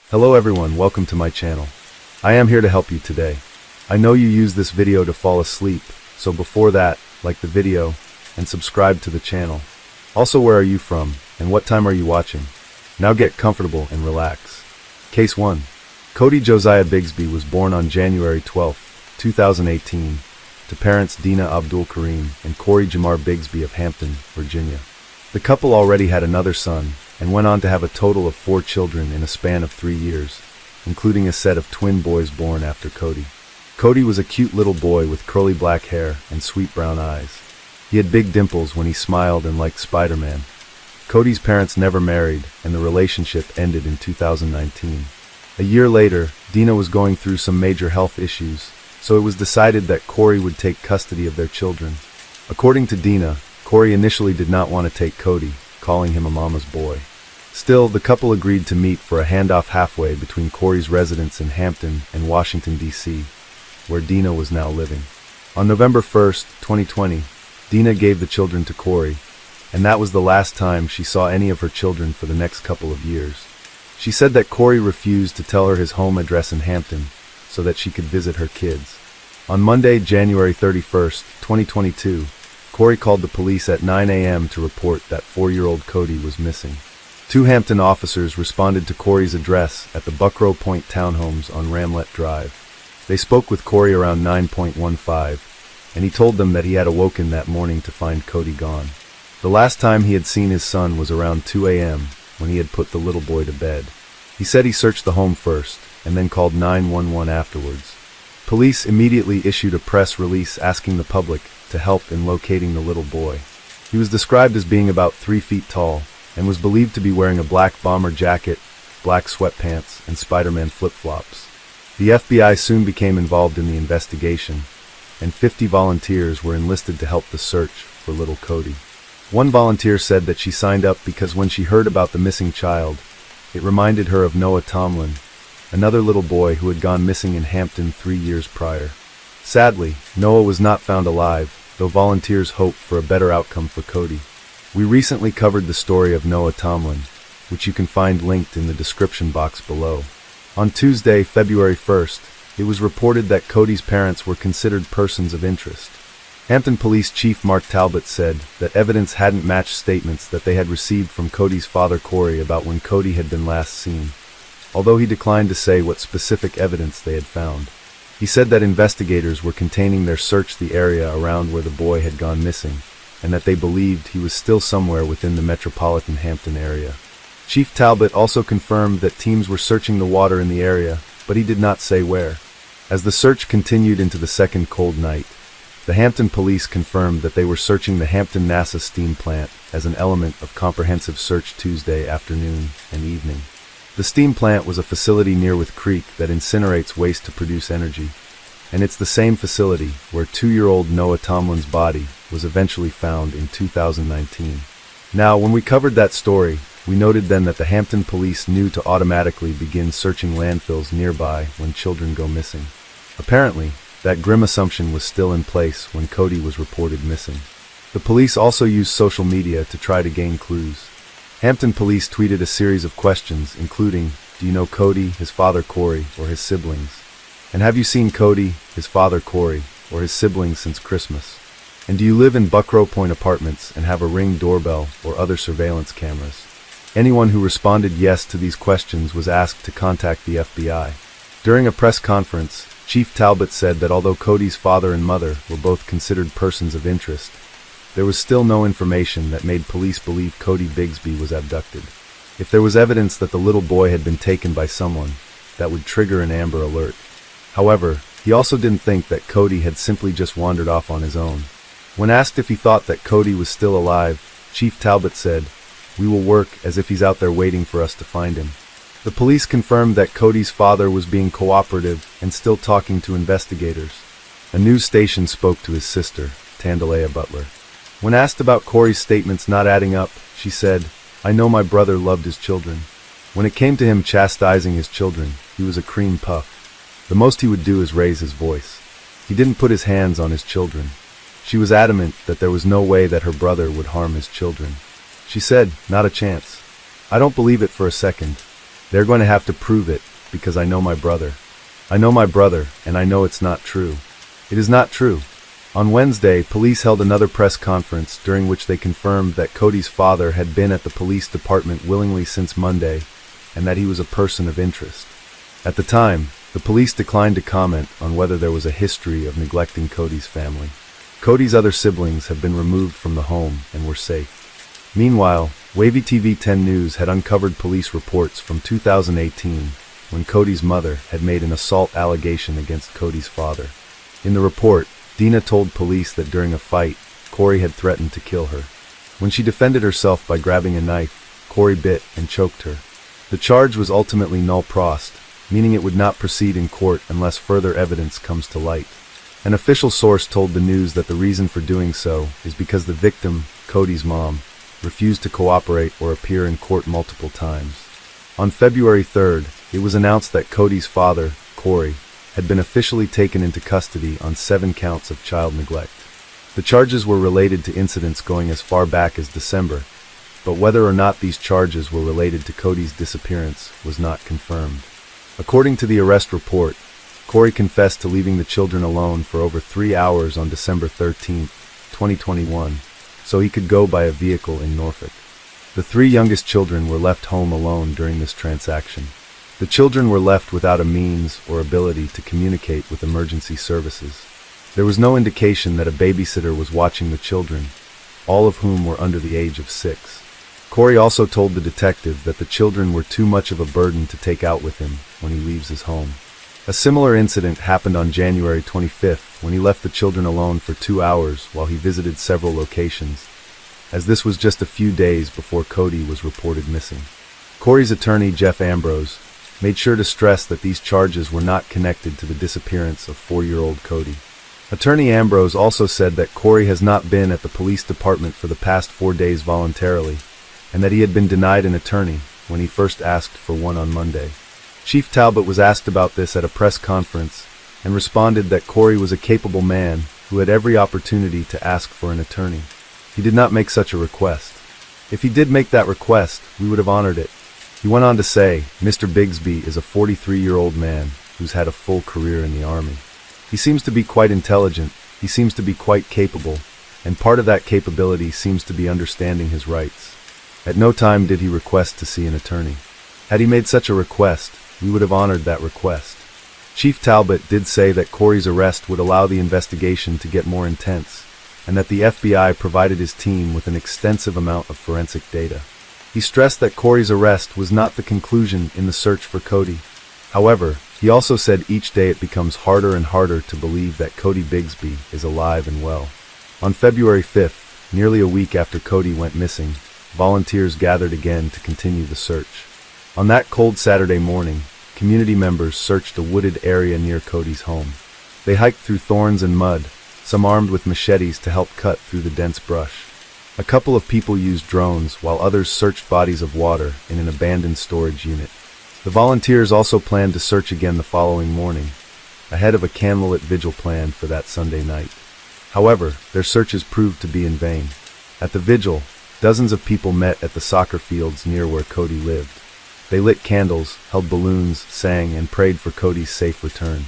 Hello everyone, welcome to my channel. I am here to help you today. I know you use this video to fall asleep, so before that, like the video and subscribe to the channel. Also, where are you from and what time are you watching? Now get comfortable and relax. Case 1. Cody Josiah Bigsby was born on January 12, 2018, to parents Dina Abdul Karim and Corey Jamar Bigsby of Hampton, Virginia. The couple already had another son and went on to have a total of 4 children in a span of 3 years, including a set of twin boys born after Cody. Cody was a cute little boy with curly black hair and sweet brown eyes. He had big dimples when he smiled and liked Spider-Man. Cody's parents never married, and the relationship ended in 2019. A year later, Dina was going through some major health issues, so it was decided that Corey would take custody of their children. According to Dina, Corey initially did not want to take Cody, calling him a mama's boy. Still, the couple agreed to meet for a handoff halfway between Corey's residence in Hampton and Washington, D.C., where Dina was now living. On November 1st, 2020, Dina gave the children to Corey, and that was the last time she saw any of her children for the next couple of years. She said that Corey refused to tell her his home address in Hampton so that she could visit her kids. On Monday, January 31st, 2022, Corey called the police at 9 a.m. to report that 4-year-old Cody was missing. 2 Hampton officers responded to Corey's address at the Buckrow Point Townhomes on Ramlet Drive. They spoke with Corey around 9:15, and he told them that he had awoken that morning to find Cody gone. The last time he had seen his son was around 2 a.m. when he had put the little boy to bed. He said he searched the home first, and then called 911 afterwards. Police immediately issued a press release asking the public to help in locating the little boy. He was described as being about 3 feet tall and was believed to be wearing a black bomber jacket, black sweatpants, and Spider-Man flip-flops. The FBI soon became involved in the investigation, and 50 volunteers were enlisted to help the search for little Cody. One volunteer said that she signed up because when she heard about the missing child, it reminded her of Noah Tomlin, another little boy who had gone missing in Hampton 3 years prior. Sadly, Noah was not found alive, though volunteers hoped for a better outcome for Cody. We recently covered the story of Noah Tomlin, which you can find linked in the description box below. On Tuesday, February 1st, it was reported that Cody's parents were considered persons of interest. Hampton Police Chief Mark Talbot said that evidence hadn't matched statements that they had received from Cody's father Corey about when Cody had been last seen, although he declined to say what specific evidence they had found. He said that investigators were containing their search the area around where the boy had gone missing, and that they believed he was still somewhere within the metropolitan Hampton area. Chief Talbot also confirmed that teams were searching the water in the area, but he did not say where. As the search continued into the second cold night, the Hampton police confirmed that they were searching the Hampton NASA steam plant as an element of comprehensive search Tuesday afternoon and evening. The steam plant was a facility near Wythe Creek that incinerates waste to produce energy, and it's the same facility where 2-year-old Noah Tomlin's body was eventually found in 2019. Now, when we covered that story, we noted then that the Hampton police knew to automatically begin searching landfills nearby when children go missing. Apparently, that grim assumption was still in place when Cody was reported missing. The police also used social media to try to gain clues. Hampton police tweeted a series of questions, including, do you know Cody, his father Corey, or his siblings? And have you seen Cody, his father Corey, or his siblings since Christmas? And do you live in Buckrow Point Apartments and have a Ring doorbell or other surveillance cameras? Anyone who responded yes to these questions was asked to contact the FBI. During a press conference, Chief Talbot said that although Cody's father and mother were both considered persons of interest, there was still no information that made police believe Cody Bigsby was abducted. If there was evidence that the little boy had been taken by someone, that would trigger an Amber Alert. However, he also didn't think that Cody had simply just wandered off on his own. When asked if he thought that Cody was still alive, Chief Talbot said, "We will work as if he's out there waiting for us to find him." The police confirmed that Cody's father was being cooperative and still talking to investigators. A news station spoke to his sister, Tandalea Butler. When asked about Corey's statements not adding up, she said, "I know my brother loved his children. When it came to him chastising his children, he was a cream puff. The most he would do is raise his voice. He didn't put his hands on his children." She was adamant that there was no way that her brother would harm his children. She said, "Not a chance. I don't believe it for a second. They're going to have to prove it, because I know my brother. I know my brother, and I know it's not true. It is not true. On Wednesday, police held another press conference during which they confirmed that Cody's father had been at the police department willingly since Monday, and that he was a person of interest. At the time, the police declined to comment on whether there was a history of neglecting Cody's family. Cody's other siblings have been removed from the home and were safe. Meanwhile, Wavy TV 10 News had uncovered police reports from 2018 when Cody's mother had made an assault allegation against Cody's father. In the report, Dina told police that during a fight, Corey had threatened to kill her. When she defended herself by grabbing a knife, Corey bit and choked her. The charge was ultimately null prost, meaning it would not proceed in court unless further evidence comes to light. An official source told the news that the reason for doing so is because the victim, Cody's mom, refused to cooperate or appear in court multiple times. On February 3rd, it was announced that Cody's father, Corey, had been officially taken into custody on 7 counts of child neglect. The charges were related to incidents going as far back as December, but whether or not these charges were related to Cody's disappearance was not confirmed. According to the arrest report, Corey confessed to leaving the children alone for over 3 hours on December 13, 2021, so he could go by a vehicle in Norfolk. The 3 youngest children were left home alone during this transaction. The children were left without a means or ability to communicate with emergency services. There was no indication that a babysitter was watching the children, all of whom were under the age of 6. Corey also told the detective that the children were too much of a burden to take out with him when he leaves his home. A similar incident happened on January 25th when he left the children alone for 2 hours while he visited several locations, as this was just a few days before Cody was reported missing. Corey's attorney, Jeff Ambrose, made sure to stress that these charges were not connected to the disappearance of 4-year-old Cody. Attorney Ambrose also said that Corey has not been at the police department for the past 4 days voluntarily, and that he had been denied an attorney when he first asked for one on Monday. Chief Talbot was asked about this at a press conference and responded that Corey was a capable man who had every opportunity to ask for an attorney. He did not make such a request. If he did make that request, we would have honored it. He went on to say, Mr. Bigsby is a 43-year-old man who's had a full career in the Army. He seems to be quite intelligent, he seems to be quite capable, and part of that capability seems to be understanding his rights. At no time did he request to see an attorney. Had he made such a request, we would have honored that request. Chief Talbot did say that Corey's arrest would allow the investigation to get more intense, and that the FBI provided his team with an extensive amount of forensic data. He stressed that Corey's arrest was not the conclusion in the search for Cody. However, he also said each day it becomes harder and harder to believe that Cody Bigsby is alive and well. On February 5th, nearly a week after Cody went missing, volunteers gathered again to continue the search. On that cold Saturday morning, community members searched a wooded area near Cody's home. They hiked through thorns and mud, some armed with machetes to help cut through the dense brush. A couple of people used drones while others searched bodies of water in an abandoned storage unit. The volunteers also planned to search again the following morning, ahead of a candlelit vigil planned for that Sunday night. However, their searches proved to be in vain. At the vigil, dozens of people met at the soccer fields near where Cody lived. They lit candles, held balloons, sang, and prayed for Cody's safe return.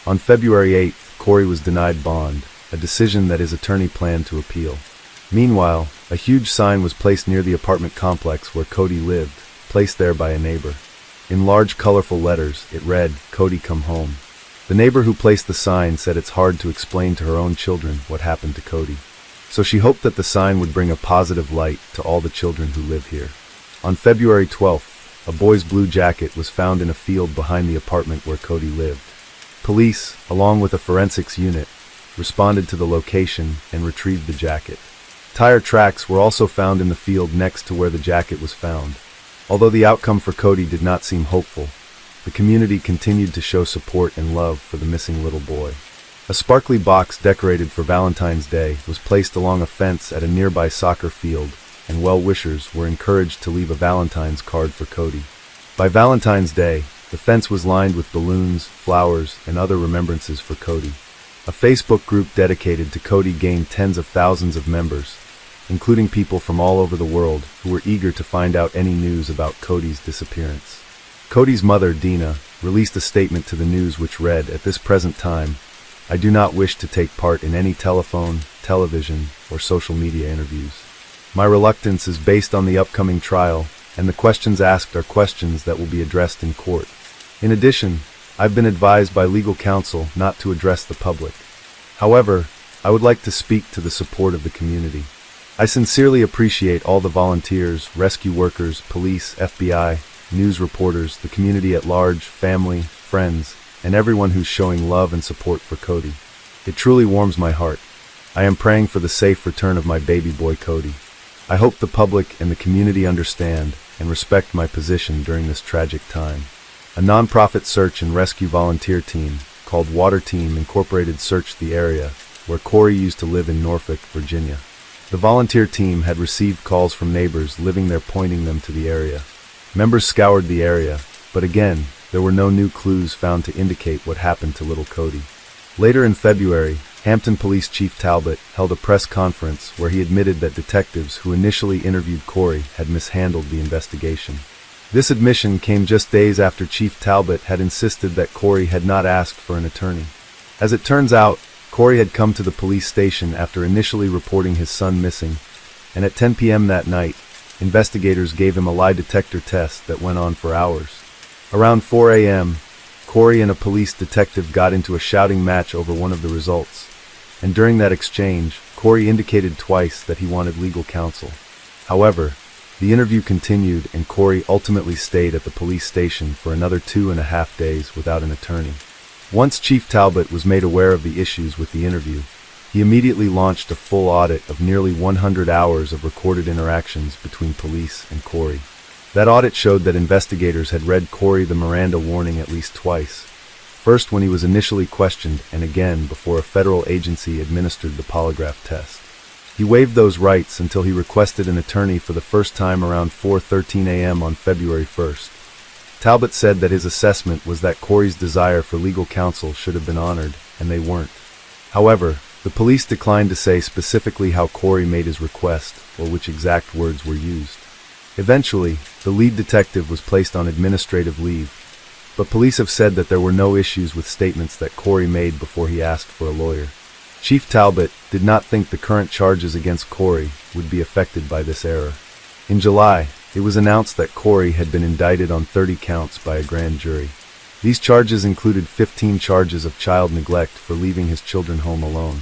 On February 8th, Corey was denied bond, a decision that his attorney planned to appeal. Meanwhile, a huge sign was placed near the apartment complex where Cody lived, placed there by a neighbor. In large, colorful letters, it read, "Cody, come home." The neighbor who placed the sign said it's hard to explain to her own children what happened to Cody. So she hoped that the sign would bring a positive light to all the children who live here. On February 12th, a boy's blue jacket was found in a field behind the apartment where Cody lived. Police, along with a forensics unit, responded to the location and retrieved the jacket. Tire tracks were also found in the field next to where the jacket was found. Although the outcome for Cody did not seem hopeful, the community continued to show support and love for the missing little boy. A sparkly box decorated for Valentine's Day was placed along a fence at a nearby soccer field, and well-wishers were encouraged to leave a Valentine's card for Cody. By Valentine's Day, the fence was lined with balloons, flowers, and other remembrances for Cody. A Facebook group dedicated to Cody gained tens of thousands of members, including people from all over the world who were eager to find out any news about Cody's disappearance. Cody's mother, Dina, released a statement to the news which read, "At this present time, I do not wish to take part in any telephone, television, or social media interviews. My reluctance is based on the upcoming trial, and the questions asked are questions that will be addressed in court. In addition, I've been advised by legal counsel not to address the public. However, I would like to speak to the support of the community. I sincerely appreciate all the volunteers, rescue workers, police, FBI, news reporters, the community at large, family, friends, and everyone who's showing love and support for Cody. It truly warms my heart. I am praying for the safe return of my baby boy Cody. I hope the public and the community understand and respect my position during this tragic time." A non-profit search and rescue volunteer team called Water Team Incorporated searched the area where Corey used to live in Norfolk, Virginia. The volunteer team had received calls from neighbors living there pointing them to the area. Members scoured the area, but again, there were no new clues found to indicate what happened to little Cody. Later in February, Hampton Police Chief Talbot held a press conference where he admitted that detectives who initially interviewed Corey had mishandled the investigation. This admission came just days after Chief Talbot had insisted that Corey had not asked for an attorney. As it turns out, Corey had come to the police station after initially reporting his son missing, and at 10 p.m. that night, investigators gave him a lie detector test that went on for hours. Around 4 a.m., Corey and a police detective got into a shouting match over one of the results, and during that exchange, Corey indicated twice that he wanted legal counsel. However, the interview continued and Corey ultimately stayed at the police station for another 2.5 days without an attorney. Once Chief Talbot was made aware of the issues with the interview, he immediately launched a full audit of nearly 100 hours of recorded interactions between police and Corey. That audit showed that investigators had read Corey the Miranda warning at least twice, first when he was initially questioned and again before a federal agency administered the polygraph test. He waived those rights until he requested an attorney for the first time around 4:13 a.m. on February 1st. Talbot said that his assessment was that Corey's desire for legal counsel should have been honored, and they weren't. However, the police declined to say specifically how Corey made his request or which exact words were used. Eventually, the lead detective was placed on administrative leave, but police have said that there were no issues with statements that Corey made before he asked for a lawyer. Chief Talbot did not think the current charges against Corey would be affected by this error. In July, it was announced that Corey had been indicted on 30 counts by a grand jury. These charges included 15 charges of child neglect for leaving his children home alone.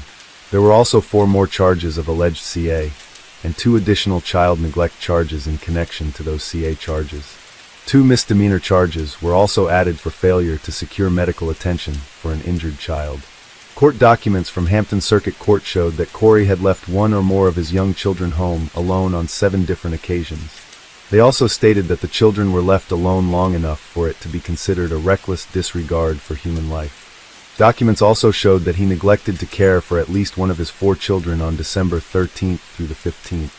There were also 4 more charges of alleged CA, and 2 additional child neglect charges in connection to those CA charges. 2 misdemeanor charges were also added for failure to secure medical attention for an injured child. Court documents from Hampton Circuit Court showed that Corey had left 1 or more of his young children home alone on 7 different occasions. They also stated that the children were left alone long enough for it to be considered a reckless disregard for human life. Documents also showed that he neglected to care for at least one of his 4 children on December 13th through the 15th,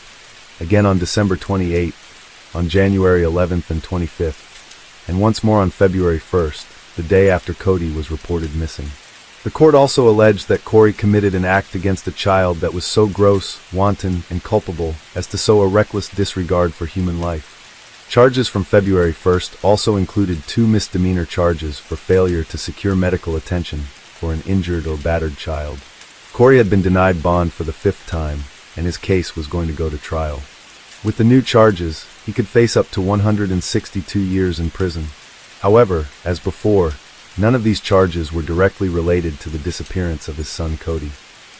again on December 28th, on January 11th and 25th, and once more on February 1st, the day after Cody was reported missing. The court also alleged that Corey committed an act against a child that was so gross, wanton, and culpable as to sow a reckless disregard for human life. Charges from February 1st also included 2 misdemeanor charges for failure to secure medical attention for an injured or battered child. Corey had been denied bond for the 5th time, and his case was going to go to trial. With the new charges, he could face up to 162 years in prison. However, as before, none of these charges were directly related to the disappearance of his son Cody.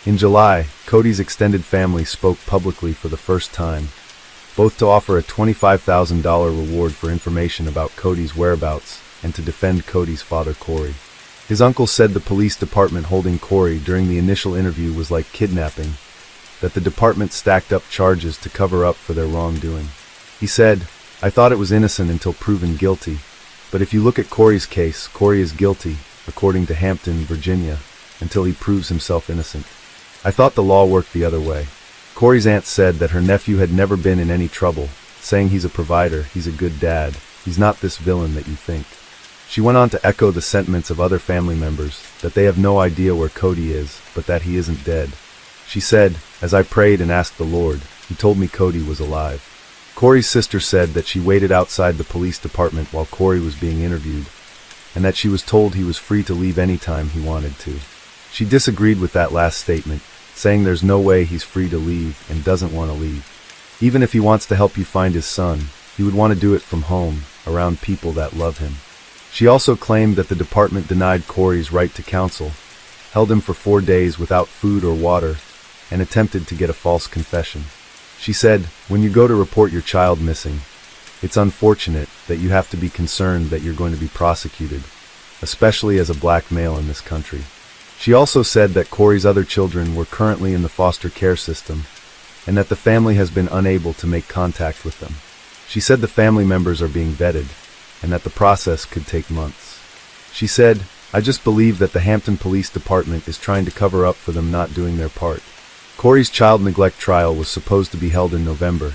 In July, Cody's extended family spoke publicly for the first time, both to offer a $25,000 reward for information about Cody's whereabouts and to defend Cody's father Corey. His uncle said the police department holding Corey during the initial interview was like kidnapping, that the department stacked up charges to cover up for their wrongdoing. He said, "I thought it was innocent until proven guilty. But if you look at Corey's case, Corey is guilty, according to Hampton, Virginia, until he proves himself innocent. I thought the law worked the other way." Corey's aunt said that her nephew had never been in any trouble, saying he's a provider, he's a good dad, he's not this villain that you think. She went on to echo the sentiments of other family members, that they have no idea where Cody is, but that he isn't dead. She said, "As I prayed and asked the Lord, he told me Cody was alive." Corey's sister said that she waited outside the police department while Corey was being interviewed, and that she was told he was free to leave anytime he wanted to. She disagreed with that last statement, saying there's no way he's free to leave and doesn't want to leave. Even if he wants to help you find his son, he would want to do it from home, around people that love him. She also claimed that the department denied Corey's right to counsel, held him for 4 days without food or water, and attempted to get a false confession. She said, when you go to report your child missing, it's unfortunate that you have to be concerned that you're going to be prosecuted, especially as a black male in this country. She also said that Corey's other children were currently in the foster care system, and that the family has been unable to make contact with them. She said the family members are being vetted, and that the process could take months. She said, I just believe that the Hampton Police Department is trying to cover up for them not doing their part. Corey's child neglect trial was supposed to be held in November,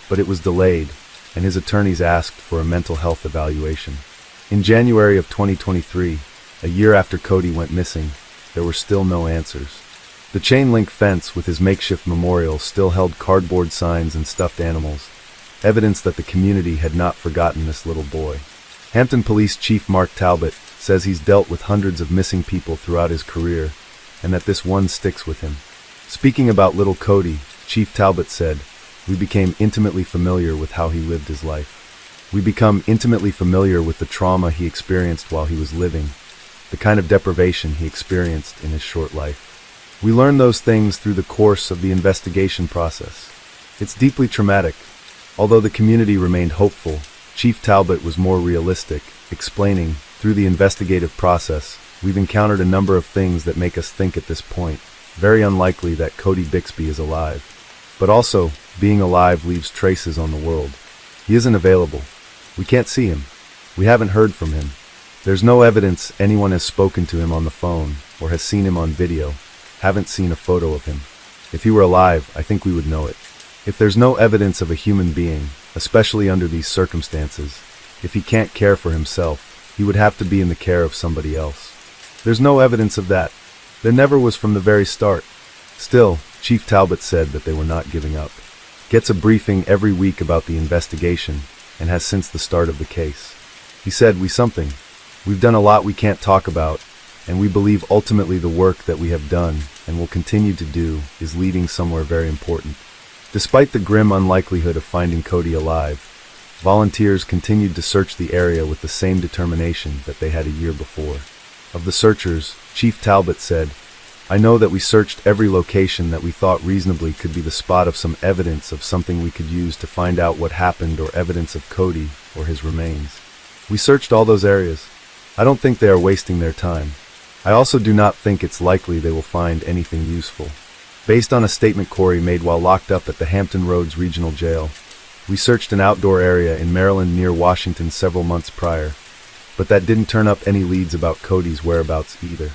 but it was delayed, and his attorneys asked for a mental health evaluation. In January of 2023, a year after Cody went missing, there were still no answers. The chain-link fence with his makeshift memorial still held cardboard signs and stuffed animals, evidence that the community had not forgotten this little boy. Hampton Police Chief Mark Talbot says he's dealt with hundreds of missing people throughout his career, and that this one sticks with him. Speaking about little Cody, Chief Talbot said, we became intimately familiar with how he lived his life. We become intimately familiar with the trauma he experienced while he was living, the kind of deprivation he experienced in his short life. We learn those things through the course of the investigation process. It's deeply traumatic. Although the community remained hopeful, Chief Talbot was more realistic, explaining, through the investigative process, we've encountered a number of things that make us think at this point, very unlikely that Cody Bixby is alive. But also, being alive leaves traces on the world. He isn't available. We can't see him. We haven't heard from him. There's no evidence anyone has spoken to him on the phone or has seen him on video, haven't seen a photo of him. If he were alive, I think we would know it. If there's no evidence of a human being, especially under these circumstances, if he can't care for himself, he would have to be in the care of somebody else. There's no evidence of that. There never was from the very start. Still, Chief Talbot said that they were not giving up. Gets a briefing every week about the investigation, and has since the start of the case. He said, we've done a lot we can't talk about, and we believe ultimately the work that we have done, and will continue to do, is leading somewhere very important. Despite the grim unlikelihood of finding Cody alive, volunteers continued to search the area with the same determination that they had a year before. Of the searchers, Chief Talbot said, I know that we searched every location that we thought reasonably could be the spot of some evidence of something we could use to find out what happened or evidence of Cody or his remains. We searched all those areas. I don't think they are wasting their time. I also do not think it's likely they will find anything useful. Based on a statement Corey made while locked up at the Hampton Roads Regional Jail, we searched an outdoor area in Maryland near Washington several months prior, but that didn't turn up any leads about Cody's whereabouts either.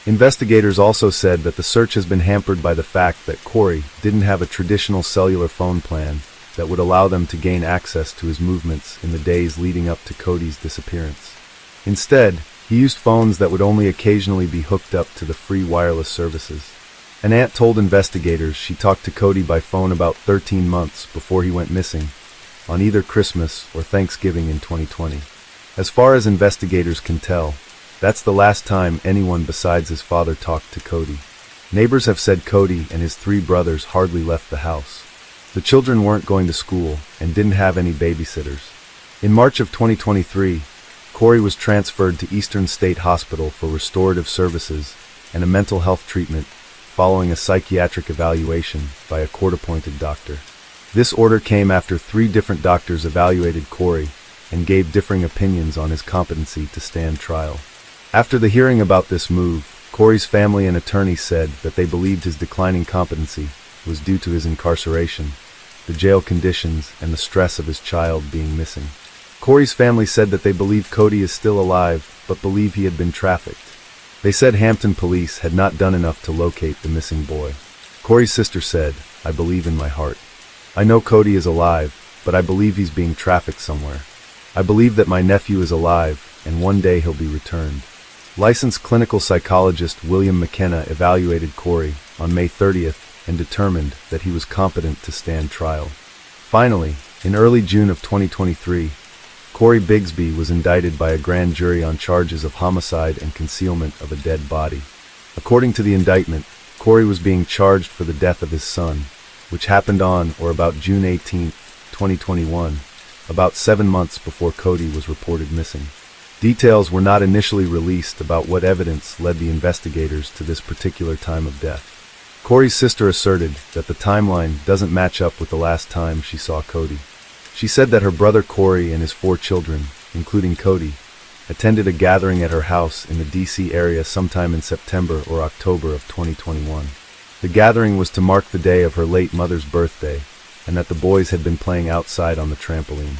Investigators also said that the search has been hampered by the fact that Corey didn't have a traditional cellular phone plan that would allow them to gain access to his movements in the days leading up to Cody's disappearance. Instead, he used phones that would only occasionally be hooked up to the free wireless services. An aunt told investigators she talked to Cody by phone about 13 months before he went missing, on either Christmas or Thanksgiving in 2020. As far as investigators can tell, that's the last time anyone besides his father talked to Cody. Neighbors have said Cody and his 3 brothers hardly left the house. The children weren't going to school and didn't have any babysitters. In March of 2023, Corey was transferred to Eastern State Hospital for restorative services and a mental health treatment following a psychiatric evaluation by a court-appointed doctor. This order came after 3 different doctors evaluated Corey and gave differing opinions on his competency to stand trial. After the hearing about this move, Corey's family and attorney said that they believed his declining competency was due to his incarceration, the jail conditions, and the stress of his child being missing. Corey's family said that they believe Cody is still alive, but believe he had been trafficked. They said Hampton police had not done enough to locate the missing boy. Corey's sister said, I believe in my heart. I know Cody is alive, but I believe he's being trafficked somewhere. I believe that my nephew is alive, and one day he'll be returned. Licensed clinical psychologist William McKenna evaluated Corey on May 30th and determined that he was competent to stand trial. Finally, In early June of 2023, Corey Bigsby was indicted by a grand jury on charges of homicide and concealment of a dead body. According to the indictment, Corey was being charged for the death of his son, which happened on or about June 18, 2021, about 7 months before Cody was reported missing. Details were not initially released about what evidence led the investigators to this particular time of death. Corey's sister asserted that the timeline doesn't match up with the last time she saw Cody. She said that her brother Corey and his 4 children, including Cody, attended a gathering at her house in the D.C. area sometime in September or October of 2021. The gathering was to mark the day of her late mother's birthday, and that the boys had been playing outside on the trampoline.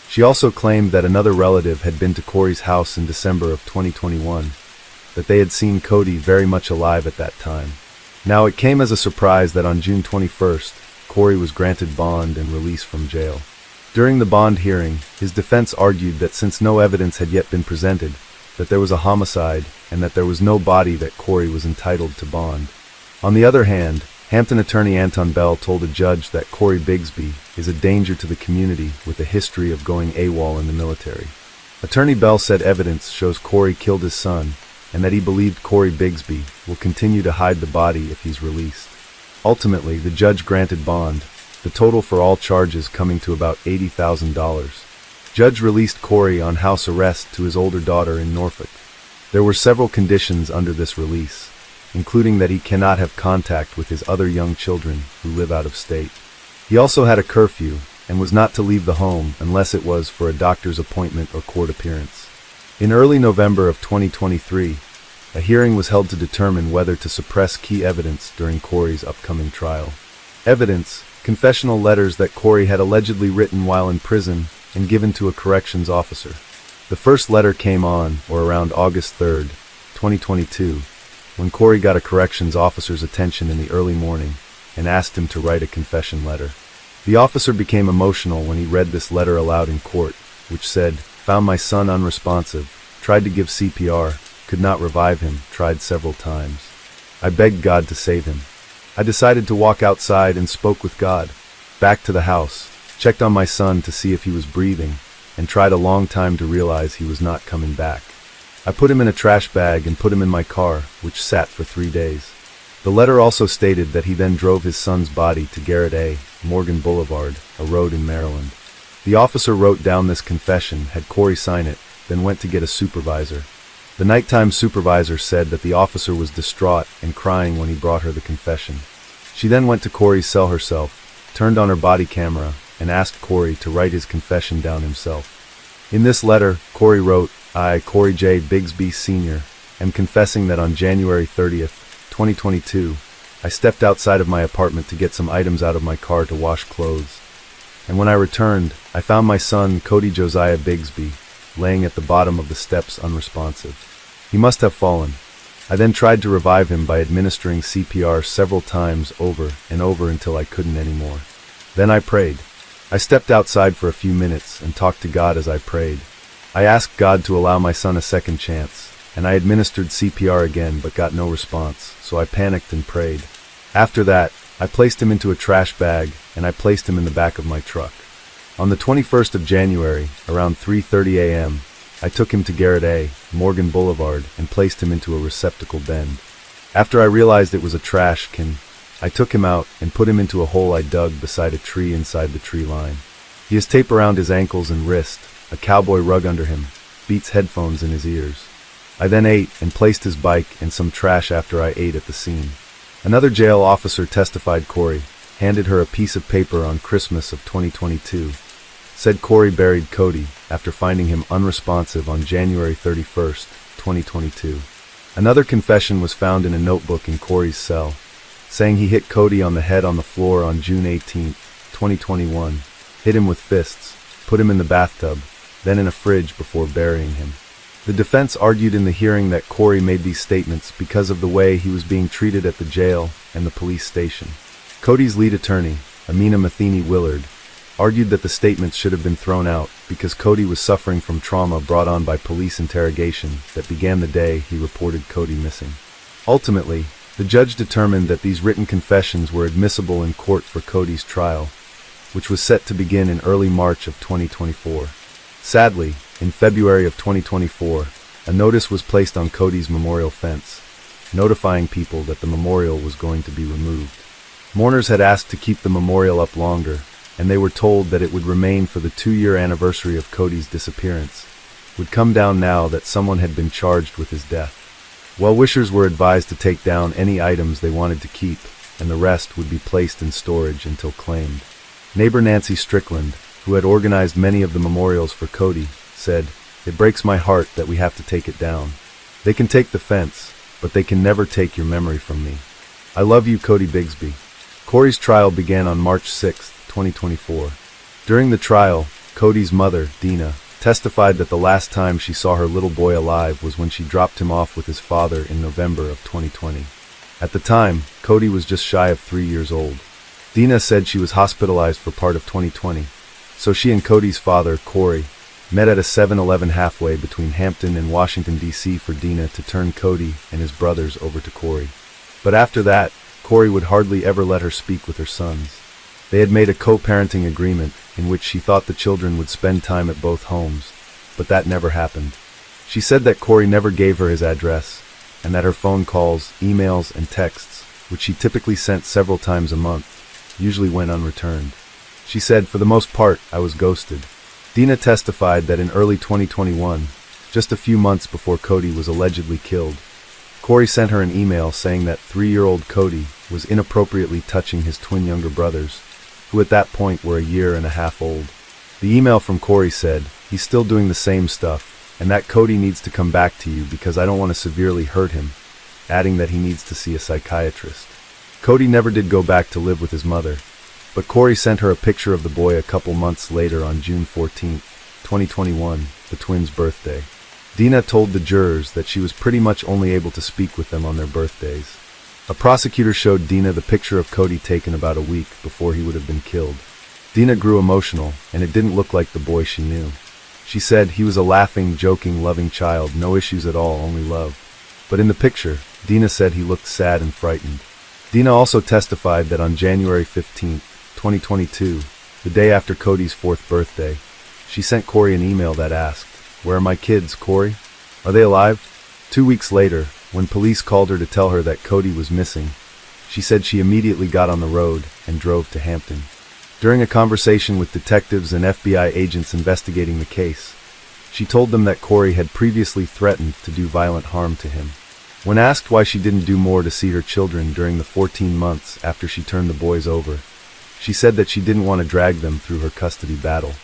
She also claimed that another relative had been to Corey's house in December of 2021, that they had seen Cody very much alive at that time. Now it came as a surprise that on June 21st, Corey was granted bond and released from jail. During the bond hearing, his defense argued that since no evidence had yet been presented, that there was a homicide and that there was no body that Corey was entitled to bond. On the other hand, Hampton attorney Anton Bell told a judge that Corey Bigsby is a danger to the community with a history of going AWOL in the military. Attorney Bell said evidence shows Corey killed his son and that he believed Corey Bigsby will continue to hide the body if he's released. Ultimately, the judge granted bond, the total for all charges coming to about $80,000. Judge released Corey on house arrest to his older daughter in Norfolk. There were several conditions under this release, including that he cannot have contact with his other young children who live out of state. He also had a curfew and was not to leave the home unless it was for a doctor's appointment or court appearance. In early November of 2023, a hearing was held to determine whether to suppress key evidence during Corey's upcoming trial. Evidence: confessional letters that Corey had allegedly written while in prison and given to a corrections officer. The first letter came on or around August 3, 2022, when Corey got a corrections officer's attention in the early morning and asked him to write a confession letter. The officer became emotional when he read this letter aloud in court, which said, "Found my son unresponsive, tried to give CPR, could not revive him, tried several times. I begged God to save him. I decided to walk outside and spoke with God. Back to the house, checked on my son to see if he was breathing, and tried a long time to realize he was not coming back. I put him in a trash bag and put him in my car, which sat for 3 days." The letter also stated that he then drove his son's body to Garrett A. Morgan Boulevard, a road in Maryland. The officer wrote down this confession, had Corey sign it, then went to get a supervisor. The nighttime supervisor said that the officer was distraught and crying when he brought her the confession. She then went to Corey's cell herself, turned on her body camera, and asked Corey to write his confession down himself. In this letter, Corey wrote, "I, Corey J. Bigsby Sr., am confessing that on January 30th, 2022, I stepped outside of my apartment to get some items out of my car to wash clothes. And when I returned, I found my son, Cody Josiah Bigsby, laying at the bottom of the steps unresponsive. He must have fallen. I then tried to revive him by administering CPR several times over and over until I couldn't anymore. Then I prayed. I stepped outside for a few minutes and talked to God as I prayed. I asked God to allow my son a second chance, and I administered CPR again but got no response, so I panicked and prayed. After that, I placed him into a trash bag and I placed him in the back of my truck. On the 21st of January, around 3:30 a.m., I took him to Garrett A. Morgan Boulevard and placed him into a receptacle bin. After I realized it was a trash can, I took him out and put him into a hole I dug beside a tree inside the tree line. He has tape around his ankles and wrist, a cowboy rug under him, Beats headphones in his ears. I then ate and placed his bike in some trash after I ate at the scene. Another jail officer testified Corey handed her a piece of paper on Christmas of 2022. Said Corey buried Cody after finding him unresponsive on January 31st, 2022. Another confession was found in a notebook in Corey's cell, saying he hit Cody on the head on the floor on June 18, 2021, hit him with fists, put him in the bathtub, then in a fridge before burying him. The defense argued in the hearing that Corey made these statements because of the way he was being treated at the jail and the police station. Cody's lead attorney, Amina Matheny Willard, argued that the statements should have been thrown out because Cody was suffering from trauma brought on by police interrogation that began the day he reported Cody missing. Ultimately, the judge determined that these written confessions were admissible in court for Cody's trial, which was set to begin in early March of 2024. Sadly, in February of 2024, a notice was placed on Cody's memorial fence, notifying people that the memorial was going to be removed. Mourners had asked to keep the memorial up longer, and they were told that it would remain for the 2-year anniversary of Cody's disappearance. Would come down now that someone had been charged with his death. Well-wishers were advised to take down any items they wanted to keep, and the rest would be placed in storage until claimed. Neighbor Nancy Strickland, who had organized many of the memorials for Cody, said, "It breaks my heart that we have to take it down. They can take the fence, but they can never take your memory from me. I love you, Cody Bigsby." Corey's trial began on March 6, 2024. During the trial, Cody's mother, Dina, testified that the last time she saw her little boy alive was when she dropped him off with his father in November of 2020. At the time, Cody was just shy of 3 years old. Dina said she was hospitalized for part of 2020, so she and Cody's father, Corey, met at a 7-Eleven halfway between Hampton and Washington, D.C. for Dina to turn Cody and his brothers over to Corey. But after that, Corey would hardly ever let her speak with her sons. They had made a co-parenting agreement in which she thought the children would spend time at both homes, but that never happened. She said that Corey never gave her his address, and that her phone calls, emails, and texts, which she typically sent several times a month, usually went unreturned. She said, "For the most part, I was ghosted." Dina testified that in early 2021, just a few months before Cody was allegedly killed, Corey sent her an email saying that 3-year-old Cody was inappropriately touching his twin younger brothers, who at that point were a year and a half old. The email from Corey said, "He's still doing the same stuff, and that Cody needs to come back to you because I don't want to severely hurt him," adding that he needs to see a psychiatrist. Cody never did go back to live with his mother, but Corey sent her a picture of the boy a couple months later on June 14, 2021, the twins' birthday. Dina told the jurors that she was pretty much only able to speak with them on their birthdays. A prosecutor showed Dina the picture of Cody taken about a week before he would have been killed. Dina grew emotional, and it didn't look like the boy she knew. She said he was a laughing, joking, loving child, no issues at all, only love. But in the picture, Dina said he looked sad and frightened. Dina also testified that on January 15, 2022, the day after Cody's 4th birthday, she sent Corey an email that asked, "Where are my kids, Corey? Are they alive?" 2 weeks later, when police called her to tell her that Cody was missing, she said she immediately got on the road and drove to Hampton. During a conversation with detectives and FBI agents investigating the case, she told them that Corey had previously threatened to do violent harm to him. When asked why she didn't do more to see her children during the 14 months after she turned the boys over, she said that she didn't want to drag them through her custody battle.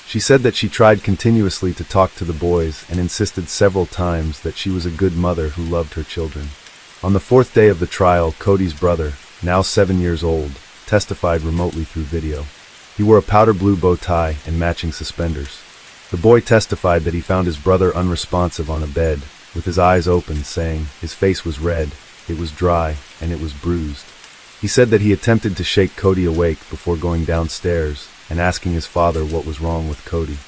She said that she tried continuously to talk to the boys and insisted several times that she was a good mother who loved her children. On the 4th day of the trial, Cody's brother, now 7 years old, testified remotely through video. He wore a powder blue bow tie and matching suspenders. The boy testified that he found his brother unresponsive on a bed, with his eyes open, saying his face was red, it was dry, and it was bruised. He said that he attempted to shake Cody awake before going downstairs and asking his father what was wrong with Cody.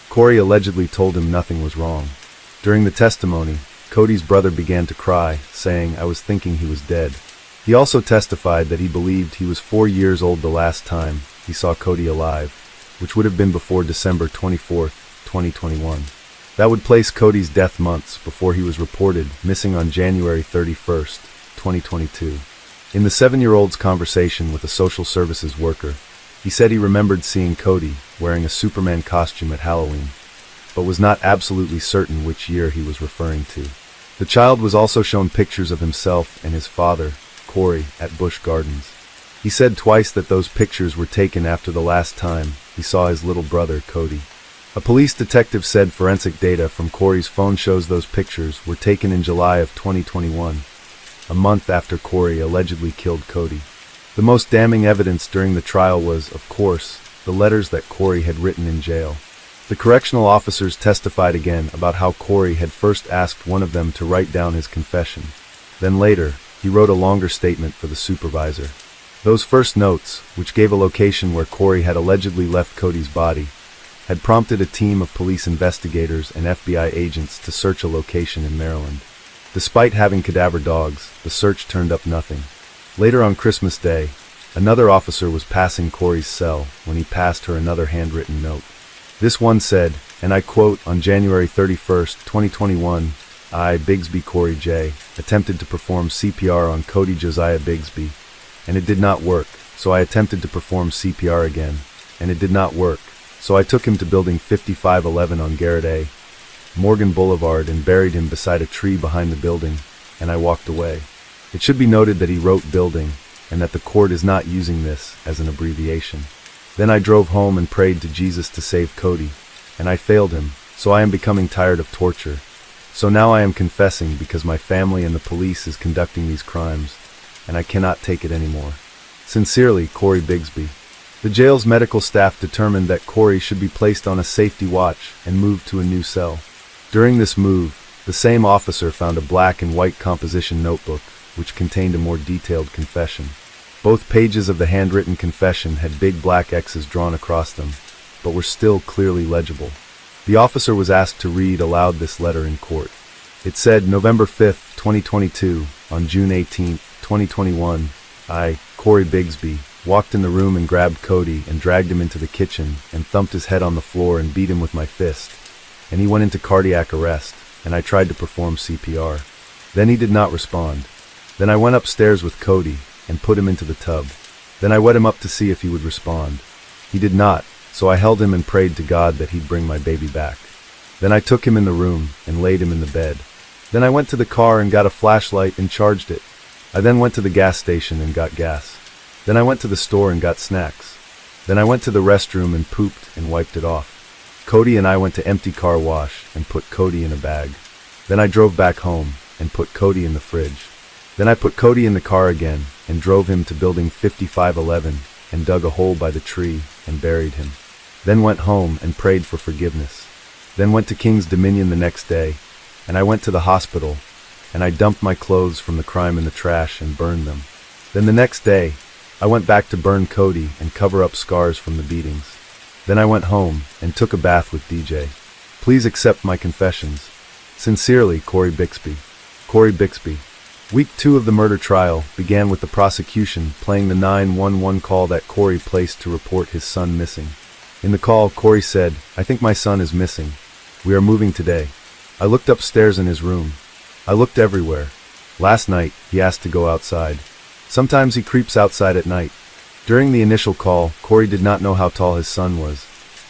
Corey allegedly told him nothing was wrong. During the testimony, Cody's brother began to cry, saying, "I was thinking he was dead." He also testified that he believed he was 4 years old the last time he saw Cody alive, which would have been before December 24, 2021. That would place Cody's death months before he was reported missing on January 31, 2022. In the 7-year-old's conversation with a social services worker, he said he remembered seeing Cody wearing a Superman costume at Halloween, but was not absolutely certain which year he was referring to. The child was also shown pictures of himself and his father, Corey, at Busch Gardens. He said twice that those pictures were taken after the last time he saw his little brother, Cody. A police detective said forensic data from Corey's phone shows those pictures were taken in July of 2021, a month after Corey allegedly killed Cody. The most damning evidence during the trial was, of course, the letters that Corey had written in jail. The correctional officers testified again about how Corey had first asked one of them to write down his confession. Then later, he wrote a longer statement for the supervisor. Those first notes, which gave a location where Corey had allegedly left Cody's body, had prompted a team of police investigators and FBI agents to search a location in Maryland. Despite having cadaver dogs, the search turned up nothing. Later on Christmas Day, Another officer was passing Corey's cell when he passed her another handwritten note. This one said, and I quote, "On January 31st, 2021, I, Bigsby Corey J., attempted to perform CPR on Cody Josiah Bigsby, and it did not work, so I attempted to perform CPR again, and it did not work, so I took him to building 5511 on Garrett A. Morgan Boulevard and buried him beside a tree behind the building, and I walked away." It should be noted that he wrote building, and that the court is not using this as an abbreviation. Then I drove home and prayed to Jesus to save Cody, and I failed him, so I am becoming tired of torture. So now I am confessing because my family and the police is conducting these crimes, and I cannot take it anymore. Sincerely, Corey Bigsby. The jail's medical staff determined that Corey should be placed on a safety watch and moved to a new cell. During this move, the same officer found a black and white composition notebook, which contained a more detailed confession. Both pages of the handwritten confession had big black X's drawn across them, but were still clearly legible. The officer was asked to read aloud this letter in court. It said, "November 5th, 2022, on June 18th, 2021, I, Corey Bigsby, walked in the room and grabbed Cody and dragged him into the kitchen and thumped his head on the floor and beat him with my fist. And he went into cardiac arrest, and I tried to perform CPR. Then he did not respond. Then I went upstairs with Cody and put him into the tub. Then I wet him up to see if he would respond. He did not, so I held him and prayed to God that he'd bring my baby back. Then I took him in the room and laid him in the bed. Then I went to the car and got a flashlight and charged it. I then went to the gas station and got gas. Then I went to the store and got snacks. Then I went to the restroom and pooped and wiped it off. Cody and I went to empty car wash and put Cody in a bag. Then I drove back home and put Cody in the fridge. Then I put Cody in the car again and drove him to building 5511 and dug a hole by the tree and buried him. Then went home and prayed for forgiveness. Then went to King's Dominion the next day, and I went to the hospital, and I dumped my clothes from the crime in the trash and burned them. Then the next day, I went back to burn Cody and cover up scars from the beatings. Then I went home and took a bath with DJ. Please accept my confessions. Sincerely, Corey Bigsby. Corey Bigsby. Week 2 of the murder trial began with the prosecution playing the 911 call that Corey placed to report his son missing. In the call, Corey said, "I think my son is missing. We are moving today. I looked upstairs in his room. I looked everywhere. Last night, he asked to go outside. Sometimes he creeps outside at night." During the initial call, Corey did not know how tall his son was,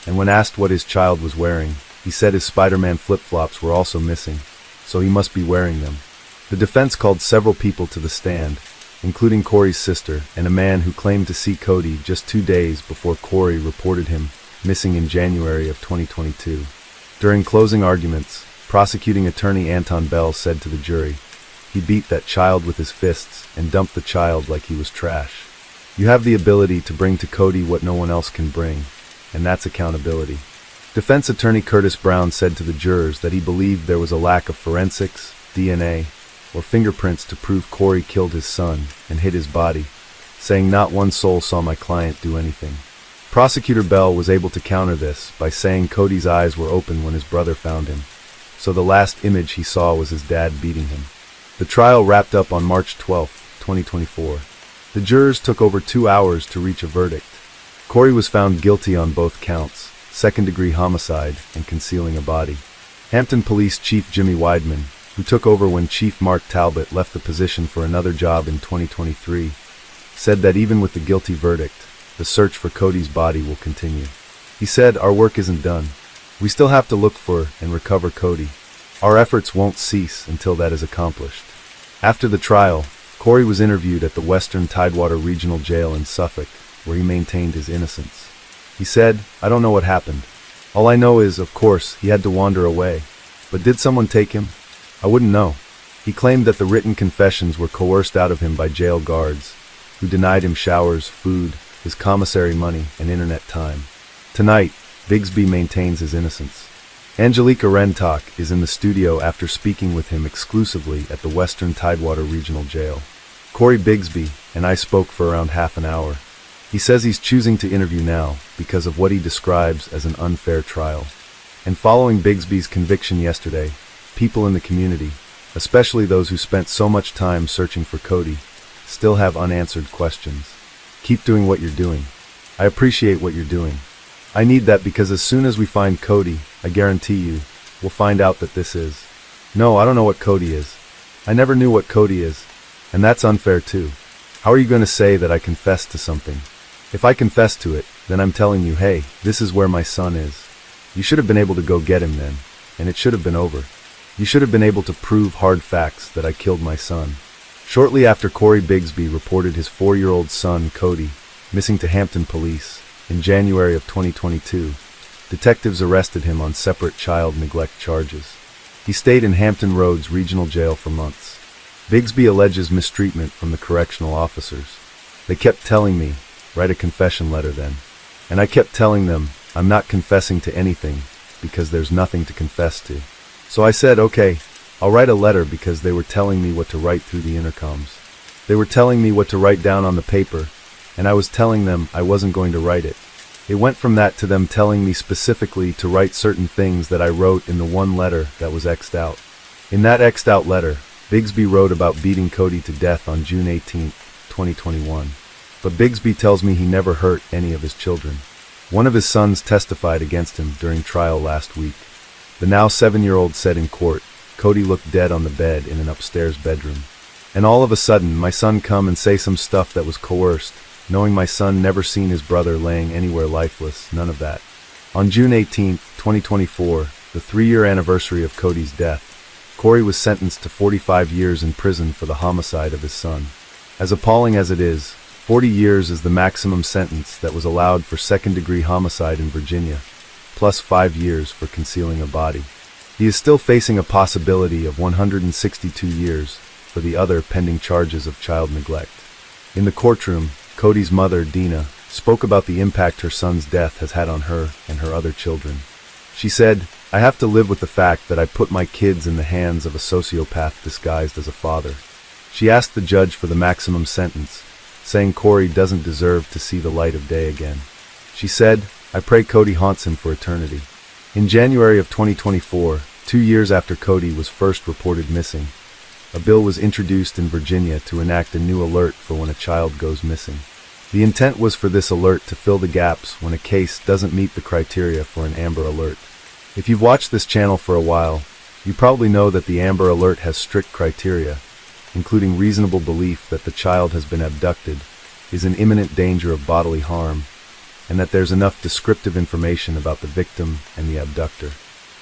and when asked what his child was wearing, he said his Spider-Man flip-flops were also missing, so he must be wearing them. The defense called several people to the stand, including Corey's sister and a man who claimed to see Cody just 2 days before Corey reported him missing in January of 2022. During closing arguments, prosecuting attorney Anton Bell said to the jury, "He beat that child with his fists and dumped the child like he was trash. You have the ability to bring to Cody what no one else can bring, and that's accountability." Defense attorney Curtis Brown said to the jurors that he believed there was a lack of forensics, DNA, or fingerprints to prove Corey killed his son and hid his body, saying not one soul saw my client do anything. Prosecutor Bell was able to counter this by saying Cody's eyes were open when his brother found him, so the last image he saw was his dad beating him. The trial wrapped up on March 12, 2024. The jurors took over 2 hours to reach a verdict. Corey was found guilty on both counts, second-degree homicide and concealing a body. Hampton Police Chief Jimmy Weidman, who took over when Chief Mark Talbot left the position for another job in 2023, said that even with the guilty verdict, the search for Cody's body will continue. He said, "Our work isn't done. We still have to look for and recover Cody. Our efforts won't cease until that is accomplished." After the trial, Corey was interviewed at the Western Tidewater Regional Jail in Suffolk, where he maintained his innocence. He said, "I don't know what happened. All I know is, of course, he had to wander away. But did someone take him? I wouldn't know." He claimed that the written confessions were coerced out of him by jail guards, who denied him showers, food, his commissary money, and internet time. Tonight, Bigsby maintains his innocence. Angelica Rentock is in the studio after speaking with him exclusively at the Western Tidewater Regional Jail. Corey Bigsby and I spoke for around half an hour. He says he's choosing to interview now because of what he describes as an unfair trial. And following Bigsby's conviction yesterday, people in the community, especially those who spent so much time searching for Cody, still have unanswered questions. Keep doing what you're doing. I appreciate what you're doing. I need that because as soon as we find Cody, I guarantee you, we'll find out that this is. No, I don't know what Cody is. I never knew what Cody is. And that's unfair too. How are you going to say that I confessed to something? If I confess to it, then I'm telling you, hey, this is where my son is. You should have been able to go get him then, and it should have been over. You should have been able to prove hard facts that I killed my son. Shortly after Corey Bigsby reported his 4-year-old son, Cody, missing to Hampton police, in January of 2022, detectives arrested him on separate child neglect charges. He stayed in Hampton Roads Regional Jail for months. Bigsby alleges mistreatment from the correctional officers. They kept telling me, write a confession letter then. And I kept telling them, I'm not confessing to anything, because there's nothing to confess to. So I said, okay, I'll write a letter because they were telling me what to write through the intercoms. They were telling me what to write down on the paper, and I was telling them I wasn't going to write it. It went from that to them telling me specifically to write certain things that I wrote in the one letter that was X'd out. In that X'd out letter, Bigsby wrote about beating Cody to death on June 18, 2021. But Bigsby tells me he never hurt any of his children. One of his sons testified against him during trial last week. The now 7-year-old said in court, Cody looked dead on the bed in an upstairs bedroom. And all of a sudden, my son come and say some stuff that was coerced, knowing my son never seen his brother laying anywhere lifeless, none of that. On June 18, 2024, the 3-year anniversary of Cody's death, Corey was sentenced to 45 years in prison for the homicide of his son. As appalling as it is, 40 years is the maximum sentence that was allowed for second-degree homicide in Virginia, plus 5 years for concealing a body. He is still facing a possibility of 162 years for the other pending charges of child neglect. In the courtroom, Cody's mother, Dina, spoke about the impact her son's death has had on her and her other children. She said, I have to live with the fact that I put my kids in the hands of a sociopath disguised as a father. She asked the judge for the maximum sentence, saying Corey doesn't deserve to see the light of day again. She said, I pray Cody haunts him for eternity. In January of 2024, 2 years after Cody was first reported missing, a bill was introduced in Virginia to enact a new alert for when a child goes missing. The intent was for this alert to fill the gaps when a case doesn't meet the criteria for an Amber Alert. If you've watched this channel for a while, you probably know that the Amber Alert has strict criteria, including reasonable belief that the child has been abducted, is in imminent danger of bodily harm, and that there's enough descriptive information about the victim and the abductor.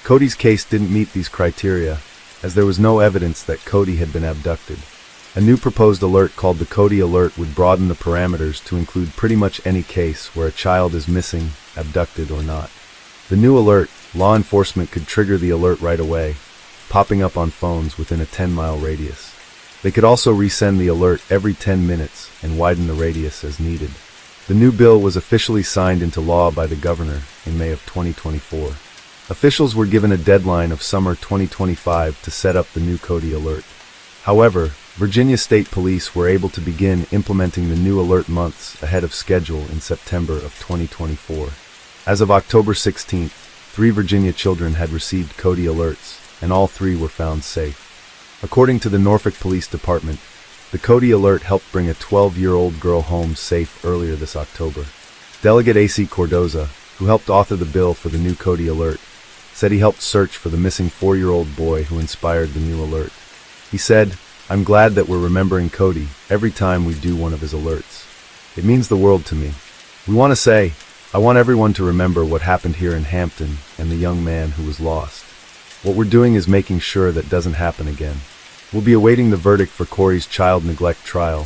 Cody's case didn't meet these criteria, as there was no evidence that Cody had been abducted. A new proposed alert called the Cody Alert would broaden the parameters to include pretty much any case where a child is missing, abducted, or not. The new alert, law enforcement could trigger the alert right away, popping up on phones within a 10-mile radius. They could also resend the alert every 10 minutes and widen the radius as needed. The new bill was officially signed into law by the governor in May of 2024. Officials were given a deadline of summer 2025 to set up the new Cody Alert. However, Virginia State Police were able to begin implementing the new alert months ahead of schedule in September of 2024. As of October 16th, 3 Virginia children had received Cody alerts, and all 3 were found safe. According to the Norfolk Police Department, the Cody Alert helped bring a 12-year-old girl home safe earlier this October. Delegate A.C. Cordoza, who helped author the bill for the new Cody Alert, said he helped search for the missing 4-year-old boy who inspired the new alert. He said, I'm glad that we're remembering Cody every time we do one of his alerts. It means the world to me. We want to say, I want everyone to remember what happened here in Hampton and the young man who was lost. What we're doing is making sure that doesn't happen again. We'll be awaiting the verdict for Corey's child neglect trial,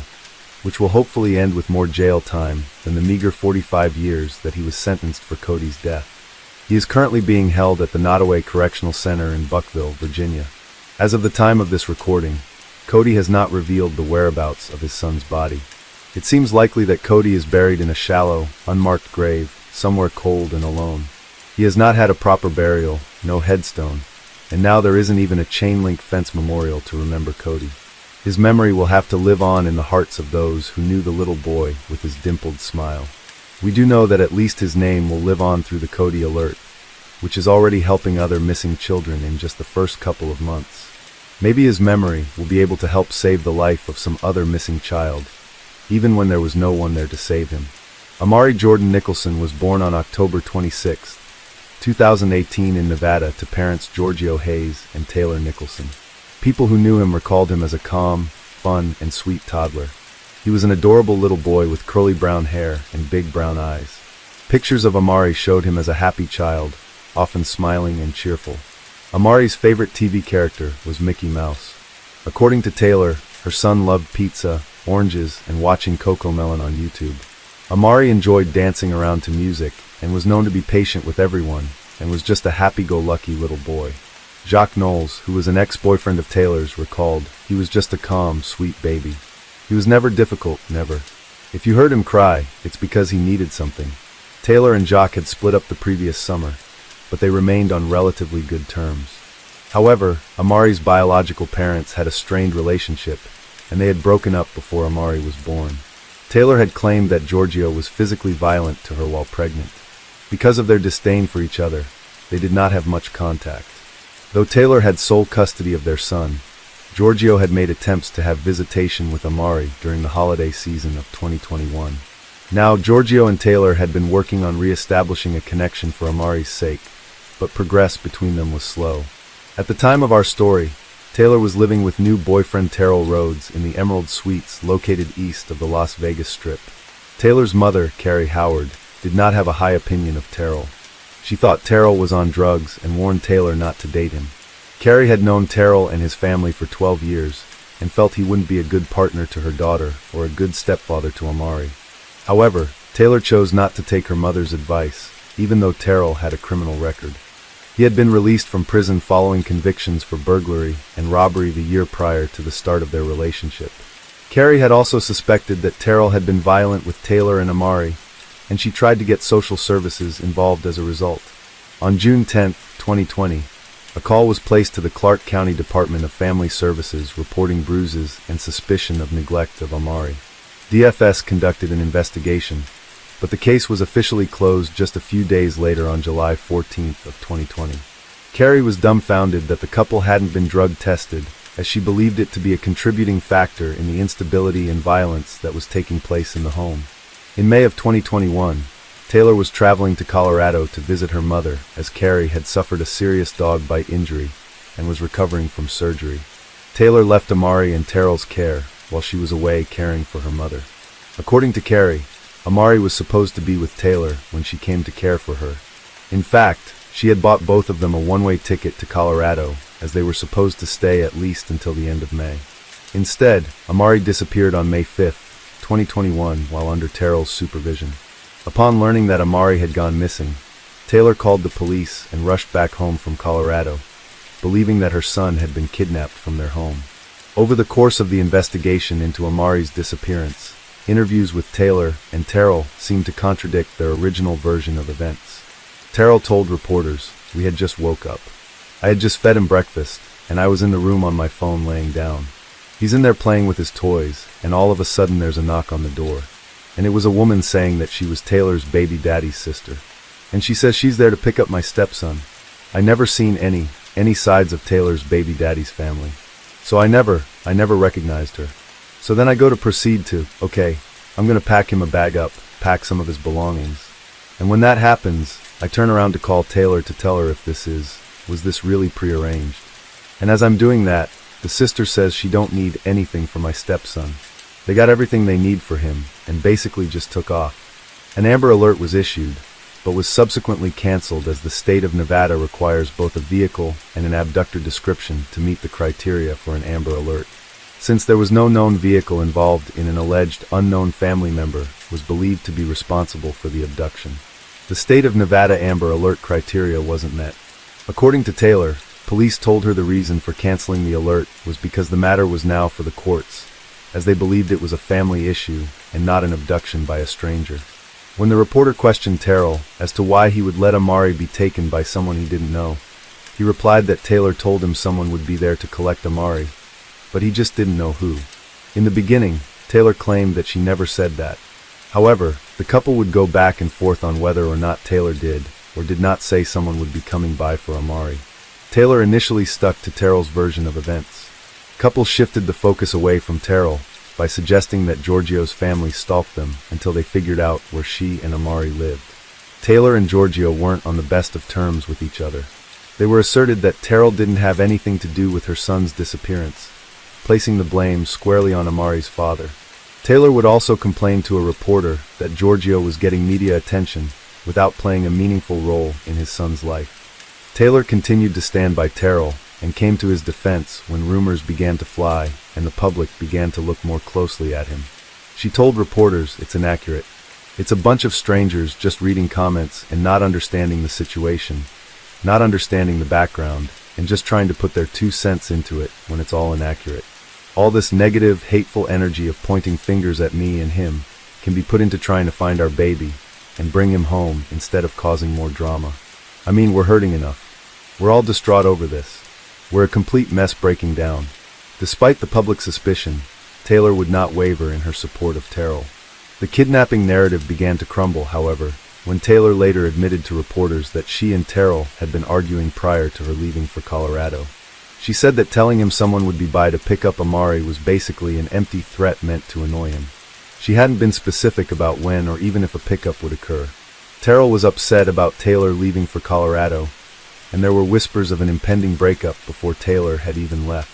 which will hopefully end with more jail time than the meager 45 years that he was sentenced for Cody's death. He is currently being held at the Nottoway Correctional Center in Buckville, Virginia. As of the time of this recording, Cody has not revealed the whereabouts of his son's body. It seems likely that Cody is buried in a shallow, unmarked grave, somewhere cold and alone. He has not had a proper burial, no headstone, and now there isn't even a chain-link fence memorial to remember Cody. His memory will have to live on in the hearts of those who knew the little boy with his dimpled smile. We do know that at least his name will live on through the Cody Alert, which is already helping other missing children in just the first couple of months. Maybe his memory will be able to help save the life of some other missing child, even when there was no one there to save him. Amari Jordan Nicholson was born on October 26, 2018 in Nevada to parents Giorgio Hayes and Taylor Nicholson. People who knew him recalled him as a calm, fun, and sweet toddler. He was an adorable little boy with curly brown hair and big brown eyes. Pictures of Amari showed him as a happy child, often smiling and cheerful. Amari's favorite TV character was Mickey Mouse. According to Taylor, her son loved pizza, oranges, and watching Cocomelon on YouTube. Amari enjoyed dancing around to music and was known to be patient with everyone and was just a happy-go-lucky little boy. Jacques Knowles, who was an ex-boyfriend of Taylor's, recalled, "He was just a calm, sweet baby. He was never difficult, never. If you heard him cry, it's because he needed something." Taylor and Jacques had split up the previous summer, but they remained on relatively good terms. However, Amari's biological parents had a strained relationship, and they had broken up before Amari was born. Taylor had claimed that Giorgio was physically violent to her while pregnant. Because of their disdain for each other, they did not have much contact. Though Taylor had sole custody of their son, Giorgio had made attempts to have visitation with Amari during the holiday season of 2021. Now, Giorgio and Taylor had been working on re-establishing a connection for Amari's sake, but progress between them was slow. At the time of our story, Taylor was living with new boyfriend Terrell Rhodes in the Emerald Suites located east of the Las Vegas Strip. Taylor's mother, Carrie Howard, did not have a high opinion of Terrell. She thought Terrell was on drugs and warned Taylor not to date him. Carrie had known Terrell and his family for 12 years and felt he wouldn't be a good partner to her daughter or a good stepfather to Amari. However, Taylor chose not to take her mother's advice, even though Terrell had a criminal record. He had been released from prison following convictions for burglary and robbery the year prior to the start of their relationship. Carrie had also suspected that Terrell had been violent with Taylor and Amari, and she tried to get social services involved as a result. On June 10, 2020, a call was placed to the Clark County Department of Family Services reporting bruises and suspicion of neglect of Amari. DFS conducted an investigation, but the case was officially closed just a few days later on July 14th of 2020. Carrie was dumbfounded that the couple hadn't been drug tested, as she believed it to be a contributing factor in the instability and violence that was taking place in the home. In May of 2021, Taylor was traveling to Colorado to visit her mother, as Carrie had suffered a serious dog bite injury and was recovering from surgery. Taylor left Amari in Terrell's care while she was away caring for her mother. According to Carrie, Amari was supposed to be with Taylor when she came to care for her. In fact, she had bought both of them a one-way ticket to Colorado, as they were supposed to stay at least until the end of May. Instead, Amari disappeared on May 5, 2021, while under Terrell's supervision. Upon learning that Amari had gone missing, Taylor called the police and rushed back home from Colorado, believing that her son had been kidnapped from their home. Over the course of the investigation into Amari's disappearance, interviews with Taylor and Terrell seemed to contradict their original version of events. Terrell told reporters, "We had just woke up. I had just fed him breakfast, and I was in the room on my phone laying down. He's in there playing with his toys, and all of a sudden there's a knock on the door. And it was a woman saying that she was Taylor's baby daddy's sister. And she says she's there to pick up my stepson. I never seen any sides of Taylor's baby daddy's family. So I never recognized her. So then I go to proceed to, okay, I'm going to pack him a bag up, pack some of his belongings. And when that happens, I turn around to call Taylor to tell her if was this really prearranged? And as I'm doing that, the sister says she don't need anything for my stepson. They got everything they need for him, and basically just took off. An Amber Alert was issued, but was subsequently canceled as the state of Nevada requires both a vehicle and an abductor description to meet the criteria for an Amber Alert. Since there was no known vehicle involved in an alleged unknown family member was believed to be responsible for the abduction. The state of Nevada Amber Alert criteria wasn't met. According to Taylor, police told her the reason for canceling the alert was because the matter was now for the courts, as they believed it was a family issue and not an abduction by a stranger. When the reporter questioned Terrell as to why he would let Amari be taken by someone he didn't know, he replied that Taylor told him someone would be there to collect Amari, but he just didn't know who. In the beginning, Taylor claimed that she never said that. However, the couple would go back and forth on whether or not Taylor did or did not say someone would be coming by for Amari. Taylor initially stuck to Terrell's version of events. Couples shifted the focus away from Terrell, by suggesting that Giorgio's family stalked them until they figured out where she and Amari lived. Taylor and Giorgio weren't on the best of terms with each other. They were asserted that Terrell didn't have anything to do with her son's disappearance, placing the blame squarely on Amari's father. Taylor would also complain to a reporter that Giorgio was getting media attention without playing a meaningful role in his son's life. Taylor continued to stand by Terrell and came to his defense when rumors began to fly and the public began to look more closely at him. She told reporters it's inaccurate. It's a bunch of strangers just reading comments and not understanding the situation, not understanding the background, and just trying to put their 2 cents into it when it's all inaccurate. All this negative, hateful energy of pointing fingers at me and him can be put into trying to find our baby and bring him home instead of causing more drama. I mean, we're hurting enough. We're all distraught over this. We're a complete mess breaking down. Despite the public suspicion, Taylor would not waver in her support of Terrell. The kidnapping narrative began to crumble, however, when Taylor later admitted to reporters that she and Terrell had been arguing prior to her leaving for Colorado. She said that telling him someone would be by to pick up Amari was basically an empty threat meant to annoy him. She hadn't been specific about when or even if a pickup would occur. Terrell was upset about Taylor leaving for Colorado, and there were whispers of an impending breakup before Taylor had even left.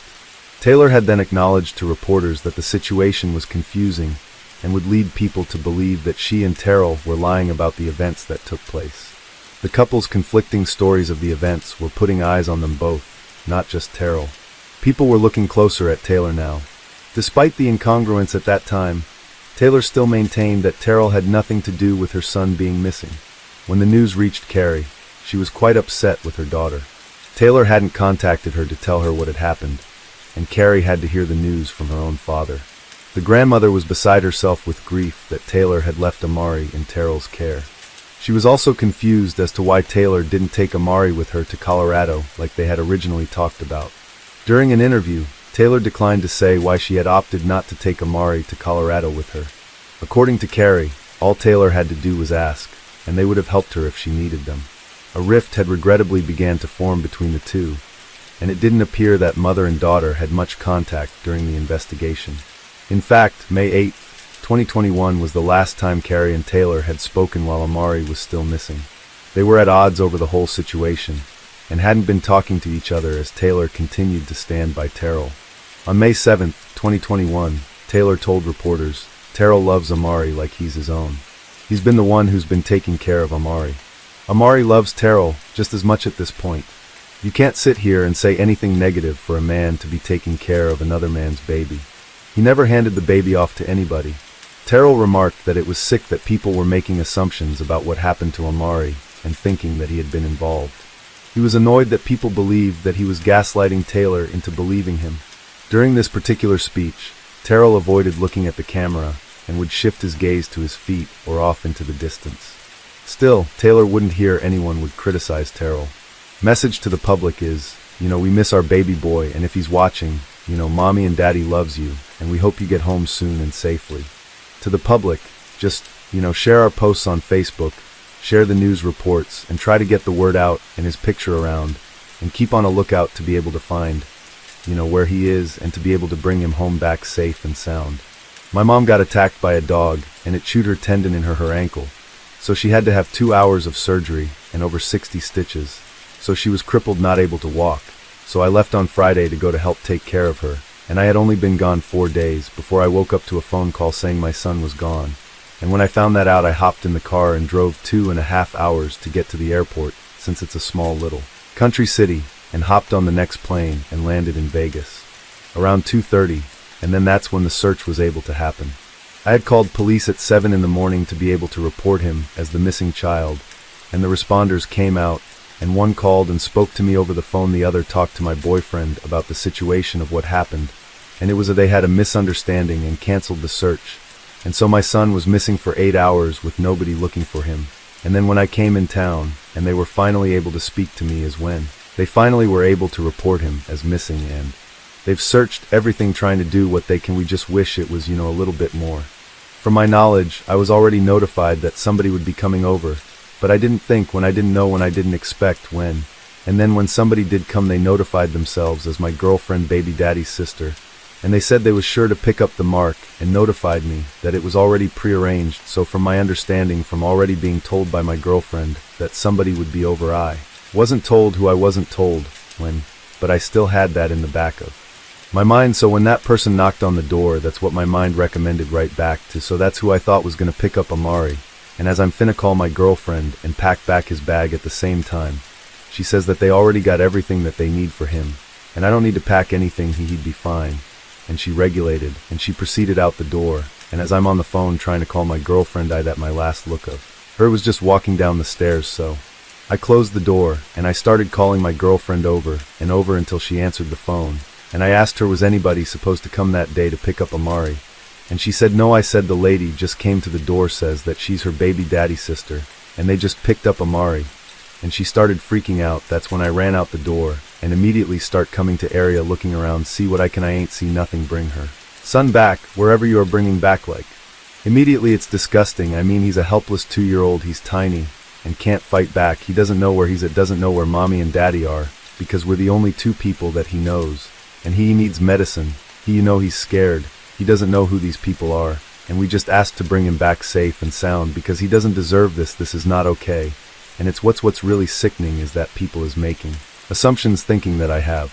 Taylor had then acknowledged to reporters that the situation was confusing and would lead people to believe that she and Terrell were lying about the events that took place. The couple's conflicting stories of the events were putting eyes on them both, not just Terrell. People were looking closer at Taylor now. Despite the incongruence at that time, Taylor still maintained that Terrell had nothing to do with her son being missing. When the news reached Carrie, she was quite upset with her daughter. Taylor hadn't contacted her to tell her what had happened, and Carrie had to hear the news from her own father. The grandmother was beside herself with grief that Taylor had left Amari in Terrell's care. She was also confused as to why Taylor didn't take Amari with her to Colorado like they had originally talked about. During an interview, Taylor declined to say why she had opted not to take Amari to Colorado with her. According to Carrie, all Taylor had to do was ask, and they would have helped her if she needed them. A rift had regrettably began to form between the two, and it didn't appear that mother and daughter had much contact during the investigation. In fact, May 8, 2021 was the last time Carrie and Taylor had spoken while Amari was still missing. They were at odds over the whole situation, and hadn't been talking to each other as Taylor continued to stand by Terrell. On May 7, 2021, Taylor told reporters, "Terrell loves Amari like he's his own. He's been the one who's been taking care of Amari. Amari loves Terrell just as much at this point. You can't sit here and say anything negative for a man to be taking care of another man's baby. He never handed the baby off to anybody." Terrell remarked that it was sick that people were making assumptions about what happened to Amari and thinking that he had been involved. He was annoyed that people believed that he was gaslighting Taylor into believing him. During this particular speech, Terrell avoided looking at the camera and would shift his gaze to his feet or off into the distance. Still, Taylor wouldn't hear anyone would criticize Terrell. Message to the public is, we miss our baby boy, and if he's watching, mommy and daddy loves you, and we hope you get home soon and safely. To the public, just, share our posts on Facebook, share the news reports, and try to get the word out and his picture around, and keep on a lookout to be able to find, where he is and to be able to bring him home back safe and sound. My mom got attacked by a dog, and it chewed her tendon in her ankle, so she had to have 2 hours of surgery and over 60 stitches, so she was crippled, not able to walk. So I left on Friday to go to help take care of her, and I had only been gone 4 days before I woke up to a phone call saying my son was gone. And when I found that out, I hopped in the car and drove 2.5 hours to get to the airport, since it's a small little country city, and hopped on the next plane and landed in Vegas around 2:30, and then that's when the search was able to happen. I had called police at 7 in the morning to be able to report him as the missing child, and the responders came out, and one called and spoke to me over the phone, the other talked to my boyfriend about the situation of what happened, and it was that they had a misunderstanding and canceled the search, and so my son was missing for 8 hours with nobody looking for him. And then when I came in town, and they were finally able to speak to me, is when they finally were able to report him as missing, and they've searched everything trying to do what they can. We just wish it was, a little bit more. From my knowledge, I was already notified that somebody would be coming over, but I didn't think when I didn't know when I didn't expect when. And then when somebody did come, they notified themselves as my girlfriend baby daddy's sister, and they said they was sure to pick up the mark and notified me that it was already prearranged, so from my understanding from already being told by my girlfriend that somebody would be over. I wasn't told who I wasn't told when, but I still had that in the back of my mind, so when that person knocked on the door, that's what my mind recommended right back to, so that's who I thought was gonna pick up Amari. And as I'm finna call my girlfriend and pack back his bag at the same time, she says that they already got everything that they need for him, and I don't need to pack anything, he'd be fine. And she regulated, and she proceeded out the door, and as I'm on the phone trying to call my girlfriend, I that my last look of her was just walking down the stairs, so I closed the door, and I started calling my girlfriend over and over until she answered the phone, and I asked her was anybody supposed to come that day to pick up Amari, and she said no. I said the lady just came to the door, says that she's her baby daddy's sister, and they just picked up Amari, and she started freaking out. That's when I ran out the door, and immediately start coming to area looking around, see what I can. I ain't see nothing. Bring her son back, wherever you are bringing back, like immediately. It's disgusting. I mean, he's a helpless 2-year-old, he's tiny, and can't fight back. He doesn't know where he's at, doesn't know where mommy and daddy are, because we're the only 2 people that he knows, and he needs medicine. He's scared. He doesn't know who these people are, and we just asked to bring him back safe and sound because he doesn't deserve this. This is not okay, and it's what's really sickening is that people is making assumptions thinking that I have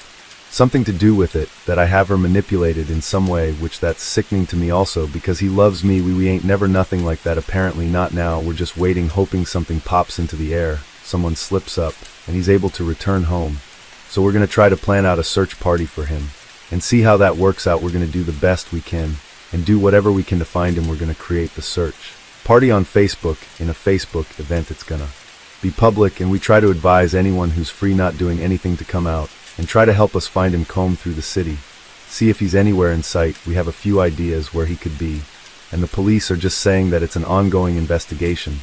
something to do with it, that I have her manipulated in some way, which that's sickening to me also because he loves me. We ain't never nothing like that, apparently not now. We're just waiting, hoping something pops into the air, someone slips up, and he's able to return home. So we're going to try to plan out a search party for him and see how that works out. We're going to do the best we can and do whatever we can to find him. We're going to create the search party on Facebook. In a Facebook event, it's going to be public, and we try to advise anyone who's free not doing anything to come out and try to help us find him, comb through the city, see if he's anywhere in sight. We have a few ideas where he could be, and the police are just saying that it's an ongoing investigation,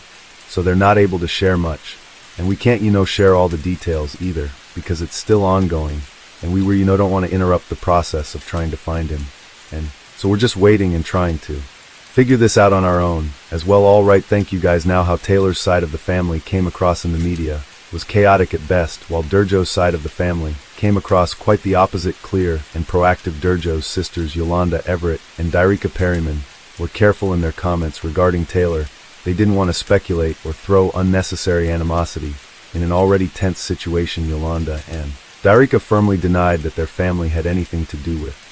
so they're not able to share much, and we can't share all the details either because it's still ongoing, and we don't want to interrupt the process of trying to find him, and so we're just waiting and trying to figure this out on our own as well. All right, thank you guys. Now, how Taylor's side of the family came across in the media was chaotic at best, while Durjo's side of the family came across quite the opposite, clear and proactive. Durjo's sisters Yolanda Everett and Dyrika Perryman were careful in their comments regarding Taylor. They didn't want to speculate or throw unnecessary animosity in an already tense situation. Yolanda and Dyrika firmly denied that their family had anything to do with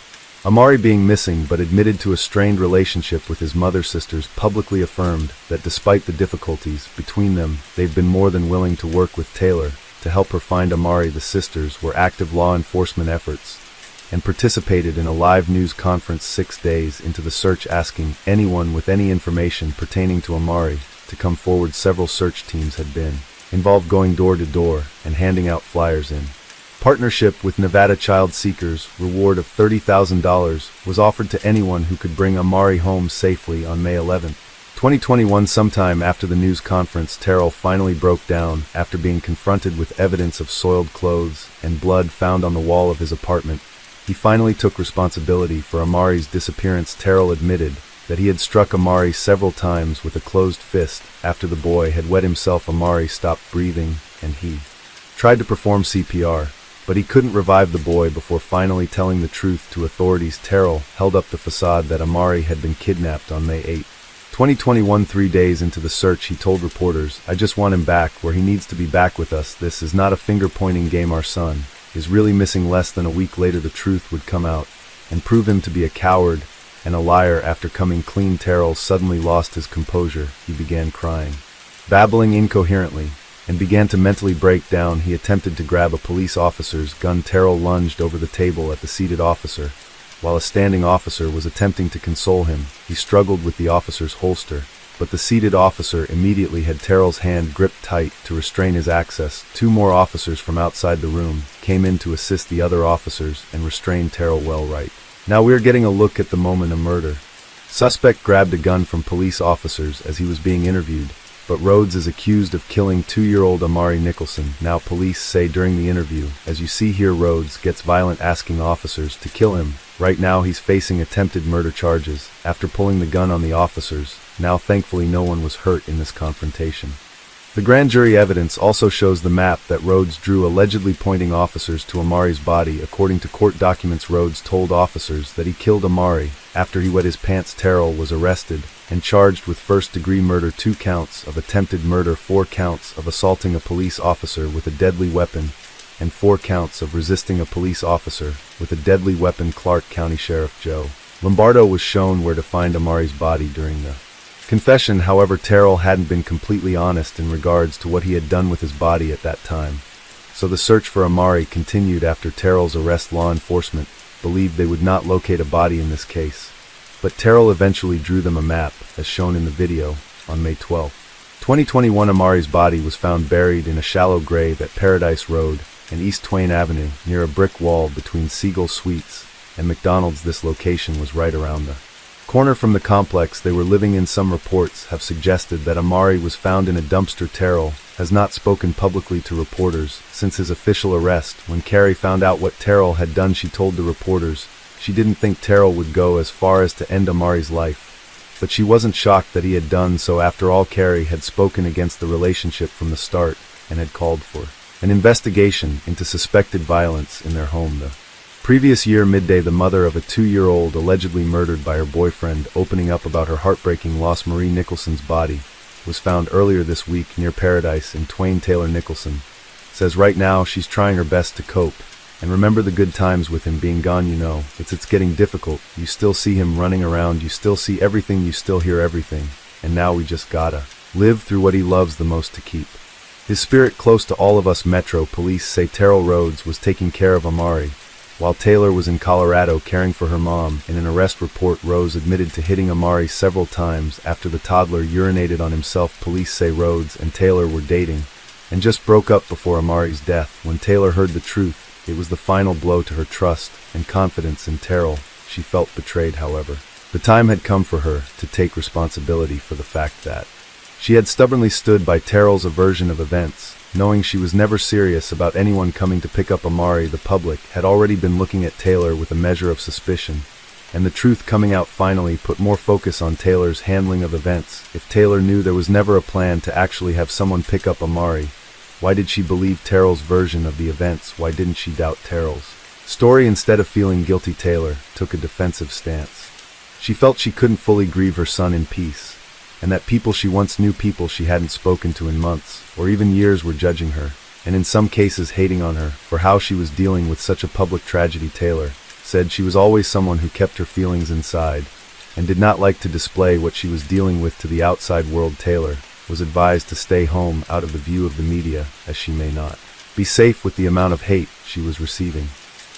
Amari being missing, but admitted to a strained relationship with his mother. Sisters publicly affirmed that despite the difficulties between them, they've been more than willing to work with Taylor to help her find Amari. The sisters were active law enforcement efforts and participated in a live news conference 6 days into the search, asking anyone with any information pertaining to Amari to come forward. Several search teams had been involved, going door to door and handing out flyers. In partnership with Nevada Child Seekers, reward of $30,000 was offered to anyone who could bring Amari home safely. On May 11, 2021, sometime after the news conference, Terrell finally broke down after being confronted with evidence of soiled clothes and blood found on the wall of his apartment. He finally took responsibility for Amari's disappearance. Terrell admitted that he had struck Amari several times with a closed fist after the boy had wet himself. Amari stopped breathing and he tried to perform CPR, but he couldn't revive the boy before finally telling the truth to authorities. Terrell held up the facade that Amari had been kidnapped. On May 8, 2021, 3 days into the search, he told reporters, "I just want him back where he needs to be, back with us. This is not a finger-pointing game. Our son is really missing." Less than a week later, the truth would come out and prove him to be a coward and a liar. After coming clean, Terrell suddenly lost his composure. He began crying, babbling incoherently, and began to mentally break down. He attempted to grab a police officer's gun. Terrell lunged over the table at the seated officer, while a standing officer was attempting to console him. He struggled with the officer's holster, but the seated officer immediately had Terrell's hand gripped tight to restrain his access. 2 more officers from outside the room came in to assist the other officers and restrain Terrell well. Right now we're getting a look at the moment a murder suspect grabbed a gun from police officers as he was being interviewed, but Rhodes is accused of killing 2-year-old Amari Nicholson. Now police say during the interview, as you see here, Rhodes gets violent, asking officers to kill him. Right now he's facing attempted murder charges after pulling the gun on the officers. Now thankfully no one was hurt in this confrontation. The grand jury evidence also shows the map that Rhodes drew allegedly pointing officers to Amari's body. According to court documents, Rhodes told officers that he killed Amari. After he wet his pants, Terrell was arrested and charged with first-degree murder, 2 counts of attempted murder, 4 counts of assaulting a police officer with a deadly weapon, and 4 counts of resisting a police officer with a deadly weapon. Clark County Sheriff Joe Lombardo was shown where to find Amari's body during the confession. However, Terrell hadn't been completely honest in regards to what he had done with his body at that time. So the search for Amari continued after Terrell's arrest. Law enforcement believed they would not locate a body in this case, but Terrell eventually drew them a map, as shown in the video, on May 12, 2021. Amari's body was found buried in a shallow grave at Paradise Road and East Twain Avenue, near a brick wall between Siegel Suites and McDonald's. This location was right around the corner from the complex they were living in. Some reports have suggested that Amari was found in a dumpster. Terrell has not spoken publicly to reporters since his official arrest. When Carrie found out what Terrell had done, she told the reporters she didn't think Terrell would go as far as to end Amari's life, but she wasn't shocked that he had done so. After all, Carrie had spoken against the relationship from the start and had called for an investigation into suspected violence in their home. The previous year, midday, the mother of a 2-year-old allegedly murdered by her boyfriend, opening up about her heartbreaking loss. Marie Nicholson's body was found earlier this week near Paradise in Twain. Taylor Nicholson says right now she's trying her best to cope and remember the good times with him being gone. You know, it's getting difficult. You still see him running around, you still see everything, you still hear everything, and now we just gotta live through what he loves the most to keep his spirit close to all of us. Metro police say Terrell Rhodes was taking care of Amari while Taylor was in Colorado caring for her mom. In an arrest report, Rhodes admitted to hitting Amari several times after the toddler urinated on himself. Police say Rhodes and Taylor were dating and just broke up before Amari's death. When Taylor heard the truth, it was the final blow to her trust and confidence in Terrell. She felt betrayed. However, the time had come for her to take responsibility for the fact that she had stubbornly stood by Terrell's version of events. Knowing she was never serious about anyone coming to pick up Amari, the public had already been looking at Taylor with a measure of suspicion, and the truth coming out finally put more focus on Taylor's handling of events. If Taylor knew there was never a plan to actually have someone pick up Amari, why did she believe Terrell's version of the events? Why didn't she doubt Terrell's story? Instead of feeling guilty, Taylor took a defensive stance. She felt she couldn't fully grieve her son in peace, and that people she once knew, people she hadn't spoken to in months or even years, were judging her, and in some cases hating on her for how she was dealing with such a public tragedy. Taylor said she was always someone who kept her feelings inside and did not like to display what she was dealing with to the outside world. Taylor was advised to stay home, out of the view of the media, as she may not be safe with the amount of hate she was receiving.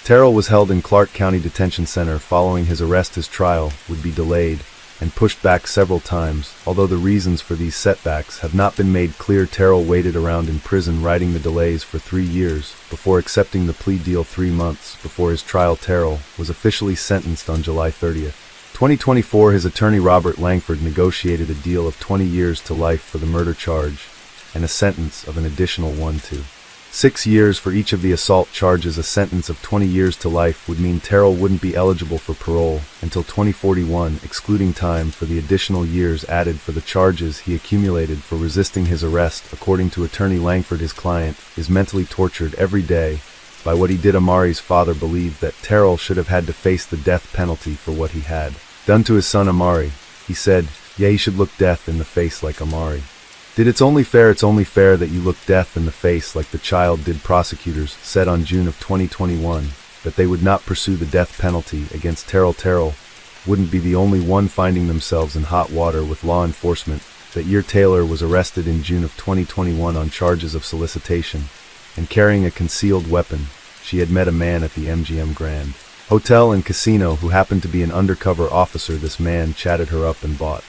Terrell was held in Clark County Detention Center following his arrest. His trial would be delayed and pushed back several times. Although the reasons for these setbacks have not been made clear, Terrell waited around in prison, riding the delays for 3 years before accepting the plea deal. 3 months before his trial, Terrell was officially sentenced on July 30th, 2024. His attorney Robert Langford negotiated a deal of 20 years to life for the murder charge and a sentence of an additional 1 to 6 years for each of the assault charges. A sentence of 20 years to life would mean Terrell wouldn't be eligible for parole until 2041, excluding time for the additional years added for the charges he accumulated for resisting his arrest. According to attorney Langford, his client is mentally tortured every day by what he did. Amari's father believed that Terrell should have had to face the death penalty for what he had done to his son Amari. He said, yeah, he should look death in the face like Amari did. It's only fair that you look death in the face like the child did. Prosecutors said on June of 2021 that they would not pursue the death penalty against Terrell. Terrell wouldn't be the only one finding themselves in hot water with law enforcement. That year, Taylor was arrested in June of 2021 on charges of solicitation and carrying a concealed weapon. She had met a man at the MGM Grand Hotel and Casino who happened to be an undercover officer. This man chatted her up and bought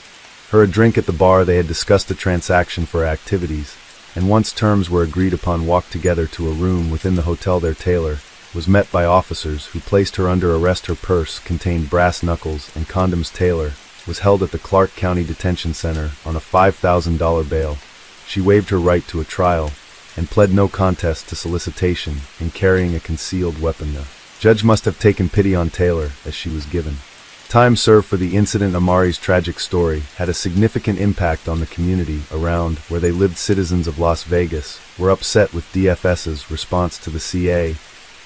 her a drink at the bar. They had discussed a transaction for activities, and once terms were agreed upon, walked together to a room within the hotel. There, Taylor was met by officers who placed her under arrest. Her purse contained brass knuckles and condoms. Taylor was held at the Clark County Detention Center on a $5,000 bail. She waived her right to a trial and pled no contest to solicitation and carrying a concealed weapon. The judge must have taken pity on Taylor, as she was given Time served for the incident. Amari's tragic story had a significant impact on the community around where they lived. Citizens of Las Vegas were upset with DFS's response to the CA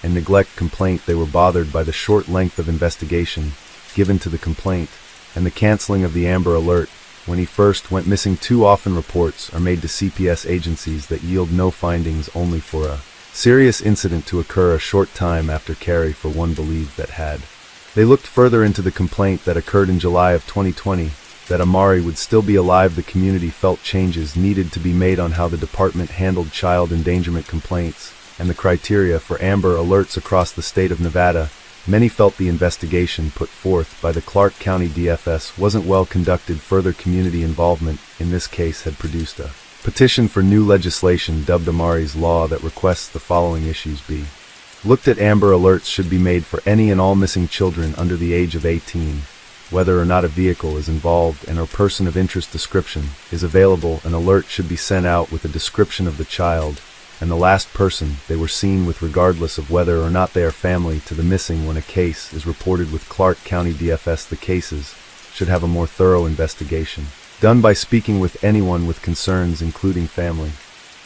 and neglect complaint. They were bothered by the short length of investigation given to the complaint and the canceling of the Amber Alert when he first went missing. Too often reports are made to CPS agencies that yield no findings, only for a serious incident to occur a short time after carry for one believed that had. They looked further into the complaint that occurred in July of 2020, that Amari would still be alive. The community felt changes needed to be made on how the department handled child endangerment complaints and the criteria for Amber Alerts across the state of Nevada. Many felt the investigation put forth by the Clark County DFS wasn't well conducted. Further community involvement in this case had produced a petition for new legislation dubbed Amari's Law that requests the following issues be looked at. Amber Alerts should be made for any and all missing children under the age of 18, whether or not a vehicle is involved and or person of interest description is available. An alert should be sent out with a description of the child and the last person they were seen with, regardless of whether or not they are family to the missing. When a case is reported with Clark County DFS, the cases should have a more thorough investigation done by speaking with anyone with concerns, including family,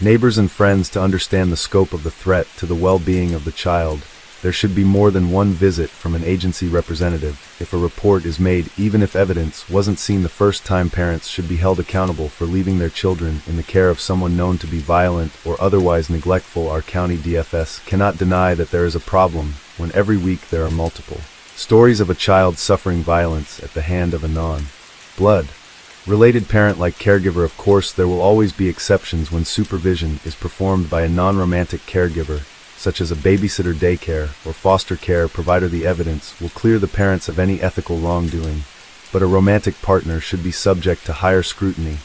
neighbors and friends, to understand the scope of the threat to the well-being of the child. There should be more than one visit from an agency representative if a report is made, even if evidence wasn't seen the first time. Parents should be held accountable for leaving their children in the care of someone known to be violent or otherwise neglectful. Our county DFS cannot deny that there is a problem when every week there are multiple stories of a child suffering violence at the hand of a non-blood related parent like caregiver. Of course, there will always be exceptions when supervision is performed by a non-romantic caregiver, such as a babysitter, daycare, or foster care provider. The evidence will clear the parents of any ethical wrongdoing, but a romantic partner should be subject to higher scrutiny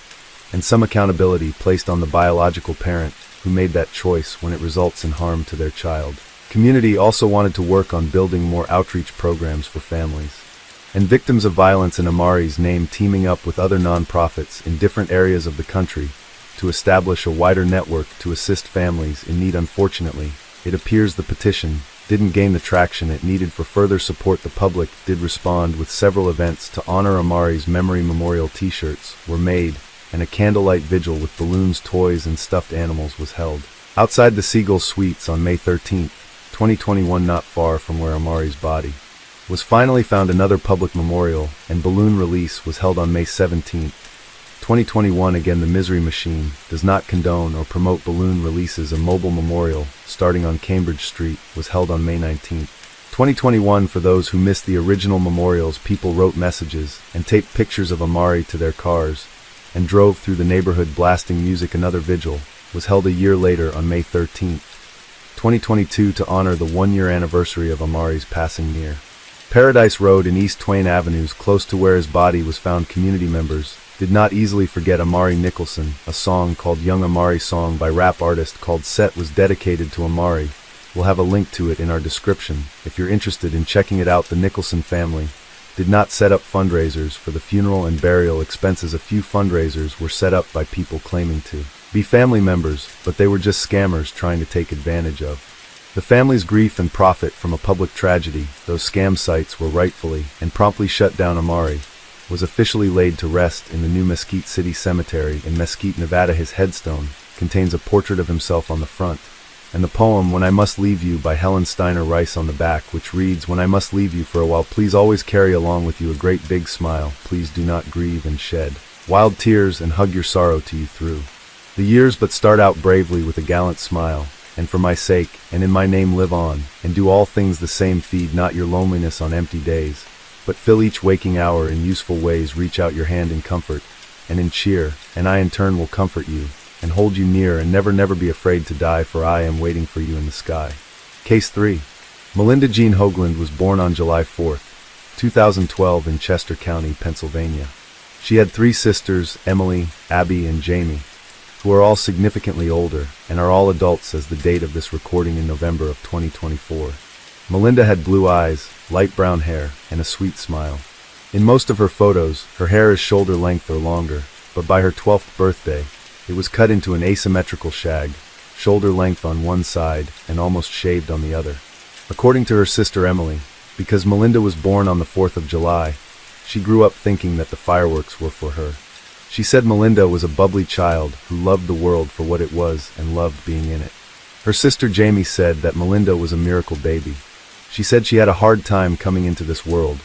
and some accountability placed on the biological parent who made that choice when it results in harm to their child. Community also wanted to work on building more outreach programs for families and victims of violence in Amari's name, teaming up with other nonprofits in different areas of the country to establish a wider network to assist families in need. Unfortunately, it appears the petition didn't gain the traction it needed for further support. The public did respond with several events to honor Amari's memory. Memorial t-shirts were made and a candlelight vigil with balloons, toys, and stuffed animals was held outside the Seagull Suites on May 13, 2021, not far from where Amari's body was finally found. Another public memorial and balloon release was held on May 17, 2021. Again, the Misery Machine does not condone or promote balloon releases. A mobile memorial starting on Cambridge Street was held on May 19, 2021. For those who missed the original memorials, people wrote messages and taped pictures of Amari to their cars and drove through the neighborhood blasting music. Another vigil was held a year later on May 13, 2022 to honor the one-year anniversary of Amari's passing near Paradise Road and East Twain Avenues, close to where his body was found. Community members did not easily forget Amari Nicholson. A song called Young Amari Song by rap artist called Set was dedicated to Amari. We'll have a link to it in our description if you're interested in checking it out. The Nicholson family did not set up fundraisers for the funeral and burial expenses. A few fundraisers were set up by people claiming to be family members, but they were just scammers trying to take advantage of the family's grief and profit from a public tragedy. Those scam sites were rightfully and promptly shut down. Amari was officially laid to rest in the new Mesquite City Cemetery in Mesquite, Nevada. His headstone contains a portrait of himself on the front and the poem When I Must Leave You by Helen Steiner Rice on the back, which reads, "When I must leave you for a while, please always carry along with you a great big smile. Please do not grieve and shed wild tears and hug your sorrow to you through the years, but start out bravely with a gallant smile. And for my sake and in my name live on, and do all things the same. Feed not your loneliness on empty days, but fill each waking hour in useful ways. Reach out your hand in comfort and in cheer, and I in turn will comfort you and hold you near, and never, never be afraid to die, for I am waiting for you in the sky." Case 3. Melinda Jean Hoagland was born on July 4, 2012 in Chester County, Pennsylvania. She had 3 sisters, Emily, Abby, and Jamie, who are all significantly older and are all adults as the date of this recording in November of 2024. Melinda had blue eyes, light brown hair, and a sweet smile. In most of her photos, her hair is shoulder length or longer, but by her 12th birthday, it was cut into an asymmetrical shag, shoulder length on one side and almost shaved on the other. According to her sister Emily, because Melinda was born on the 4th of July, She grew up thinking that the fireworks were for her. She said Melinda was a bubbly child who loved the world for what it was and loved being in it. Her sister Jamie said that Melinda was a miracle baby. She said she had a hard time coming into this world,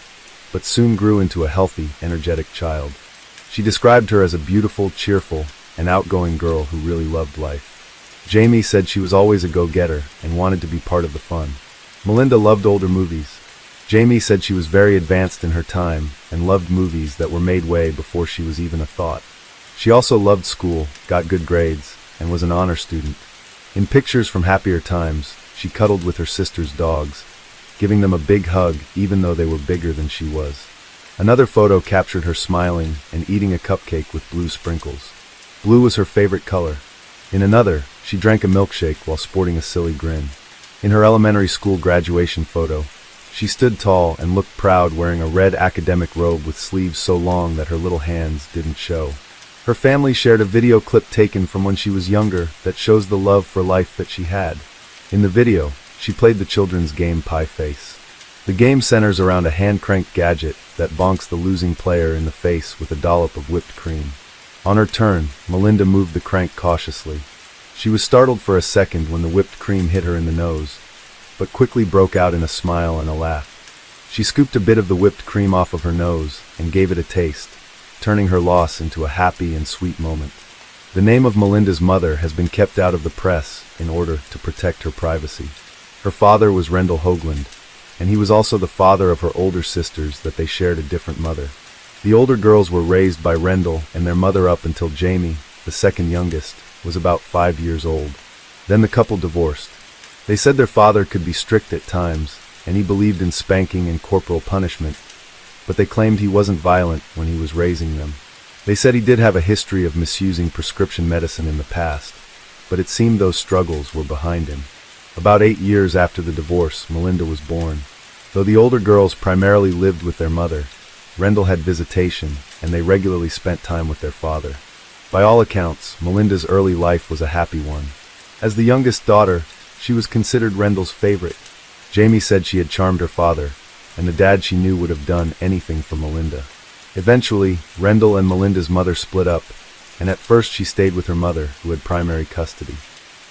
but soon grew into a healthy, energetic child. She described her as a beautiful, cheerful, and outgoing girl who really loved life. Jamie said she was always a go-getter and wanted to be part of the fun. Melinda loved older movies. Jamie said she was very advanced in her time and loved movies that were made way before she was even a thought. She also loved school, got good grades, and was an honor student. In pictures from happier times, she cuddled with her sister's dogs, giving them a big hug even though they were bigger than she was. Another photo captured her smiling and eating a cupcake with blue sprinkles. Blue was her favorite color. In another, she drank a milkshake while sporting a silly grin. In her elementary school graduation photo, she stood tall and looked proud wearing a red academic robe with sleeves so long that her little hands didn't show. Her family shared a video clip taken from when she was younger that shows the love for life that she had. In the video, she played the children's game Pie Face. The game centers around a hand-cranked gadget that bonks the losing player in the face with a dollop of whipped cream. On her turn, Melinda moved the crank cautiously. She was startled for a second when the whipped cream hit her in the nose, but quickly broke out in a smile and a laugh. She scooped a bit of the whipped cream off of her nose and gave it a taste, turning her loss into a happy and sweet moment. The name of Melinda's mother has been kept out of the press in order to protect her privacy. Her father was Rendell Hoagland, and he was also the father of her older sisters that they shared a different mother. The older girls were raised by Rendell and their mother up until Jamie, the second youngest, was about 5 years old. Then the couple divorced. They said their father could be strict at times, and he believed in spanking and corporal punishment, but they claimed he wasn't violent when he was raising them. They said he did have a history of misusing prescription medicine in the past, but it seemed those struggles were behind him. About 8 years after the divorce, Melinda was born. Though the older girls primarily lived with their mother, Rendell had visitation, and they regularly spent time with their father. By all accounts, Melinda's early life was a happy one. As the youngest daughter, she was considered Rendell's favorite. Jamie said she had charmed her father, and the dad she knew would have done anything for Melinda. Eventually, Rendell and Melinda's mother split up, and at first she stayed with her mother, who had primary custody.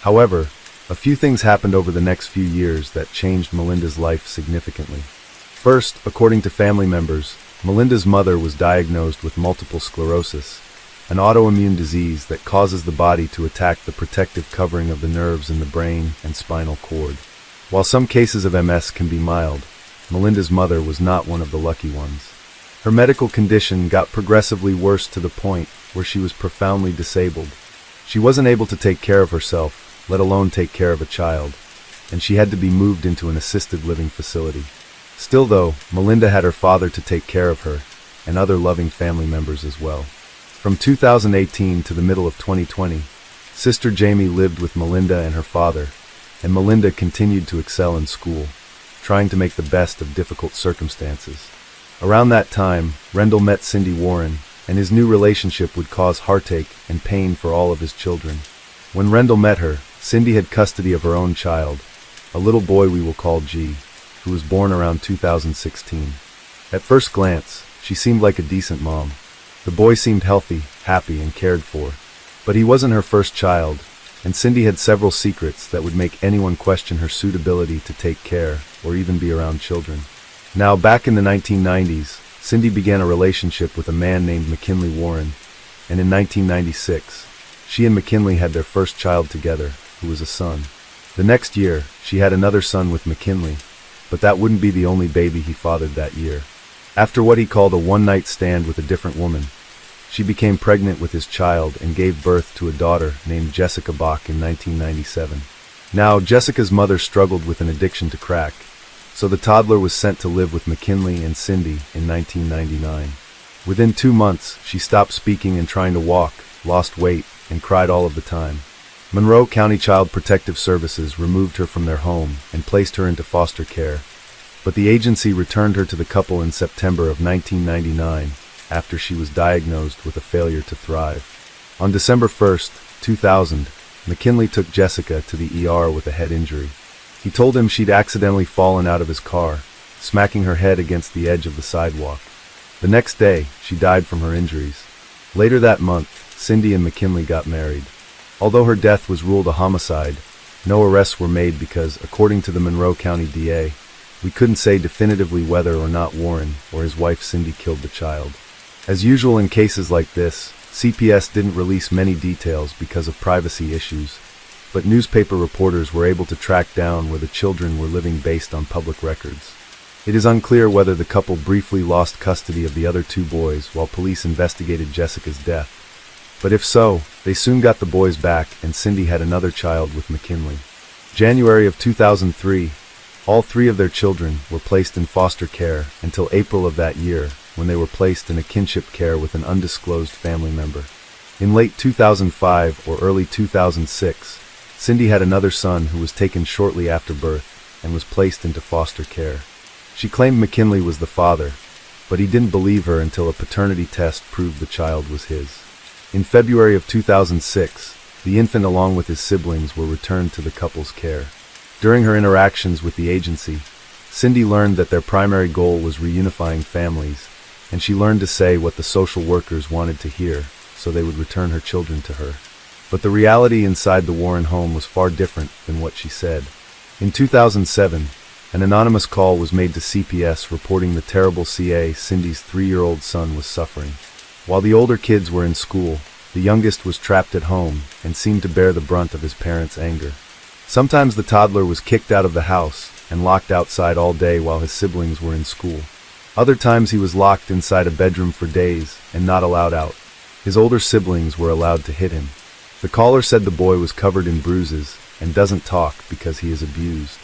However, a few things happened over the next few years that changed Melinda's life significantly. First, according to family members, Melinda's mother was diagnosed with multiple sclerosis, an autoimmune disease that causes the body to attack the protective covering of the nerves in the brain and spinal cord. While some cases of MS can be mild, Melinda's mother was not one of the lucky ones. Her medical condition got progressively worse to the point where she was profoundly disabled. She wasn't able to take care of herself, let alone take care of a child, and she had to be moved into an assisted living facility. Still though, Melinda had her father to take care of her, and other loving family members as well. From 2018 to the middle of 2020, Sister Jamie lived with Melinda and her father, and Melinda continued to excel in school, trying to make the best of difficult circumstances. Around that time, Rendell met Cindy Warren, and his new relationship would cause heartache and pain for all of his children. When Rendell met her, Cindy had custody of her own child, a little boy we will call G, who was born around 2016. At first glance, she seemed like a decent mom. The boy seemed healthy, happy, and cared for. But he wasn't her first child, and Cindy had several secrets that would make anyone question her suitability to take care or even be around children. Now, back in the 1990s, Cindy began a relationship with a man named McKinley Warren, and in 1996, she and McKinley had their first child together, who was a son. The next year, she had another son with McKinley, but that wouldn't be the only baby he fathered that year. After what he called a one-night stand with a different woman, she became pregnant with his child and gave birth to a daughter named Jessica Bach in 1997. Now, Jessica's mother struggled with an addiction to crack, so the toddler was sent to live with McKinley and Cindy in 1999. Within 2 months, she stopped speaking and trying to walk, lost weight, and cried all of the time. Monroe County Child Protective Services removed her from their home and placed her into foster care, but the agency returned her to the couple in September of 1999 after she was diagnosed with a failure to thrive. On December 1st, 2000, McKinley took Jessica to the ER with a head injury. He told him she'd accidentally fallen out of his car, smacking her head against the edge of the sidewalk. The next day, she died from her injuries. Later that month, Cindy and McKinley got married. Although her death was ruled a homicide, no arrests were made because, according to the Monroe County DA, we couldn't say definitively whether or not Warren or his wife Cindy killed the child. As usual in cases like this, CPS didn't release many details because of privacy issues, but newspaper reporters were able to track down where the children were living based on public records. It is unclear whether the couple briefly lost custody of the other two boys while police investigated Jessica's death. But if so, they soon got the boys back and Cindy had another child with McKinley. January of 2003, all three of their children were placed in foster care until April of that year, when they were placed in a kinship care with an undisclosed family member. In late 2005 or early 2006, Cindy had another son who was taken shortly after birth and was placed into foster care. She claimed McKinley was the father, but he didn't believe her until a paternity test proved the child was his. In February of 2006, the infant along with his siblings were returned to the couple's care. During her interactions with the agency, Cindy learned that their primary goal was reunifying families, and she learned to say what the social workers wanted to hear, so they would return her children to her. But the reality inside the Warren home was far different than what she said. In 2007, an anonymous call was made to CPS reporting the terrible CA Cindy's 3-year-old son was suffering. While the older kids were in school, the youngest was trapped at home and seemed to bear the brunt of his parents' anger. Sometimes the toddler was kicked out of the house and locked outside all day while his siblings were in school. Other times he was locked inside a bedroom for days and not allowed out. His older siblings were allowed to hit him. The caller said the boy was covered in bruises and doesn't talk because he is abused.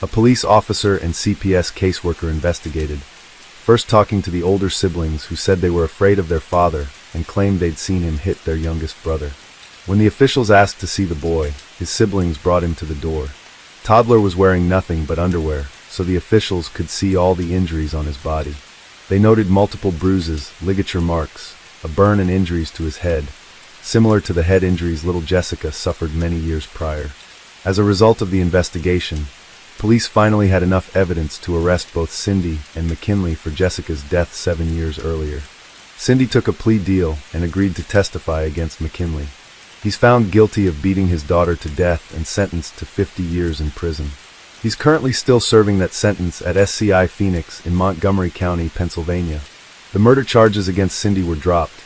A police officer and CPS caseworker investigated, first talking to the older siblings who said they were afraid of their father and claimed they'd seen him hit their youngest brother. When the officials asked to see the boy, his siblings brought him to the door. Toddler was wearing nothing but underwear, so the officials could see all the injuries on his body. They noted multiple bruises, ligature marks, a burn and injuries to his head, similar to the head injuries little Jessica suffered many years prior. As a result of the investigation, police finally had enough evidence to arrest both Cindy and McKinley for Jessica's death 7 years earlier. Cindy took a plea deal and agreed to testify against McKinley. He's found guilty of beating his daughter to death and sentenced to 50 years in prison. He's currently still serving that sentence at SCI Phoenix in Montgomery County, Pennsylvania. The murder charges against Cindy were dropped,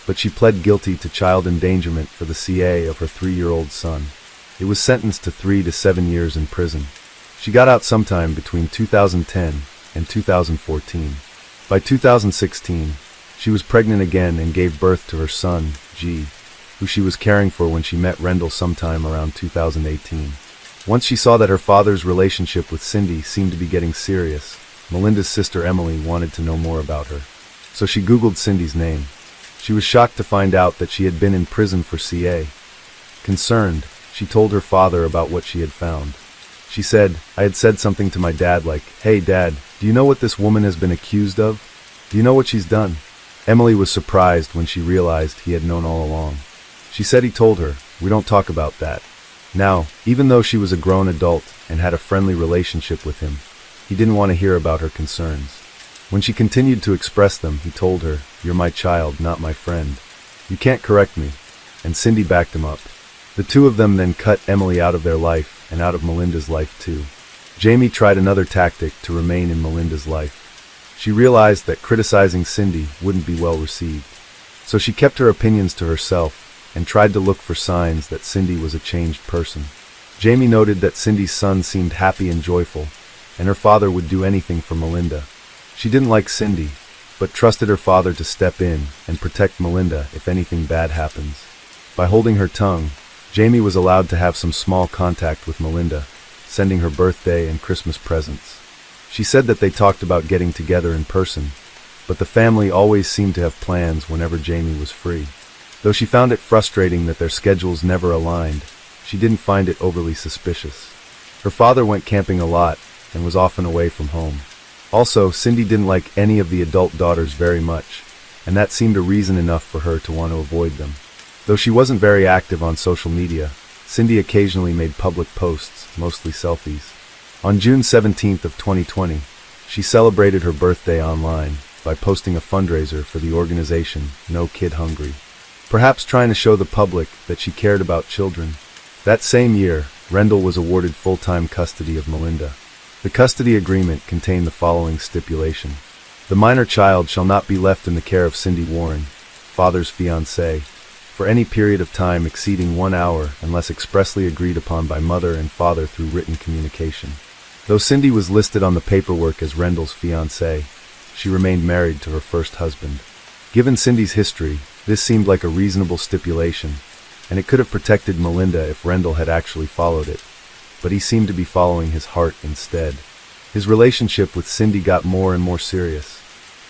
but she pled guilty to child endangerment for the CA of her 3-year-old son. It was sentenced to 3 to 7 years in prison. She got out sometime between 2010 and 2014. By 2016, she was pregnant again and gave birth to her son, G, who she was caring for when she met Rendell sometime around 2018. Once she saw that her father's relationship with Cindy seemed to be getting serious, Melinda's sister Emily wanted to know more about her. So she Googled Cindy's name. She was shocked to find out that she had been in prison for CA. Concerned, she told her father about what she had found. She said, "I had said something to my dad like, 'Hey Dad, do you know what this woman has been accused of? Do you know what she's done?'" Emily was surprised when she realized he had known all along. She said he told her, "We don't talk about that." Now, even though she was a grown adult and had a friendly relationship with him, he didn't want to hear about her concerns. When she continued to express them, he told her, "You're my child, not my friend. You can't correct me." And Cindy backed him up. The two of them then cut Emily out of their life and out of Melinda's life too. Jamie tried another tactic to remain in Melinda's life. She realized that criticizing Cindy wouldn't be well received. So she kept her opinions to herself and tried to look for signs that Cindy was a changed person. Jamie noted that Cindy's son seemed happy and joyful, and her father would do anything for Melinda. She didn't like Cindy, but trusted her father to step in and protect Melinda if anything bad happens. By holding her tongue, Jamie was allowed to have some small contact with Melinda, sending her birthday and Christmas presents. She said that they talked about getting together in person, but the family always seemed to have plans whenever Jamie was free. Though she found it frustrating that their schedules never aligned, she didn't find it overly suspicious. Her father went camping a lot and was often away from home. Also, Cindy didn't like any of the adult daughters very much, and that seemed a reason enough for her to want to avoid them. Though she wasn't very active on social media, Cindy occasionally made public posts, mostly selfies. On June 17th of 2020, she celebrated her birthday online, by posting a fundraiser for the organization No Kid Hungry, perhaps trying to show the public that she cared about children. That same year, Rendell was awarded full-time custody of Melinda. The custody agreement contained the following stipulation: the minor child shall not be left in the care of Cindy Warren, father's fiancée, for any period of time exceeding 1 hour unless expressly agreed upon by mother and father through written communication. Though Cindy was listed on the paperwork as Rendell's fiancée, she remained married to her first husband. Given Cindy's history, this seemed like a reasonable stipulation, and it could have protected Melinda if Rendell had actually followed it, but he seemed to be following his heart instead. His relationship with Cindy got more and more serious.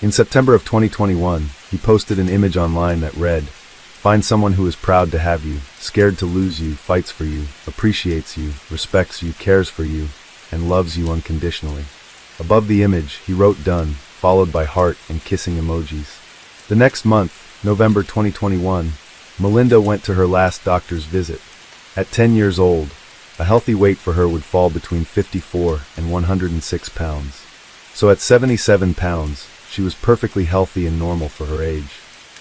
In September of 2021, he posted an image online that read, "Find someone who is proud to have you, scared to lose you, fights for you, appreciates you, respects you, cares for you, and loves you unconditionally." Above the image, he wrote "done," followed by heart and kissing emojis. The next month, November 2021, Melinda went to her last doctor's visit. At 10 years old, a healthy weight for her would fall between 54 and 106 pounds. So at 77 pounds, she was perfectly healthy and normal for her age.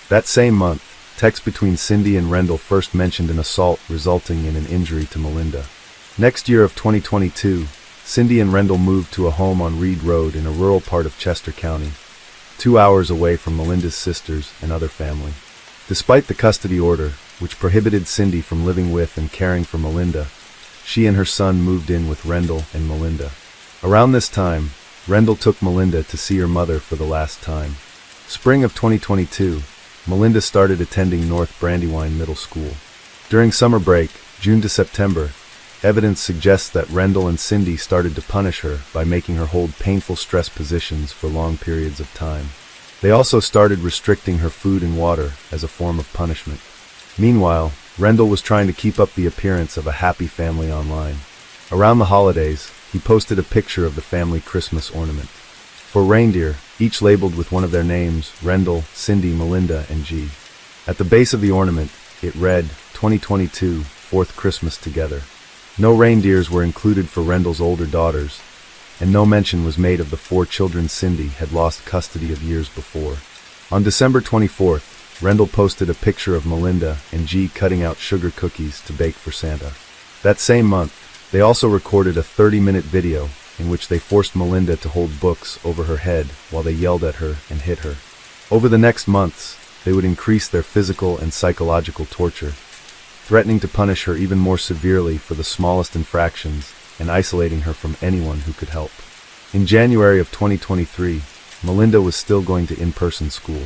That same month, text between Cindy and Rendell first mentioned an assault resulting in an injury to Melinda. Next year of 2022, Cindy and Rendell moved to a home on Reed Road in a rural part of Chester County, 2 hours away from Melinda's sisters and other family. Despite the custody order, which prohibited Cindy from living with and caring for Melinda, she and her son moved in with Rendell and Melinda. Around this time, Rendell took Melinda to see her mother for the last time. Spring of 2022, Melinda started attending North Brandywine Middle School. During summer break, June to September, evidence suggests that Rendell and Cindy started to punish her by making her hold painful stress positions for long periods of time. They also started restricting her food and water as a form of punishment. Meanwhile, Rendell was trying to keep up the appearance of a happy family online. Around the holidays, he posted a picture of the family Christmas ornament. For reindeer, each labeled with one of their names, Rendell, Cindy, Melinda, and G. At the base of the ornament, it read, 2022, Fourth Christmas Together. No reindeers were included for Rendell's older daughters, and no mention was made of the 4 children Cindy had lost custody of years before. On December 24th, Rendell posted a picture of Melinda and G cutting out sugar cookies to bake for Santa. That same month, they also recorded a 30-minute video in which they forced Melinda to hold books over her head while they yelled at her and hit her. Over the next months, they would increase their physical and psychological torture, threatening to punish her even more severely for the smallest infractions and isolating her from anyone who could help. In January of 2023, Melinda was still going to in-person school.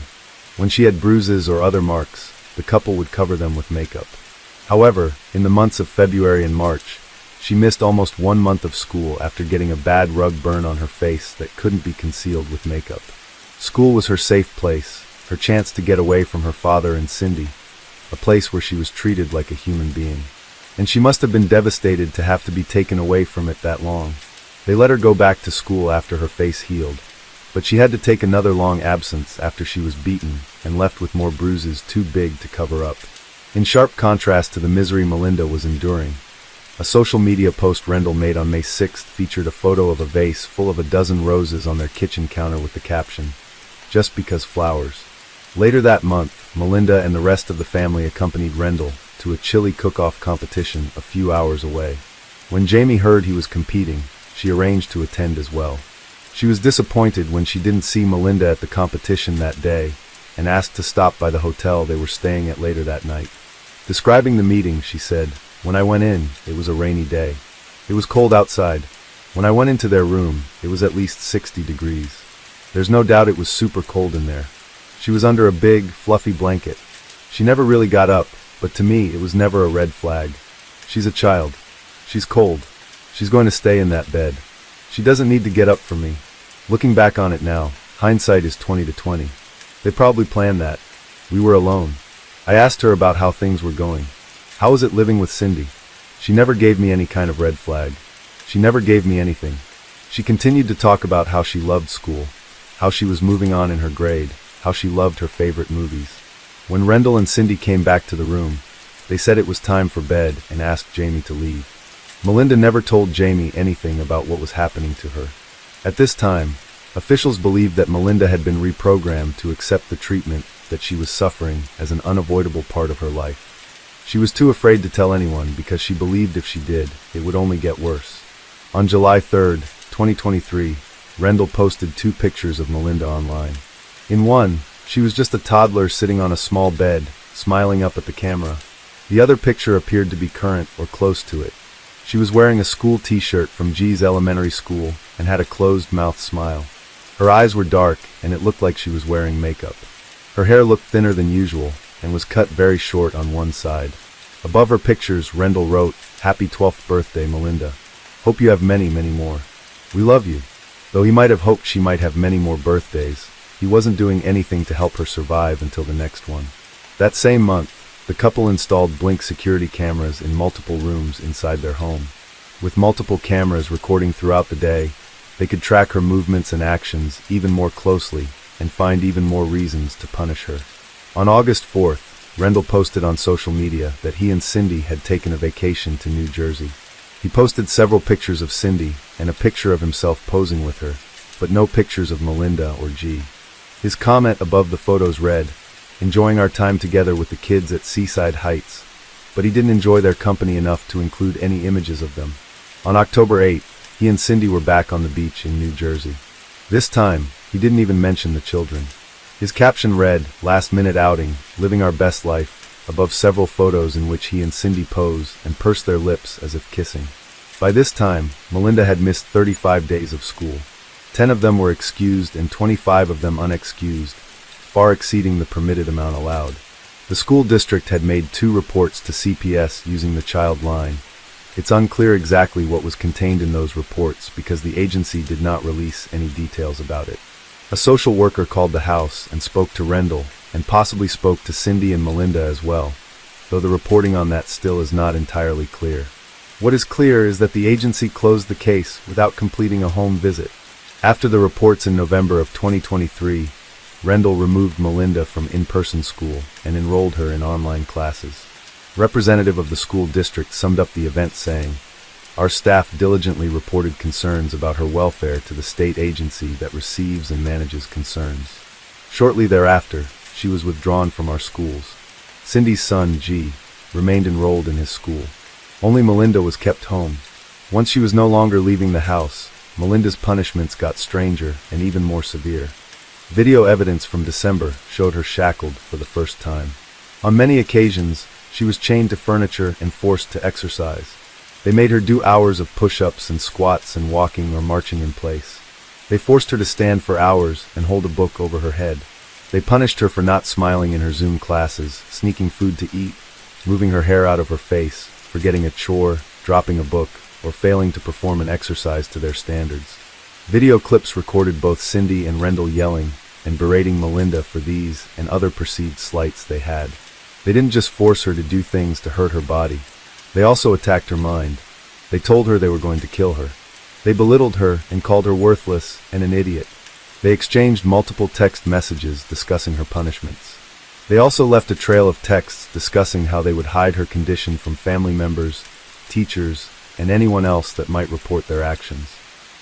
When she had bruises or other marks, the couple would cover them with makeup. However, in the months of February and March, she missed almost 1 month of school after getting a bad rug burn on her face that couldn't be concealed with makeup. School was her safe place, her chance to get away from her father and Cindy, a place where she was treated like a human being. And she must have been devastated to have to be taken away from it that long. They let her go back to school after her face healed, but she had to take another long absence after she was beaten and left with more bruises too big to cover up. In sharp contrast to the misery Melinda was enduring, a social media post Rendell made on May 6th featured a photo of a vase full of a dozen roses on their kitchen counter with the caption, "Just because flowers." Later that month, Melinda and the rest of the family accompanied Rendell to a chili cook-off competition a few hours away. When Jamie heard he was competing, she arranged to attend as well. She was disappointed when she didn't see Melinda at the competition that day and asked to stop by the hotel they were staying at later that night. Describing the meeting, she said, "When I went in, it was a rainy day. It was cold outside. When I went into their room, it was at least 60 degrees. There's no doubt it was super cold in there. She was under a big, fluffy blanket. She never really got up, but to me it was never a red flag. She's a child. She's cold. She's going to stay in that bed. She doesn't need to get up for me." Looking back on it now, hindsight is 20/20. They probably planned that. We were alone. I asked her about how things were going. How was it living with Cindy? She never gave me any kind of red flag. She never gave me anything. She continued to talk about how she loved school, how she was moving on in her grade, how she loved her favorite movies. When Rendell and Cindy came back to the room, they said it was time for bed and asked Jamie to leave. Melinda never told Jamie anything about what was happening to her. At this time, Officials believed that Melinda had been reprogrammed to accept the treatment that she was suffering as an unavoidable part of her life. She was too afraid to tell anyone because she believed if she did, it would only get worse. On July 3, 2023, Rendell posted 2 pictures of Melinda online. In one, she was just a toddler sitting on a small bed, smiling up at the camera. The other picture appeared to be current or close to it. She was wearing a school t-shirt from G's elementary school and had a closed-mouth smile. Her eyes were dark, and it looked like she was wearing makeup. Her hair looked thinner than usual and was cut very short on one side. Above her pictures, Rendell wrote, "Happy 12th birthday, Melinda. Hope you have many, many more. We love you." Though he might have hoped she might have many more birthdays, he wasn't doing anything to help her survive until the next one. That same month, the couple installed Blink security cameras in multiple rooms inside their home. With multiple cameras recording throughout the day, they could track her movements and actions even more closely and find even more reasons to punish her. On August 4th, Rendell posted on social media that he and Cindy had taken a vacation to New Jersey. He posted several pictures of Cindy and a picture of himself posing with her, but no pictures of Melinda or G. His comment above the photos read, "Enjoying our time together with the kids at Seaside Heights," but he didn't enjoy their company enough to include any images of them. On October 8th, he and Cindy were back on the beach in New Jersey. This time, he didn't even mention the children. His caption read, "Last-minute outing, living our best life," above several photos in which he and Cindy pose and purse their lips as if kissing. By this time, Melinda had missed 35 days of school. 10 of them were excused and 25 of them unexcused, far exceeding the permitted amount allowed. The school district had made 2 reports to CPS using the child line. It's unclear exactly what was contained in those reports because the agency did not release any details about it. A social worker called the house and spoke to Rendell, and possibly spoke to Cindy and Melinda as well, though the reporting on that still is not entirely clear. What is clear is that the agency closed the case without completing a home visit. After the reports in November of 2023, Rendell removed Melinda from in-person school and enrolled her in online classes. A representative of the school district summed up the event saying, "Our staff diligently reported concerns about her welfare to the state agency that receives and manages concerns. Shortly thereafter, she was withdrawn from our schools. Cindy's son, G, remained enrolled in his school. Only Melinda was kept home. Once she was no longer leaving the house, Melinda's punishments got stranger and even more severe. Video evidence from December showed her shackled for the first time. On many occasions, she was chained to furniture and forced to exercise. They made her do hours of push-ups and squats and walking or marching in place. They forced her to stand for hours and hold a book over her head. They punished her for not smiling in her Zoom classes, sneaking food to eat, moving her hair out of her face, forgetting a chore, dropping a book, or failing to perform an exercise to their standards. Video clips recorded both Cindy and Rendell yelling and berating Melinda for these and other perceived slights they had. They didn't just force her to do things to hurt her body. They also attacked her mind. They told her they were going to kill her. They belittled her and called her worthless and an idiot. They exchanged multiple text messages discussing her punishments. They also left a trail of texts discussing how they would hide her condition from family members, teachers, and anyone else that might report their actions.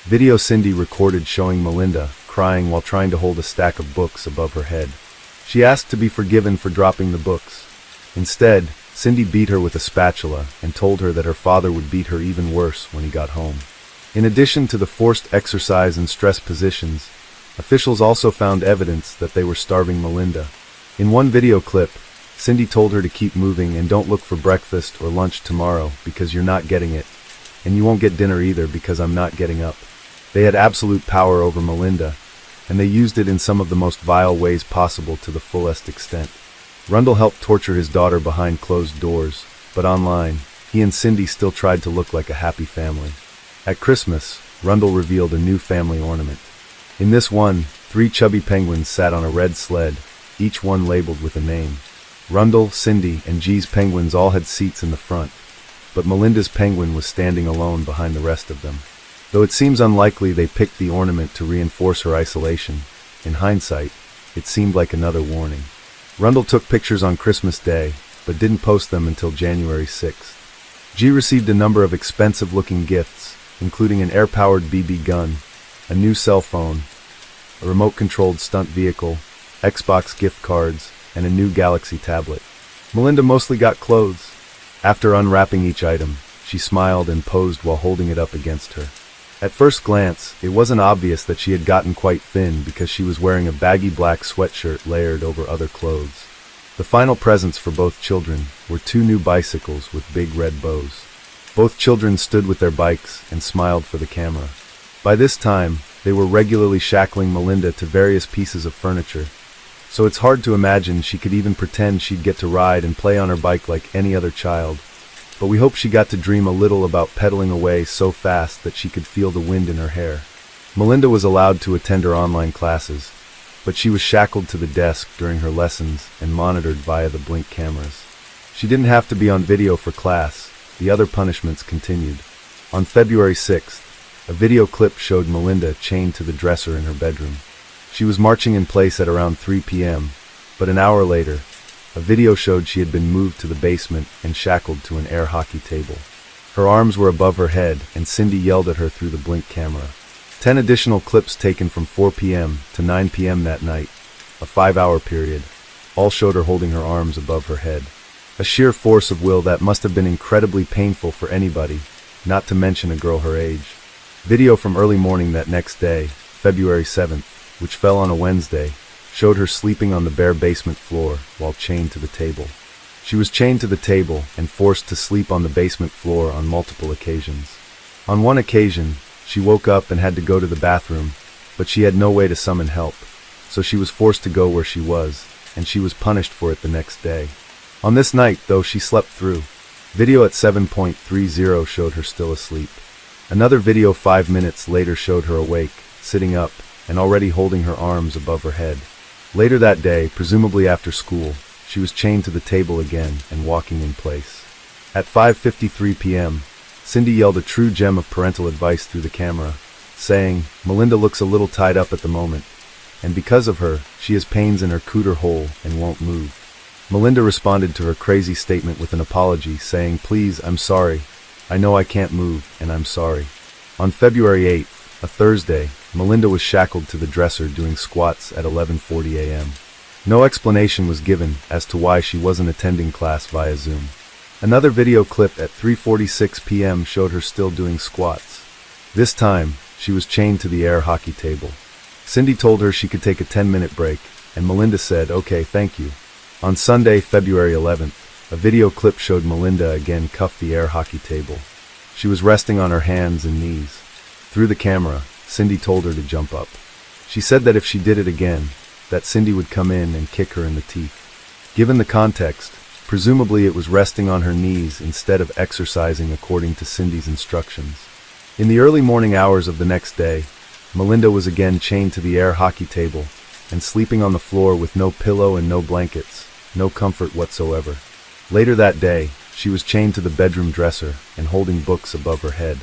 Video Cindy recorded showing Melinda crying while trying to hold a stack of books above her head. She asked to be forgiven for dropping the books. Instead, Cindy beat her with a spatula and told her that her father would beat her even worse when he got home. In addition to the forced exercise and stress positions, officials also found evidence that they were starving Melinda. In one video clip, Cindy told her to keep moving and don't look for breakfast or lunch tomorrow because you're not getting it, and you won't get dinner either because I'm not getting up. They had absolute power over Melinda, and they used it in some of the most vile ways possible to the fullest extent. Rendell helped torture his daughter behind closed doors, but online, he and Cindy still tried to look like a happy family. At Christmas, Rendell revealed a new family ornament. In this one, 3 chubby penguins sat on a red sled, each one labeled with a name. Rendell, Cindy, and G's penguins all had seats in the front, but Melinda's penguin was standing alone behind the rest of them. Though it seems unlikely they picked the ornament to reinforce her isolation, in hindsight, it seemed like another warning. Rendell took pictures on Christmas Day, but didn't post them until January 6th. G received a number of expensive-looking gifts, including an air-powered BB gun, a new cell phone, a remote-controlled stunt vehicle, Xbox gift cards, and a new Galaxy tablet. Melinda mostly got clothes. After unwrapping each item, she smiled and posed while holding it up against her. At first glance, it wasn't obvious that she had gotten quite thin because she was wearing a baggy black sweatshirt layered over other clothes. The final presents for both children were 2 new bicycles with big red bows. Both children stood with their bikes and smiled for the camera. By this time, they were regularly shackling Melinda to various pieces of furniture, so it's hard to imagine she could even pretend she'd get to ride and play on her bike like any other child. But we hope she got to dream a little about pedaling away so fast that she could feel the wind in her hair. Melinda was allowed to attend her online classes, but she was shackled to the desk during her lessons and monitored via the Blink cameras. She didn't have to be on video for class. The other punishments continued. On February 6th, a video clip showed Melinda chained to the dresser in her bedroom. She was marching in place at around 3 p.m., but an hour later, a video showed she had been moved to the basement and shackled to an air hockey table. Her arms were above her head, and Cindy yelled at her through the Blink camera. 10 additional clips taken from 4 p.m. to 9 p.m. that night, a 5-hour period, all showed her holding her arms above her head. A sheer force of will that must have been incredibly painful for anybody, not to mention a girl her age. Video from early morning that next day, February 7th, which fell on a Wednesday, showed her sleeping on the bare basement floor while chained to the table. She was chained to the table and forced to sleep on the basement floor on multiple occasions. On one occasion, she woke up and had to go to the bathroom, but she had no way to summon help, so she was forced to go where she was, and she was punished for it the next day. On this night, though, she slept through. Video at 7.30 showed her still asleep. Another video 5 minutes later showed her awake, sitting up, and already holding her arms above her head. Later that day, presumably after school, she was chained to the table again and walking in place. At 5:53 p.m., Cindy yelled a true gem of parental advice through the camera, saying, "Melinda looks a little tied up at the moment, and because of her, she has pains in her cooter hole and won't move." Melinda responded to her crazy statement with an apology, saying, "Please, I'm sorry. I know I can't move, and I'm sorry." On February 8th, a Thursday, Melinda was shackled to the dresser doing squats at 11:40 a.m. No explanation was given as to why she wasn't attending class via Zoom. Another video clip at 3:46 p.m. showed her still doing squats. This time, she was chained to the air hockey table. Cindy told her she could take a 10-minute break, and Melinda said, "Okay, thank you." On Sunday, February 11th, a video clip showed Melinda again cuffed the air hockey table. She was resting on her hands and knees. Through the camera, Cindy told her to jump up. She said that if she did it again, that Cindy would come in and kick her in the teeth. Given the context, presumably it was resting on her knees instead of exercising according to Cindy's instructions. In the early morning hours of the next day, Melinda was again chained to the air hockey table and sleeping on the floor with no pillow and no blankets, no comfort whatsoever. Later that day, she was chained to the bedroom dresser and holding books above her head.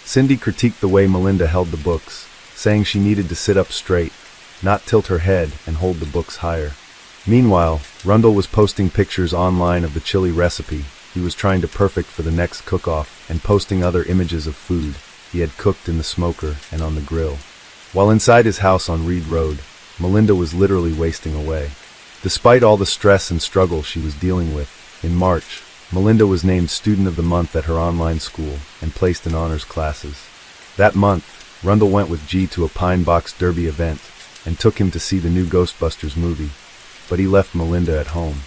Cindy critiqued the way Melinda held the books, saying she needed to sit up straight, not tilt her head and hold the books higher. Meanwhile, Rundle was posting pictures online of the chili recipe he was trying to perfect for the next cook-off and posting other images of food he had cooked in the smoker and on the grill. While inside his house on Reed Road, Melinda was literally wasting away. Despite all the stress and struggle she was dealing with, in March, Melinda was named Student of the Month at her online school and placed in honors classes. That month, Rundle went with G to a Pine Box Derby event and took him to see the new Ghostbusters movie, but he left Melinda at home.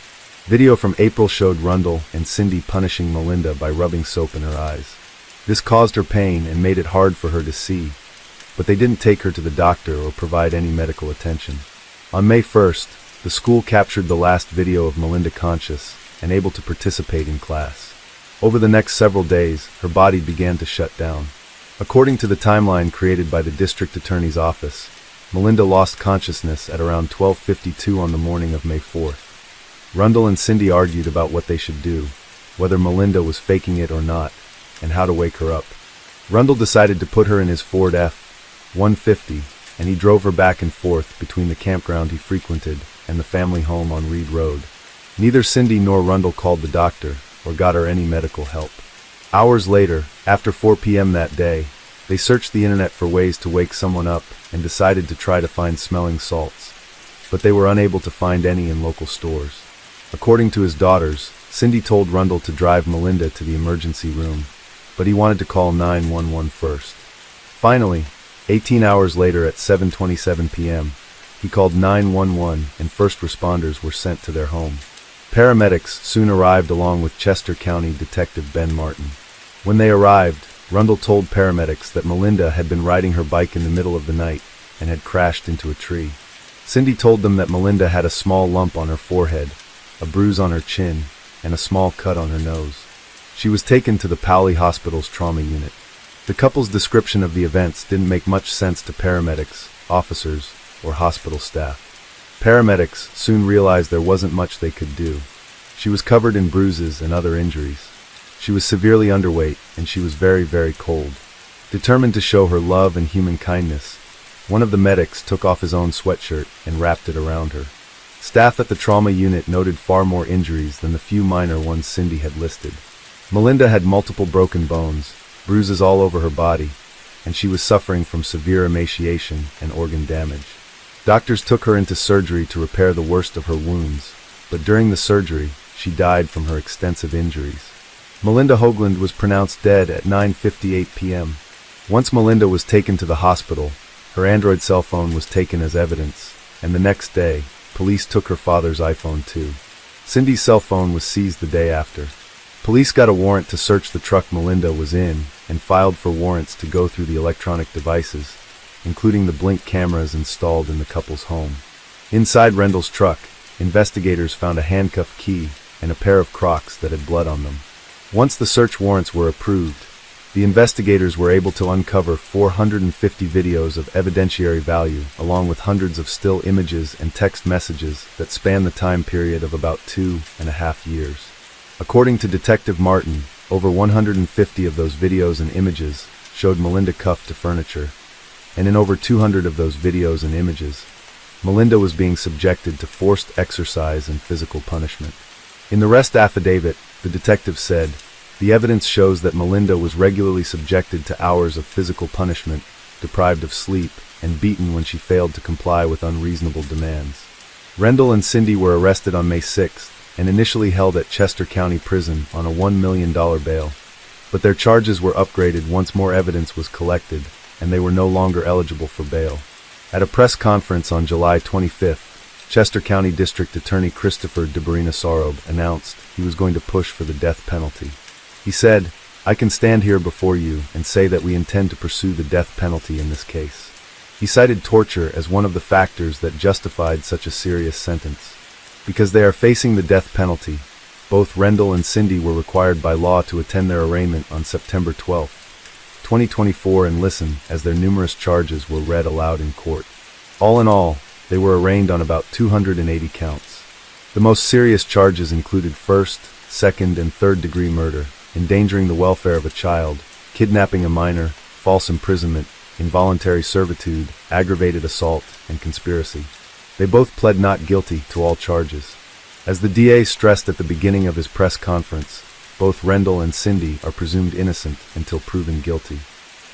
Video from April showed Rundle and Cindy punishing Melinda by rubbing soap in her eyes. This caused her pain and made it hard for her to see, but they didn't take her to the doctor or provide any medical attention. On May 1st, the school captured the last video of Melinda conscious and able to participate in class. Over the next several days, her body began to shut down. According to the timeline created by the district attorney's office, Melinda lost consciousness at around 12:52 on the morning of May 4th. Rundle and Cindy argued about what they should do, whether Melinda was faking it or not, and how to wake her up. Rundle decided to put her in his Ford F-150, and he drove her back and forth between the campground he frequented and the family home on Reed Road. Neither Cindy nor Rundle called the doctor or got her any medical help. Hours later, after 4 p.m. that day, They searched the internet for ways to wake someone up and decided to try to find smelling salts, but they were unable to find any in local stores. According to his daughters, Cindy told Rundle to drive Melinda to the emergency room, but he wanted to call 911 first. Finally, 18 hours later at 7:27 p.m., he called 911 and first responders were sent to their home. Paramedics soon arrived along with Chester County Detective Ben Martin. When they arrived, Rundle told paramedics that Melinda had been riding her bike in the middle of the night and had crashed into a tree. Cindy told them that Melinda had a small lump on her forehead, a bruise on her chin, and a small cut on her nose. She was taken to the Paoli Hospital's trauma unit. The couple's description of the events didn't make much sense to paramedics, officers, or hospital staff. Paramedics soon realized there wasn't much they could do. She was covered in bruises and other injuries. She was severely underweight, and she was very, very cold. Determined to show her love and human kindness, one of the medics took off his own sweatshirt and wrapped it around her. Staff at the trauma unit noted far more injuries than the few minor ones Cindy had listed. Melinda had multiple broken bones, bruises all over her body, and she was suffering from severe emaciation and organ damage. Doctors took her into surgery to repair the worst of her wounds, but during the surgery, she died from her extensive injuries. Melinda Hoagland was pronounced dead at 9:58 p.m. Once Melinda was taken to the hospital, her Android cell phone was taken as evidence, and the next day, police took her father's iPhone too. Cindy's cell phone was seized the day after. Police got a warrant to search the truck Melinda was in and filed for warrants to go through the electronic devices, including the blink cameras installed in the couple's home. Inside Rendell's truck, investigators found a handcuff key and a pair of Crocs that had blood on them. Once the search warrants were approved, the investigators were able to uncover 450 videos of evidentiary value, along with hundreds of still images and text messages that span the time period of about 2.5 years. According to Detective Martin, over 150 of those videos and images showed Melinda cuffed to furniture, and in over 200 of those videos and images, Melinda was being subjected to forced exercise and physical punishment. In the arrest affidavit, the detective said, "The evidence shows that Melinda was regularly subjected to hours of physical punishment, deprived of sleep, and beaten when she failed to comply with unreasonable demands." Rendell and Cindy were arrested on May 6th and initially held at Chester County Prison on a $1 million bail, but their charges were upgraded once more evidence was collected, and they were no longer eligible for bail. At a press conference on July 25th, Chester County District Attorney Christopher DeBarina-Sarob announced he was going to push for the death penalty. He said, "I can stand here before you and say that we intend to pursue the death penalty in this case." He cited torture as one of the factors that justified such a serious sentence. Because they are facing the death penalty, both Rendell and Cindy were required by law to attend their arraignment on September 12, 2024 and listen as their numerous charges were read aloud in court. All in all, they were arraigned on about 280 counts. The most serious charges included first, second, and third-degree murder, endangering the welfare of a child, kidnapping a minor, false imprisonment, involuntary servitude, aggravated assault, and conspiracy. They both pled not guilty to all charges. As the DA stressed at the beginning of his press conference, both Rendell and Cindy are presumed innocent until proven guilty.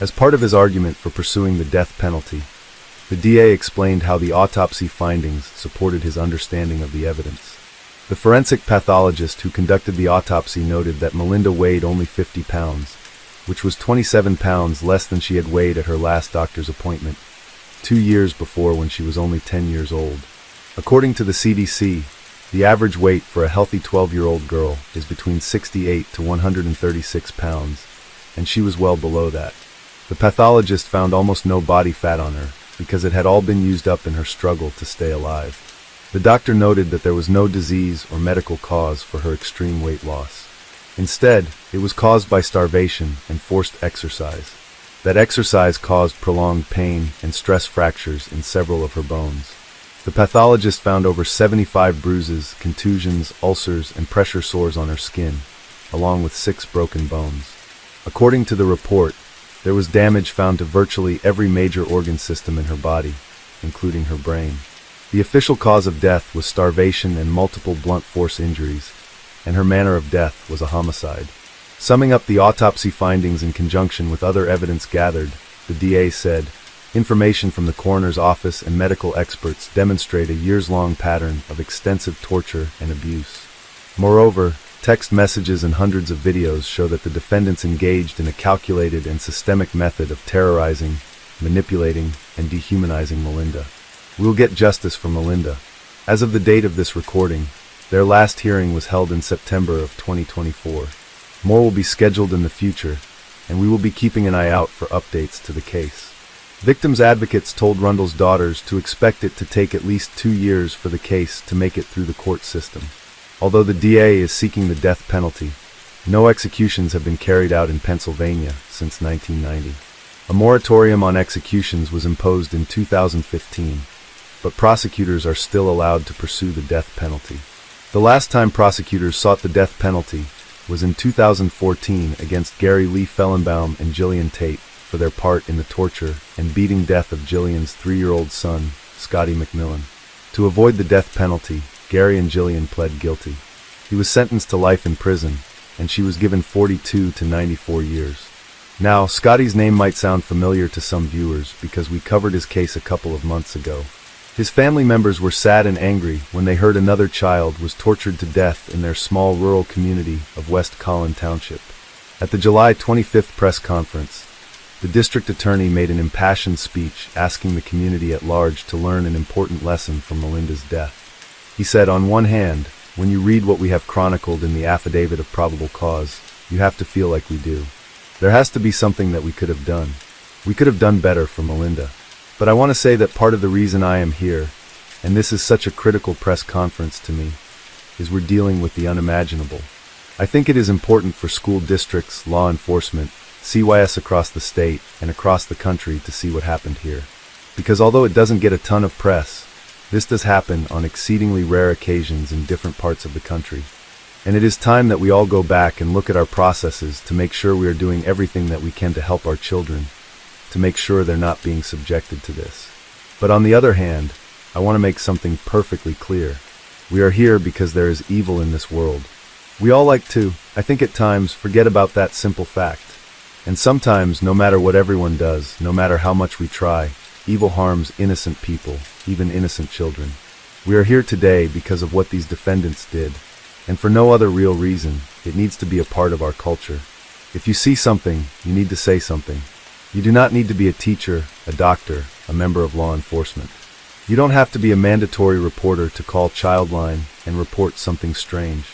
As part of his argument for pursuing the death penalty, the DA explained how the autopsy findings supported his understanding of the evidence. The forensic pathologist who conducted the autopsy noted that Melinda weighed only 50 pounds, which was 27 pounds less than she had weighed at her last doctor's appointment, 2 years before when she was only 10 years old. According to the CDC, the average weight for a healthy 12-year-old girl is between 68 to 136 pounds, and she was well below that. The pathologist found almost no body fat on her, because it had all been used up in her struggle to stay alive. The doctor noted that there was no disease or medical cause for her extreme weight loss. Instead, it was caused by starvation and forced exercise. That exercise caused prolonged pain and stress fractures in several of her bones. The pathologist found over 75 bruises, contusions, ulcers, and pressure sores on her skin, along with 6 broken bones. According to the report, there was damage found to virtually every major organ system in her body, including her brain. The official cause of death was starvation and multiple blunt force injuries, and her manner of death was a homicide. Summing up the autopsy findings in conjunction with other evidence gathered, the DA said. Information from the coroner's office and medical experts demonstrate a years-long pattern of extensive torture and abuse. Moreover, text messages and hundreds of videos show that the defendants engaged in a calculated and systemic method of terrorizing, manipulating, and dehumanizing Melinda. We'll get justice for Melinda. As of the date of this recording, their last hearing was held in September of 2024. More will be scheduled in the future, and we will be keeping an eye out for updates to the case. Victims' advocates told Rundle's daughters to expect it to take at least 2 years for the case to make it through the court system. Although the DA is seeking the death penalty, no executions have been carried out in Pennsylvania since 1990. A moratorium on executions was imposed in 2015, but prosecutors are still allowed to pursue the death penalty. The last time prosecutors sought the death penalty was in 2014 against Gary Lee Fellenbaum and Jillian Tate for their part in the torture and beating death of Jillian's 3-year-old son, Scotty McMillan. To avoid the death penalty, Gary and Jillian pled guilty. He was sentenced to life in prison, and she was given 42 to 94 years. Now, Scotty's name might sound familiar to some viewers because we covered his case a couple of months ago. His family members were sad and angry when they heard another child was tortured to death in their small rural community of West Collin Township. At the July 25th press conference, the district attorney made an impassioned speech asking the community at large to learn an important lesson from Melinda's death. He said, "On one hand, when you read what we have chronicled in the affidavit of probable cause, you have to feel like we do. There has to be something that we could have done. We could have done better for Melinda. But I want to say that part of the reason I am here, and this is such a critical press conference to me, is we're dealing with the unimaginable. I think it is important for school districts, law enforcement, CYS across the state, and across the country to see what happened here. Because although it doesn't get a ton of press, this does happen on exceedingly rare occasions in different parts of the country. And it is time that we all go back and look at our processes to make sure we are doing everything that we can to help our children, to make sure they're not being subjected to this. But on the other hand, I want to make something perfectly clear. We are here because there is evil in this world. We all like to, I think at times, forget about that simple fact. And sometimes, no matter what everyone does, no matter how much we try, evil harms innocent people, even innocent children. We are here today because of what these defendants did, and for no other real reason. It needs to be a part of our culture. If you see something, you need to say something. You do not need to be a teacher, a doctor, a member of law enforcement. You don't have to be a mandatory reporter to call Childline and report something strange.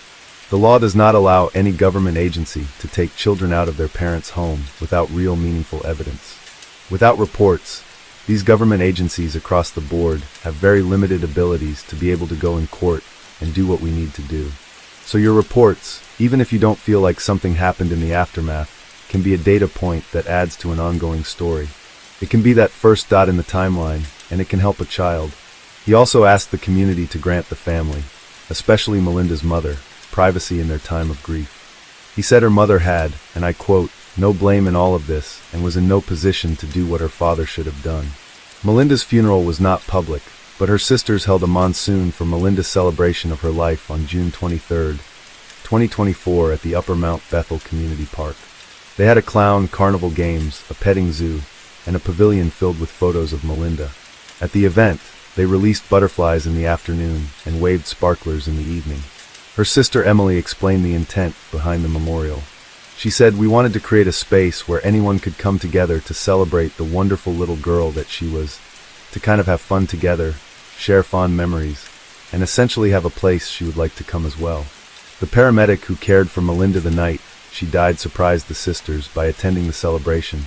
The law does not allow any government agency to take children out of their parents' home without real meaningful evidence. Without reports, these government agencies across the board have very limited abilities to be able to go in court and do what we need to do. So your reports, even if you don't feel like something happened in the aftermath, can be a data point that adds to an ongoing story. It can be that first dot in the timeline, and it can help a child. He also asked the community to grant the family, especially Melinda's mother, privacy in their time of grief. He said her mother had, and I quote, "no blame in all of this, and was in no position to do what her father should have done." Melinda's funeral was not public, but her sisters held a monsoon for Melinda's celebration of her life on June 23, 2024 at the Upper Mount Bethel Community Park. They had a clown, carnival games, a petting zoo, and a pavilion filled with photos of Melinda. At the event, they released butterflies in the afternoon and waved sparklers in the evening. Her sister Emily explained the intent behind the memorial. She said, "We wanted to create a space where anyone could come together to celebrate the wonderful little girl that she was, to kind of have fun together, share fond memories, and essentially have a place she would like to come as well." The paramedic who cared for Melinda the night she died surprised the sisters by attending the celebration,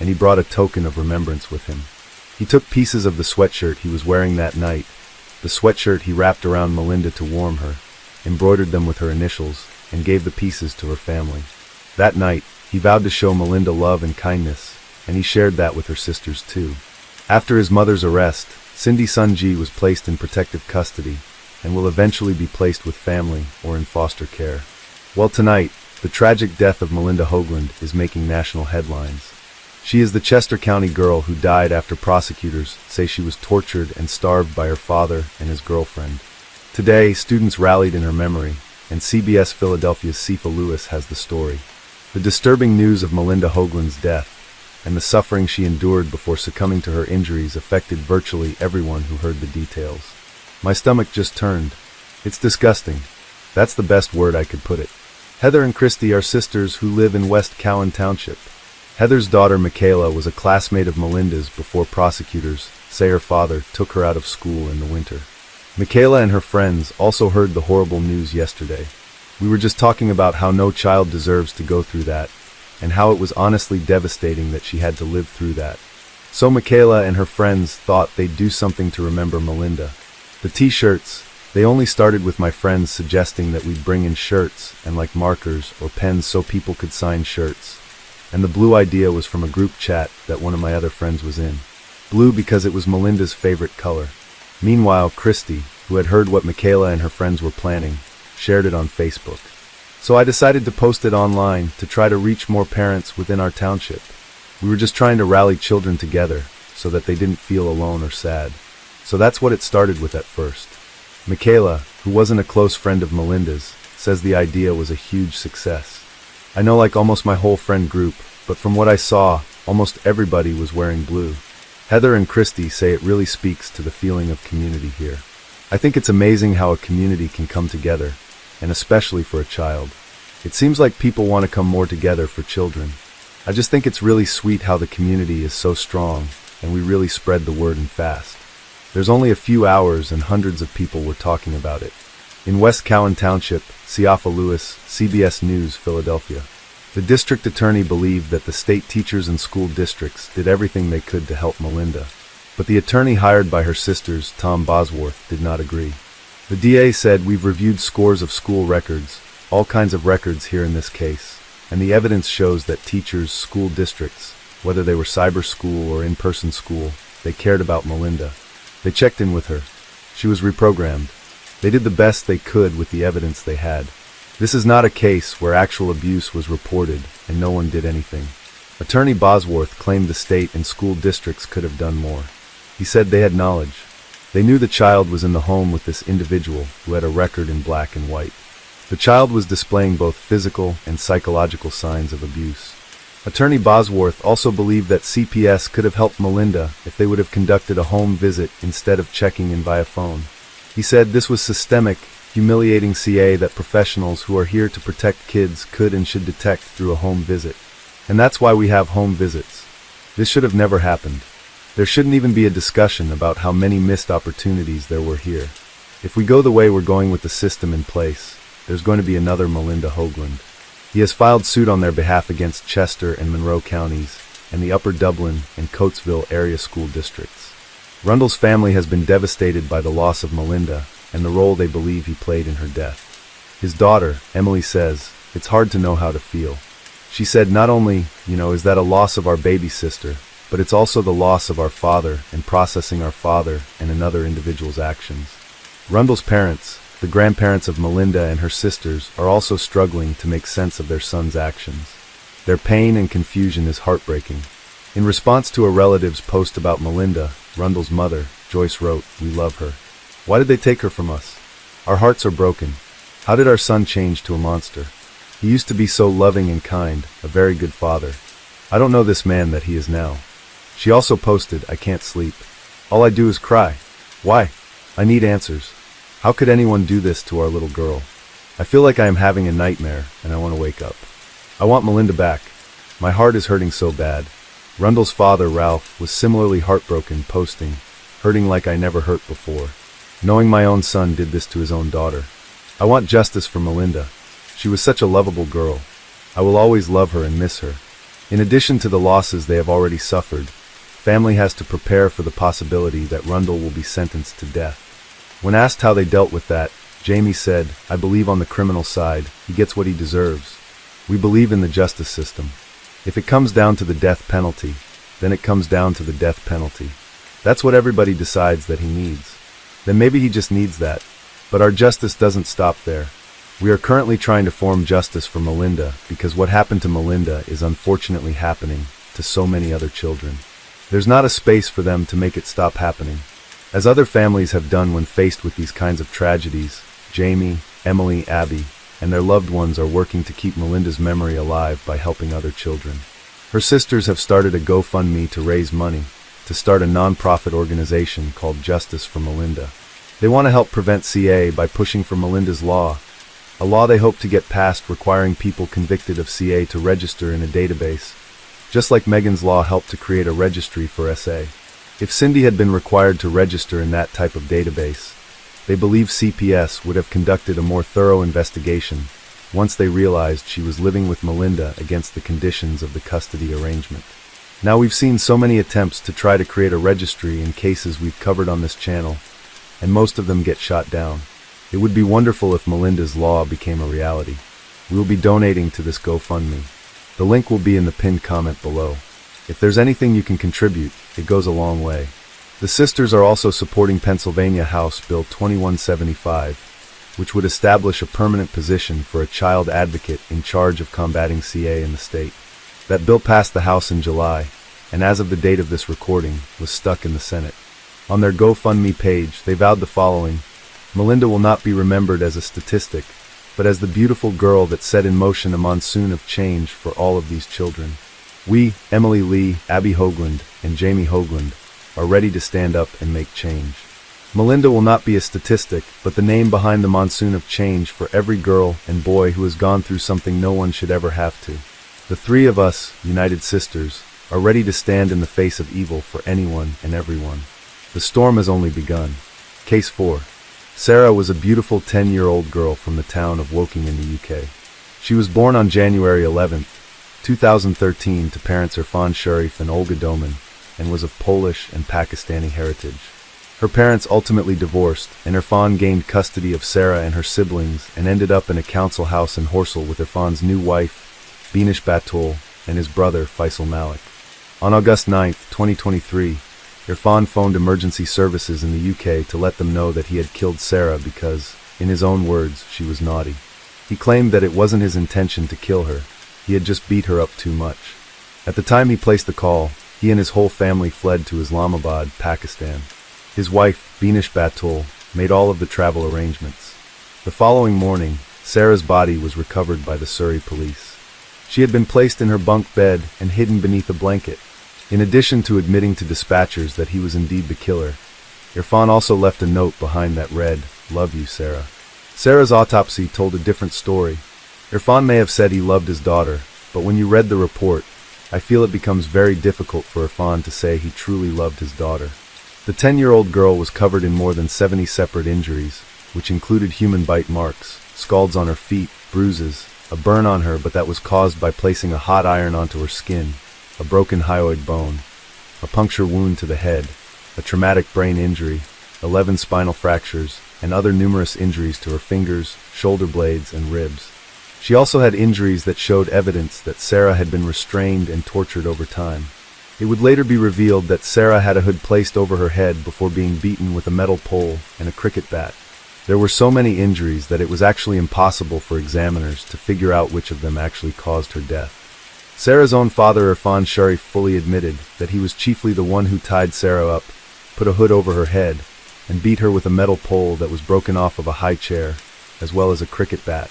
and he brought a token of remembrance with him. He took pieces of the sweatshirt he was wearing that night, the sweatshirt he wrapped around Melinda to warm her, embroidered them with her initials, and gave the pieces to her family. That night, he vowed to show Melinda love and kindness, and he shared that with her sisters too. After his mother's arrest, Cindy Sunji was placed in protective custody, and will eventually be placed with family or in foster care. Well, tonight, the tragic death of Melinda Hoagland is making national headlines. She is the Chester County girl who died after prosecutors say she was tortured and starved by her father and his girlfriend. Today, students rallied in her memory, and CBS Philadelphia's Cefa Lewis has the story. The disturbing news of Melinda Hoagland's death and the suffering she endured before succumbing to her injuries affected virtually everyone who heard the details. My stomach just turned. It's disgusting. That's the best word I could put it. Heather and Christy are sisters who live in West Cowan Township. Heather's daughter, Michaela, was a classmate of Melinda's before prosecutors say her father took her out of school in the winter. Michaela and her friends also heard the horrible news yesterday. We were just talking about how no child deserves to go through that, and how it was honestly devastating that she had to live through that. So Michaela and her friends thought they'd do something to remember Melinda. The t-shirts, they only started with my friends suggesting that we'd bring in shirts and like markers or pens so people could sign shirts. And the blue idea was from a group chat that one of my other friends was in. Blue because it was Melinda's favorite color. Meanwhile, Christy, who had heard what Michaela and her friends were planning, shared it on Facebook. So I decided to post it online to try to reach more parents within our township. We were just trying to rally children together so that they didn't feel alone or sad. So that's what it started with at first. Michaela, who wasn't a close friend of Melinda's, says the idea was a huge success. I know like almost my whole friend group, but from what I saw, almost everybody was wearing blue. Heather and Christy say it really speaks to the feeling of community here. I think it's amazing how a community can come together, and especially for a child. It seems like people want to come more together for children. I just think it's really sweet how the community is so strong, and we really spread the word and fast. There's only a few hours and hundreds of people were talking about it. In West Cowan Township, Siafa Lewis, CBS News, Philadelphia. The district attorney believed that the state teachers and school districts did everything they could to help Melinda. But the attorney hired by her sisters, Tom Bosworth, did not agree. The DA said, "We've reviewed scores of school records, all kinds of records here in this case, and the evidence shows that teachers, school districts, whether they were cyber school or in-person school, they cared about Melinda. They checked in with her. She was reprogrammed. They did the best they could with the evidence they had. This is not a case where actual abuse was reported and no one did anything." Attorney Bosworth claimed the state and school districts could have done more. He said they had knowledge. They knew the child was in the home with this individual who had a record in black and white. The child was displaying both physical and psychological signs of abuse. Attorney Bosworth also believed that CPS could have helped Melinda if they would have conducted a home visit instead of checking in via phone. He said this was systemic, humiliating CA that professionals who are here to protect kids could and should detect through a home visit. And that's why we have home visits. This should have never happened. There shouldn't even be a discussion about how many missed opportunities there were here. If we go the way we're going with the system in place, there's going to be another Melinda Hoagland. He has filed suit on their behalf against Chester and Monroe counties and the Upper Dublin and Coatesville area school districts. Rundle's family has been devastated by the loss of Melinda and the role they believe he played in her death. His daughter, Emily, says, "It's hard to know how to feel." She said, "Not only, is that a loss of our baby sister, but it's also the loss of our father and processing our father and another individual's actions." Rundle's parents, the grandparents of Melinda and her sisters, are also struggling to make sense of their son's actions. Their pain and confusion is heartbreaking. In response to a relative's post about Melinda, Rundle's mother, Joyce, wrote, "We love her. Why did they take her from us? Our hearts are broken. How did our son change to a monster? He used to be so loving and kind, a very good father. I don't know this man that he is now." She also posted, "I can't sleep. All I do is cry. Why? I need answers. How could anyone do this to our little girl? I feel like I am having a nightmare and I want to wake up. I want Melinda back. My heart is hurting so bad." Rundle's father, Ralph, was similarly heartbroken, posting, "Hurting like I never hurt before. Knowing my own son did this to his own daughter. I want justice for Melinda. She was such a lovable girl. I will always love her and miss her." In addition to the losses they have already suffered, family has to prepare for the possibility that Rundle will be sentenced to death. When asked how they dealt with that, Jamie said, "I believe on the criminal side, he gets what he deserves. We believe in the justice system. If it comes down to the death penalty, then it comes down to the death penalty. That's what everybody decides that he needs. Then maybe he just needs that. But our justice doesn't stop there. We are currently trying to form justice for Melinda because what happened to Melinda is unfortunately happening to so many other children. There's not a space for them to make it stop happening. As other families have done when faced with these kinds of tragedies, Jamie, Emily, Abby, and their loved ones are working to keep Melinda's memory alive by helping other children. Her sisters have started a GoFundMe to raise money to start a non-profit organization called Justice for Melinda. They want to help prevent CA by pushing for Melinda's law, a law they hope to get passed requiring people convicted of CA to register in a database, just like Megan's law helped to create a registry for SA. If Cindy had been required to register in that type of database, they believe CPS would have conducted a more thorough investigation once they realized she was living with Melinda against the conditions of the custody arrangement. Now we've seen so many attempts to try to create a registry in cases we've covered on this channel, and most of them get shot down. It would be wonderful if Melinda's law became a reality. We will be donating to this GoFundMe. The link will be in the pinned comment below. If there's anything you can contribute, it goes a long way. The sisters are also supporting Pennsylvania House Bill 2175, which would establish a permanent position for a child advocate in charge of combating CA in the state. That bill passed the House in July, and as of the date of this recording, was stuck in the Senate. On their GoFundMe page, they vowed the following: Melinda will not be remembered as a statistic, but as the beautiful girl that set in motion a monsoon of change for all of these children. We, Emily Lee, Abby Hoagland, and Jamie Hoagland, are ready to stand up and make change. Melinda will not be a statistic, but the name behind the monsoon of change for every girl and boy who has gone through something no one should ever have to. The three of us, United Sisters, are ready to stand in the face of evil for anyone and everyone. The storm has only begun. Case 4. Sarah was a beautiful 10-year-old girl from the town of Woking in the UK. She was born on January 11, 2013 to parents Irfan Sharif and Olga Doman, and was of Polish and Pakistani heritage. Her parents ultimately divorced, and Irfan gained custody of Sarah and her siblings and ended up in a council house in Horsell with Irfan's new wife, Binish Batul, and his brother, Faisal Malik. On August 9, 2023, Irfan phoned emergency services in the UK to let them know that he had killed Sarah because, in his own words, she was naughty. He claimed that it wasn't his intention to kill her, he had just beat her up too much. At the time he placed the call, he and his whole family fled to Islamabad, Pakistan. His wife, Binish Batul, made all of the travel arrangements. The following morning, Sarah's body was recovered by the Surrey police. She had been placed in her bunk bed and hidden beneath a blanket. In addition to admitting to dispatchers that he was indeed the killer, Irfan also left a note behind that read, "Love you, Sarah." Sarah's autopsy told a different story. Irfan may have said he loved his daughter, but when you read the report, I feel it becomes very difficult for Irfan to say he truly loved his daughter. The 10-year-old girl was covered in more than 70 separate injuries, which included human bite marks, scalds on her feet, bruises, a burn on her but that was caused by placing a hot iron onto her skin, a broken hyoid bone, a puncture wound to the head, a traumatic brain injury, 11 spinal fractures, and other numerous injuries to her fingers, shoulder blades, and ribs. She also had injuries that showed evidence that Sarah had been restrained and tortured over time. It would later be revealed that Sarah had a hood placed over her head before being beaten with a metal pole and a cricket bat. There were so many injuries that it was actually impossible for examiners to figure out which of them actually caused her death. Sarah's own father, Irfan Sharif, fully admitted that he was chiefly the one who tied Sarah up, put a hood over her head, and beat her with a metal pole that was broken off of a high chair, as well as a cricket bat.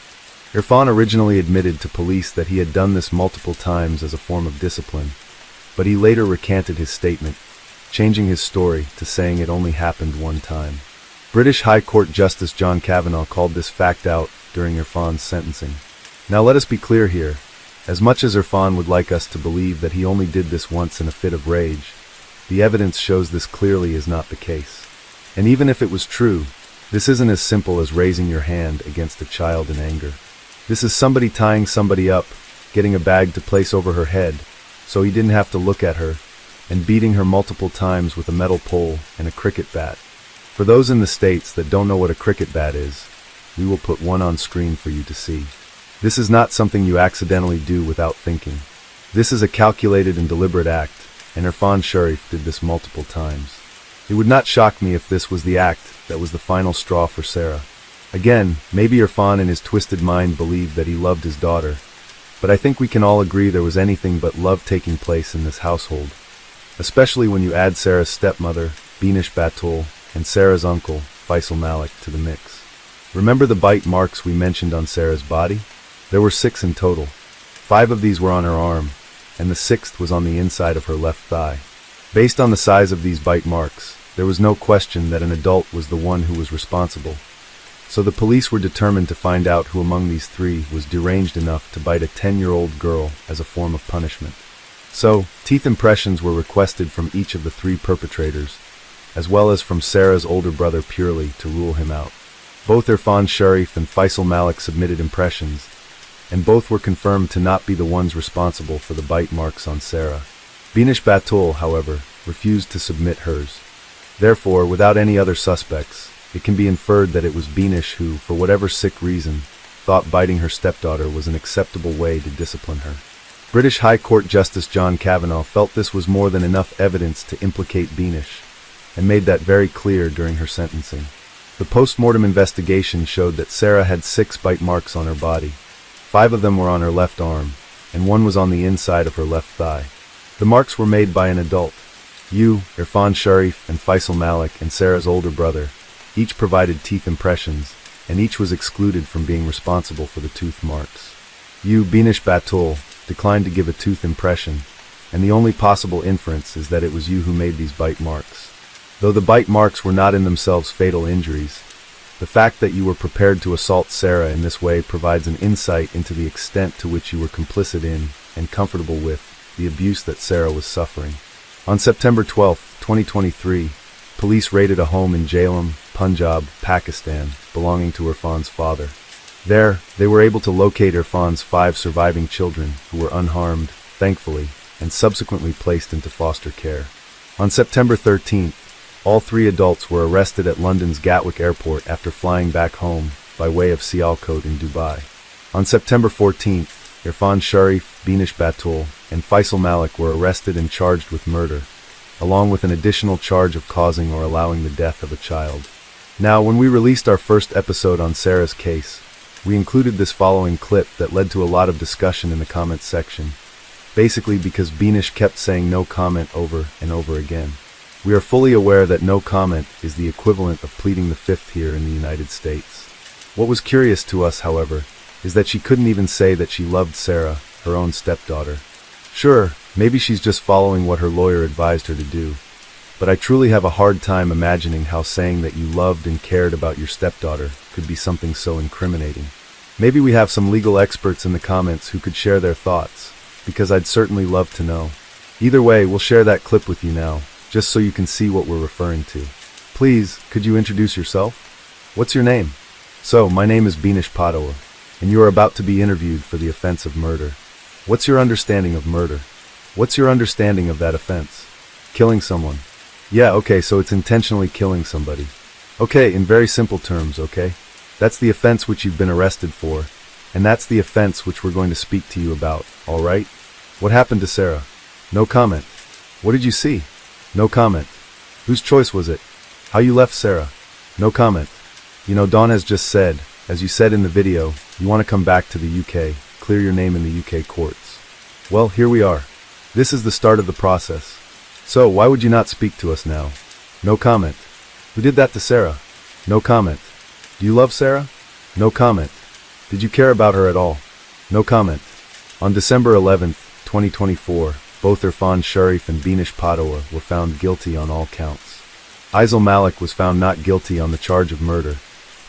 Irfan originally admitted to police that he had done this multiple times as a form of discipline, but he later recanted his statement, changing his story to saying it only happened one time. British High Court Justice John Kavanagh called this fact out during Irfan's sentencing. Now let us be clear here. As much as Irfan would like us to believe that he only did this once in a fit of rage, the evidence shows this clearly is not the case. And even if it was true, this isn't as simple as raising your hand against a child in anger. This is somebody tying somebody up, getting a bag to place over her head, so he didn't have to look at her, and beating her multiple times with a metal pole and a cricket bat. For those in the States that don't know what a cricket bat is, we will put one on screen for you to see. This is not something you accidentally do without thinking. This is a calculated and deliberate act, and Irfan Sharif did this multiple times. It would not shock me if this was the act that was the final straw for Sarah. Again, maybe Irfan in his twisted mind believed that he loved his daughter, but I think we can all agree there was anything but love taking place in this household, especially when you add Sarah's stepmother, Binish Batul, and Sarah's uncle, Faisal Malik, to the mix. Remember the bite marks we mentioned on Sarah's body? There were 6 in total. 5 of these were on her arm, and the sixth was on the inside of her left thigh. Based on the size of these bite marks, there was no question that an adult was the one who was responsible. So the police were determined to find out who among these three was deranged enough to bite a 10-year-old girl as a form of punishment. So, teeth impressions were requested from each of the three perpetrators, as well as from Sarah's older brother Purely to rule him out. Both Irfan Sharif and Faisal Malik submitted impressions, and both were confirmed to not be the ones responsible for the bite marks on Sarah. Binish Batul, however, refused to submit hers. Therefore, without any other suspects, it can be inferred that it was Binish who, for whatever sick reason, thought biting her stepdaughter was an acceptable way to discipline her. British High Court Justice John Kavanagh felt this was more than enough evidence to implicate Binish, and made that very clear during her sentencing. The post-mortem investigation showed that Sarah had 6 bite marks on her body. 5 of them were on her left arm, and 1 was on the inside of her left thigh. The marks were made by an adult. Irfan Sharif, and Faisal Malik, and Sarah's older brother, each provided teeth impressions, and each was excluded from being responsible for the tooth marks. Binish Batul declined to give a tooth impression, and the only possible inference is that it was you who made these bite marks. Though the bite marks were not in themselves fatal injuries, the fact that you were prepared to assault Sarah in this way provides an insight into the extent to which you were complicit in, and comfortable with, the abuse that Sarah was suffering. On September 12, 2023, police raided a home in Jhelum, Punjab, Pakistan, belonging to Irfan's father. There, they were able to locate Irfan's 5 surviving children, who were unharmed, thankfully, and subsequently placed into foster care. On September 13th, all 3 adults were arrested at London's Gatwick Airport after flying back home by way of Sialkot in Dubai. On September 14th, Irfan Sharif, Binish Batul, and Faisal Malik were arrested and charged with murder, along with an additional charge of causing or allowing the death of a child. Now, when we released our first episode on Sarah's case, we included this following clip that led to a lot of discussion in the comments section, basically because Binish kept saying no comment over and over again. We are fully aware that no comment is the equivalent of pleading the fifth here in the United States. What was curious to us, however, is that she couldn't even say that she loved Sarah, her own stepdaughter. Sure, maybe she's just following what her lawyer advised her to do, but I truly have a hard time imagining how saying that you loved and cared about your stepdaughter could be something so incriminating. Maybe we have some legal experts in the comments who could share their thoughts, because I'd certainly love to know. Either way, we'll share that clip with you now, just so you can see what we're referring to. Please, could you introduce yourself? What's your name? So, my name is Binish Batul, and you are about to be interviewed for the offense of murder. What's your understanding of murder? What's your understanding of that offense? Killing someone. Yeah, okay, so it's intentionally killing somebody. Okay, in very simple terms, okay? That's the offense which you've been arrested for, and that's the offense which we're going to speak to you about, alright? What happened to Sarah? No comment. What did you see? No comment. Whose choice was it? How you left Sarah? No comment. You know, Dawn has just said, as you said in the video, you want to come back to the UK, clear your name in the UK courts. Well, here we are. This is the start of the process. So, why would you not speak to us now? No comment. Who did that to Sarah? No comment. Do you love Sarah? No comment. Did you care about her at all? No comment. On December 11th, 2024, both Irfan Sharif and Binish Batul were found guilty on all counts. Faisal Malik was found not guilty on the charge of murder,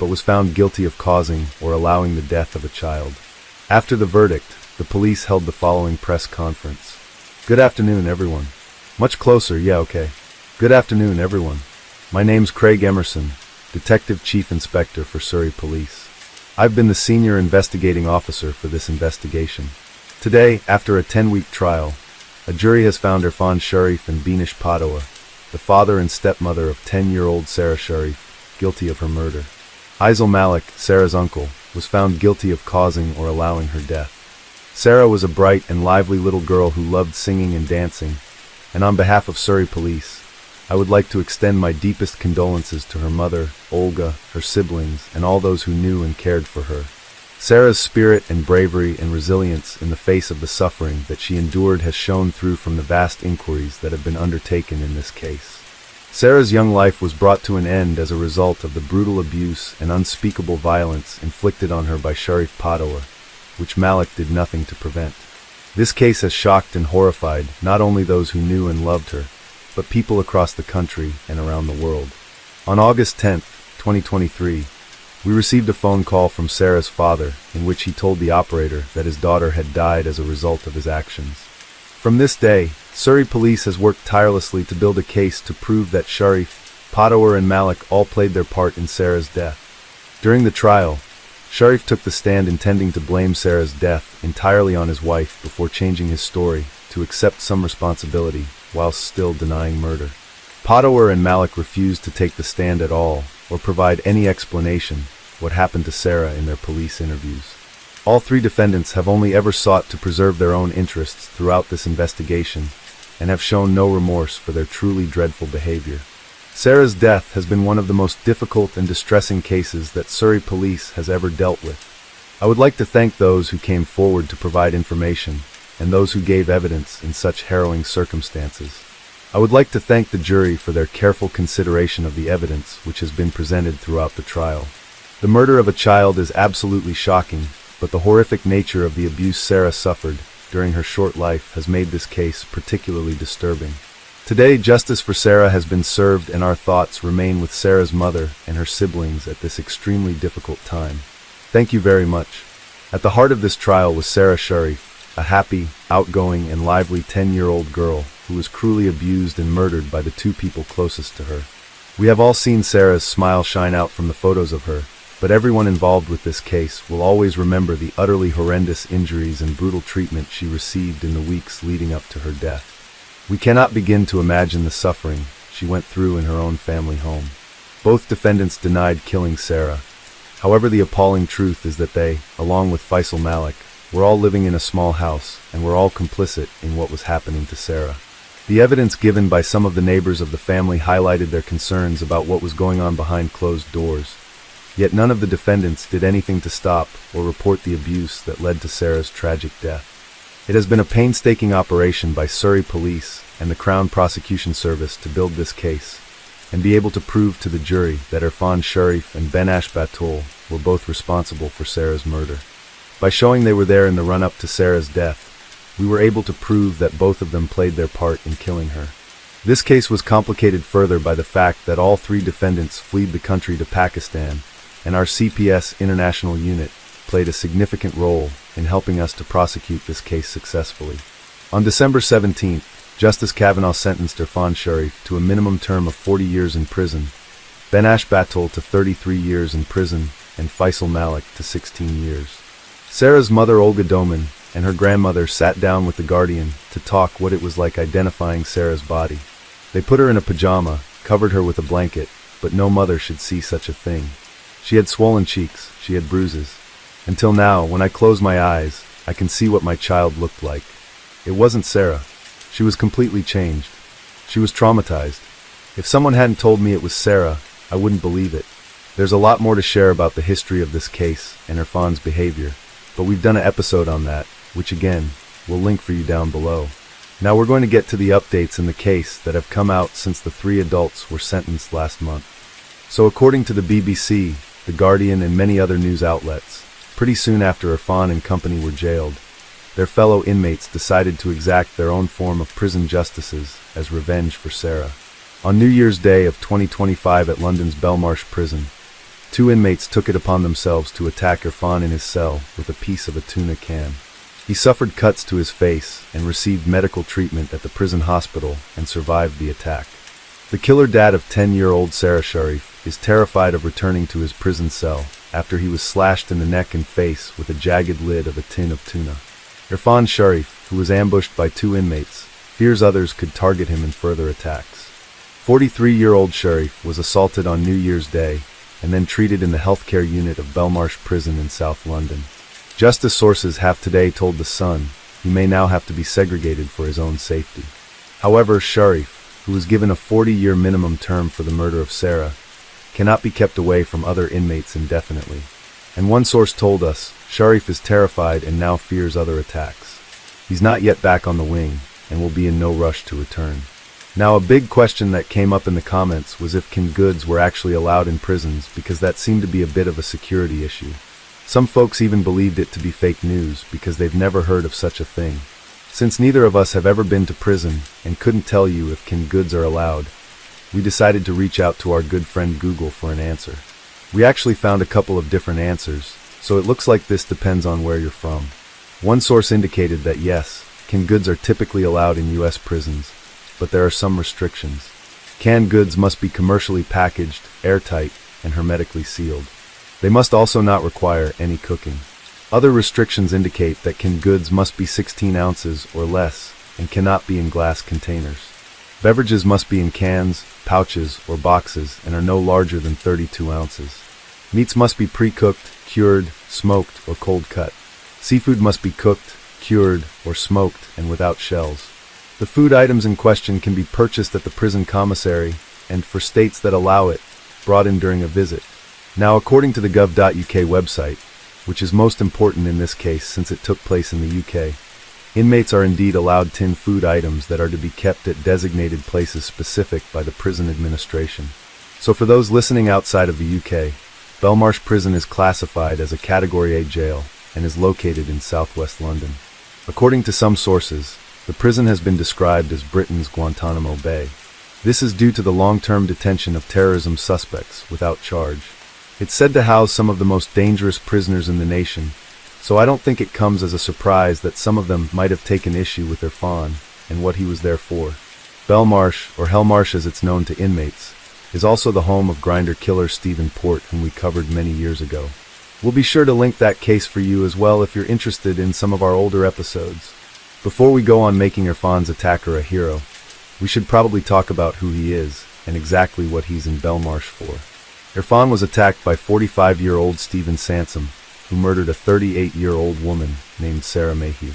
but was found guilty of causing or allowing the death of a child. After the verdict, the police held the following press conference. Good afternoon, everyone. Much closer, yeah, okay. Good afternoon, everyone. My name's Craig Emerson, Detective Chief Inspector for Surrey Police. I've been the senior investigating officer for this investigation. Today, after a 10-week trial, a jury has found Irfan Sharif and Binish Batul, the father and stepmother of 10-year-old Sarah Sharif, guilty of her murder. Faisal Malik, Sarah's uncle, was found guilty of causing or allowing her death. Sarah was a bright and lively little girl who loved singing and dancing, and on behalf of Surrey Police, I would like to extend my deepest condolences to her mother, Olga, her siblings, and all those who knew and cared for her. Sarah's spirit and bravery and resilience in the face of the suffering that she endured has shown through from the vast inquiries that have been undertaken in this case. Sarah's young life was brought to an end as a result of the brutal abuse and unspeakable violence inflicted on her by Sharif Batul, which Malik did nothing to prevent. This case has shocked and horrified not only those who knew and loved her, but people across the country and around the world. On August 10th, 2023, we received a phone call from Sarah's father in which he told the operator that his daughter had died as a result of his actions. From this day, Surrey police has worked tirelessly to build a case to prove that Sharif, Padawar and Malik all played their part in Sarah's death. During the trial, Sharif took the stand intending to blame Sarah's death entirely on his wife before changing his story to accept some responsibility whilst still denying murder. Padawar and Malik refused to take the stand at all or provide any explanation what happened to Sarah in their police interviews. All three defendants have only ever sought to preserve their own interests throughout this investigation and have shown no remorse for their truly dreadful behavior. Sarah's death has been one of the most difficult and distressing cases that Surrey police has ever dealt with. I would like to thank those who came forward to provide information and those who gave evidence in such harrowing circumstances. I would like to thank the jury for their careful consideration of the evidence which has been presented throughout the trial. The murder of a child is absolutely shocking, but the horrific nature of the abuse Sarah suffered during her short life has made this case particularly disturbing. Today, justice for Sarah has been served and our thoughts remain with Sarah's mother and her siblings at this extremely difficult time. Thank you very much. At the heart of this trial was Sarah Sharif, a happy, outgoing, and lively 10-year-old girl who was cruelly abused and murdered by the two people closest to her. We have all seen Sarah's smile shine out from the photos of her, but everyone involved with this case will always remember the utterly horrendous injuries and brutal treatment she received in the weeks leading up to her death. We cannot begin to imagine the suffering she went through in her own family home. Both defendants denied killing Sarah. However, the appalling truth is that they, along with Faisal Malik, were all living in a small house and were all complicit in what was happening to Sarah. The evidence given by some of the neighbors of the family highlighted their concerns about what was going on behind closed doors. Yet none of the defendants did anything to stop or report the abuse that led to Sarah's tragic death. It has been a painstaking operation by Surrey Police and the Crown Prosecution Service to build this case and be able to prove to the jury that Irfan Sharif and Benash Batul were both responsible for Sarah's murder. By showing they were there in the run-up to Sarah's death, we were able to prove that both of them played their part in killing her. This case was complicated further by the fact that all three defendants fled the country to Pakistan, and our CPS International Unit played a significant role in helping us to prosecute this case successfully. On December 17th, Justice Kavanaugh sentenced Irfan Sharif to a minimum term of 40 years in prison, Benash Batul to 33 years in prison, and Faisal Malik to 16 years. Sarah's mother Olga Doman and her grandmother sat down with the guardian to talk what it was like identifying Sarah's body. They put her in a pajama, covered her with a blanket, but no mother should see such a thing. She had swollen cheeks, she had bruises. Until now, when I close my eyes, I can see what my child looked like. It wasn't Sarah. She was completely changed. She was traumatized. If someone hadn't told me it was Sarah, I wouldn't believe it. There's a lot more to share about the history of this case and Irfan's behavior, but we've done an episode on that, which again, we'll link for you down below. Now we're going to get to the updates in the case that have come out since the three adults were sentenced last month. So according to the BBC, The Guardian and many other news outlets, pretty soon after Irfan and company were jailed, their fellow inmates decided to exact their own form of prison justices as revenge for Sarah. On New Year's Day of 2025 at London's Belmarsh prison, two inmates took it upon themselves to attack Irfan in his cell with a piece of a tuna can. He suffered cuts to his face and received medical treatment at the prison hospital and survived the attack. The killer dad of 10-year-old Sarah Sharif is terrified of returning to his prison cell after he was slashed in the neck and face with a jagged lid of a tin of tuna. Irfan Sharif, who was ambushed by two inmates, fears others could target him in further attacks. 43-year-old Sharif was assaulted on New Year's Day and then treated in the healthcare unit of Belmarsh prison in South London. Justice sources have today told The Sun he may now have to be segregated for his own safety. However, Sharif, who was given a 40-year minimum term for the murder of Sarah, cannot be kept away from other inmates indefinitely. And one source told us, Sharif is terrified and now fears other attacks. He's not yet back on the wing, and will be in no rush to return. Now, a big question that came up in the comments was if canned goods were actually allowed in prisons, because that seemed to be a bit of a security issue. Some folks even believed it to be fake news because they've never heard of such a thing. Since neither of us have ever been to prison and couldn't tell you if canned goods are allowed, we decided to reach out to our good friend Google for an answer. We actually found a couple of different answers, so it looks like this depends on where you're from. One source indicated that yes, canned goods are typically allowed in U.S. prisons, but there are some restrictions. Canned goods must be commercially packaged, airtight, and hermetically sealed. They must also not require any cooking. Other restrictions indicate that canned goods must be 16 ounces or less and cannot be in glass containers. Beverages must be in cans, pouches, or boxes and are no larger than 32 ounces. Meats must be pre-cooked, cured, smoked, or cold-cut. Seafood must be cooked, cured, or smoked and without shells. The food items in question can be purchased at the prison commissary and, for states that allow it, brought in during a visit. Now, according to the gov.uk website, which is most important in this case since it took place in the UK, inmates are indeed allowed tinned food items that are to be kept at designated places specific by the prison administration. So for those listening outside of the UK, Belmarsh Prison is classified as a Category A jail and is located in southwest London. According to some sources, the prison has been described as Britain's Guantanamo Bay. This is due to the long-term detention of terrorism suspects without charge. It's said to house some of the most dangerous prisoners in the nation, so I don't think it comes as a surprise that some of them might have taken issue with Irfan and what he was there for. Belmarsh, or Hellmarsh as it's known to inmates, is also the home of grinder killer Stephen Port, whom we covered many years ago. We'll be sure to link that case for you as well if you're interested in some of our older episodes. Before we go on making Irfan's attacker a hero, we should probably talk about who he is and exactly what he's in Belmarsh for. Irfan was attacked by 45-year-old Stephen Sansom, who murdered a 38-year-old woman named Sarah Mayhew.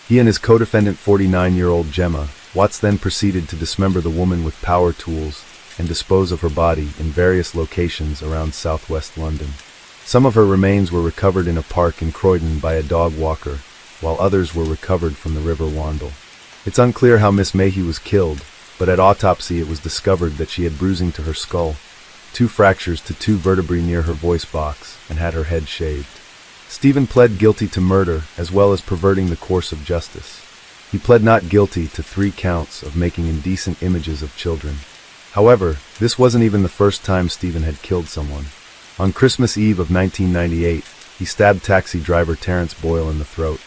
He and his co-defendant 49-year-old Gemma Watts then proceeded to dismember the woman with power tools and dispose of her body in various locations around southwest London. Some of her remains were recovered in a park in Croydon by a dog walker, while others were recovered from the River Wandle. It's unclear how Miss Mayhew was killed, but at autopsy it was discovered that she had bruising to her skull, 2 fractures to 2 vertebrae near her voice box, and had her head shaved. Stephen pled guilty to murder as well as perverting the course of justice. He pled not guilty to 3 counts of making indecent images of children. However, this wasn't even the first time Stephen had killed someone. On Christmas Eve of 1998, he stabbed taxi driver Terrence Boyle in the throat.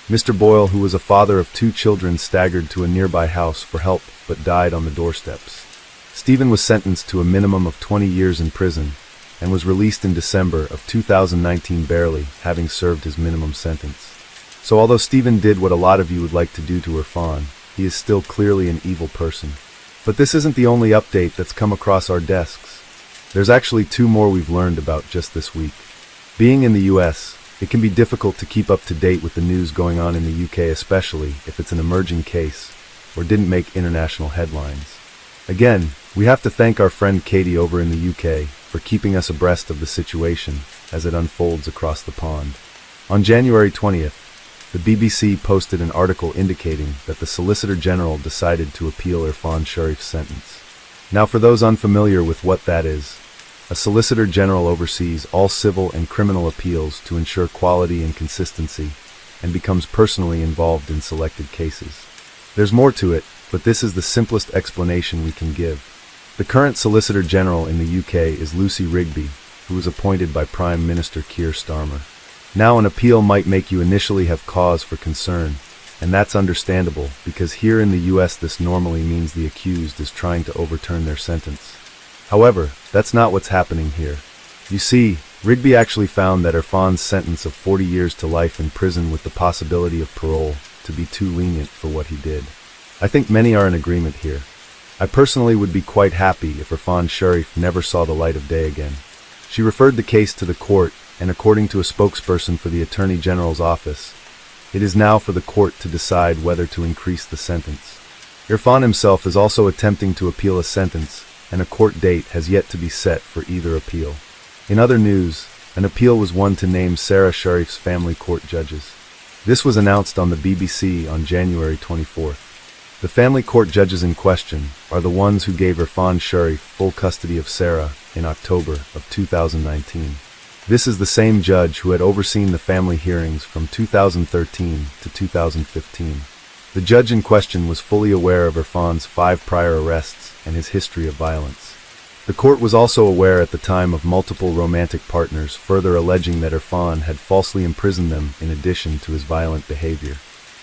Mr. Boyle, who was a father of 2 children, staggered to a nearby house for help but died on the doorsteps. Stephen was sentenced to a minimum of 20 years in prison and was released in December of 2019 barely, having served his minimum sentence. So although Stephen did what a lot of you would like to do to Irfan, he is still clearly an evil person. But this isn't the only update that's come across our desks. There's actually 2 more we've learned about just this week. Being in the US, it can be difficult to keep up to date with the news going on in the UK, especially if it's an emerging case or didn't make international headlines. Again, we have to thank our friend Katie over in the UK for keeping us abreast of the situation as it unfolds across the pond. On January 20th, the BBC posted an article indicating that the Solicitor General decided to appeal Irfan Sharif's sentence. Now, for those unfamiliar with what that is, a Solicitor General oversees all civil and criminal appeals to ensure quality and consistency, and becomes personally involved in selected cases. There's more to it, but this is the simplest explanation we can give. The current Solicitor General in the UK is Lucy Rigby, who was appointed by Prime Minister Keir Starmer. Now, an appeal might make you initially have cause for concern, and that's understandable because here in the US this normally means the accused is trying to overturn their sentence. However, that's not what's happening here. You see, Rigby actually found that Irfan's sentence of 40 years to life in prison with the possibility of parole to be too lenient for what he did. I think many are in agreement here. I personally would be quite happy if Irfan Sharif never saw the light of day again. She referred the case to the court, and according to a spokesperson for the Attorney General's office, it is now for the court to decide whether to increase the sentence. Irfan himself is also attempting to appeal a sentence, and a court date has yet to be set for either appeal. In other news, an appeal was won to name Sarah Sharif's family court judges. This was announced on the BBC on January 24th. The family court judges in question are the ones who gave Irfan Sharif full custody of Sarah in October of 2019. This is the same judge who had overseen the family hearings from 2013 to 2015. The judge in question was fully aware of Irfan's 5 prior arrests and his history of violence. The court was also aware at the time of multiple romantic partners further alleging that Irfan had falsely imprisoned them in addition to his violent behavior.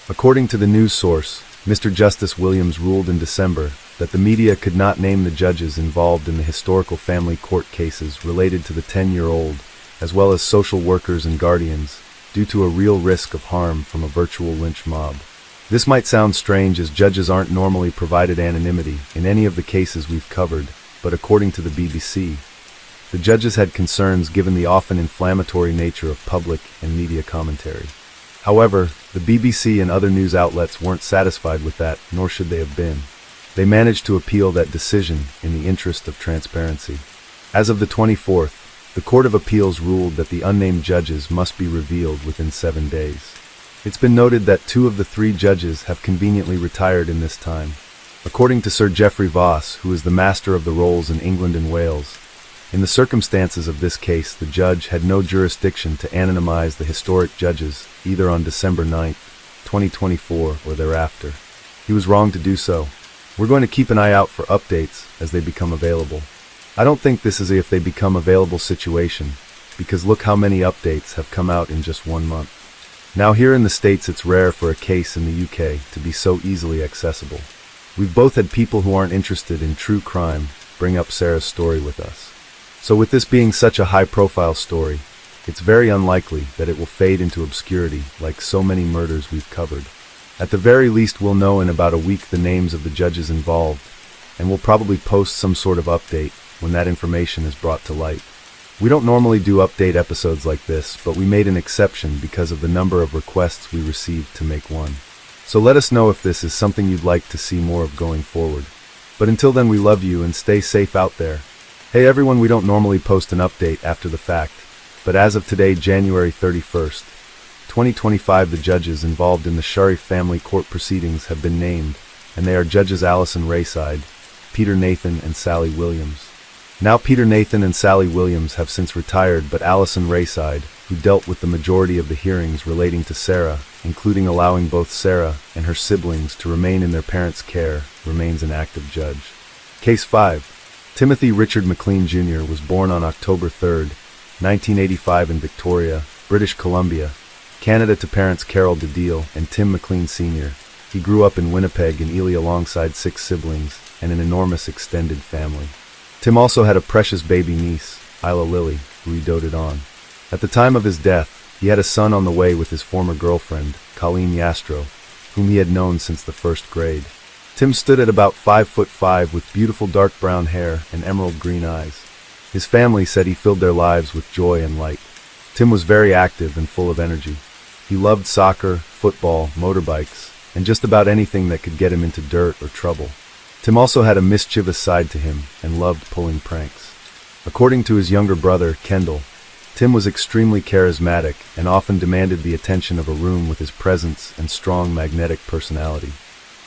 According to the news source, Mr. Justice Williams ruled in December that the media could not name the judges involved in the historical family court cases related to the 10-year-old, as well as social workers and guardians, due to a real risk of harm from a virtual lynch mob. This might sound strange as judges aren't normally provided anonymity in any of the cases we've covered, but according to the BBC, the judges had concerns given the often inflammatory nature of public and media commentary. However, the BBC and other news outlets weren't satisfied with that, nor should they have been. They managed to appeal that decision in the interest of transparency. As of the 24th, the Court of Appeals ruled that the unnamed judges must be revealed within 7 days. It's been noted that 2 of the 3 judges have conveniently retired in this time. According to Sir Geoffrey Voss, who is the master of the rolls in England and Wales, in the circumstances of this case, the judge had no jurisdiction to anonymize the historic judges either on December 9, 2024 or thereafter. He was wrong to do so. We're going to keep an eye out for updates as they become available. I don't think this is a if they become available situation, because look how many updates have come out in just 1 month. Now here in the States it's rare for a case in the UK to be so easily accessible. We've both had people who aren't interested in true crime bring up Sarah's story with us. So with this being such a high-profile story, it's very unlikely that it will fade into obscurity like so many murders we've covered. At the very least we'll know in about a week the names of the judges involved, and we'll probably post some sort of update when that information is brought to light. We don't normally do update episodes like this, but we made an exception because of the number of requests we received to make one. So let us know if this is something you'd like to see more of going forward. But until then, we love you and stay safe out there. Hey everyone, we don't normally post an update after the fact, but as of today, January 31st, 2025, the judges involved in the Sharif family court proceedings have been named, and they are Judges Alison Rayside, Peter Nathan, and Sally Williams. Now Peter Nathan and Sally Williams have since retired, but Alison Rayside, who dealt with the majority of the hearings relating to Sarah, including allowing both Sarah and her siblings to remain in their parents' care, remains an active judge. Case 5. Timothy Richard McLean Jr. was born on October 3, 1985 in Victoria, British Columbia, Canada to parents Carol DeDeal and Tim McLean Sr. He grew up in Winnipeg and Ely alongside 6 siblings and an enormous extended family. Tim also had a precious baby niece, Isla Lily, who he doted on. At the time of his death, he had a son on the way with his former girlfriend, Colleen Yastro, whom he had known since the 1st grade. Tim stood at about 5'5" with beautiful dark brown hair and emerald green eyes. His family said he filled their lives with joy and light. Tim was very active and full of energy. He loved soccer, football, motorbikes, and just about anything that could get him into dirt or trouble. Tim also had a mischievous side to him and loved pulling pranks. According to his younger brother, Kendall, Tim was extremely charismatic and often demanded the attention of a room with his presence and strong magnetic personality.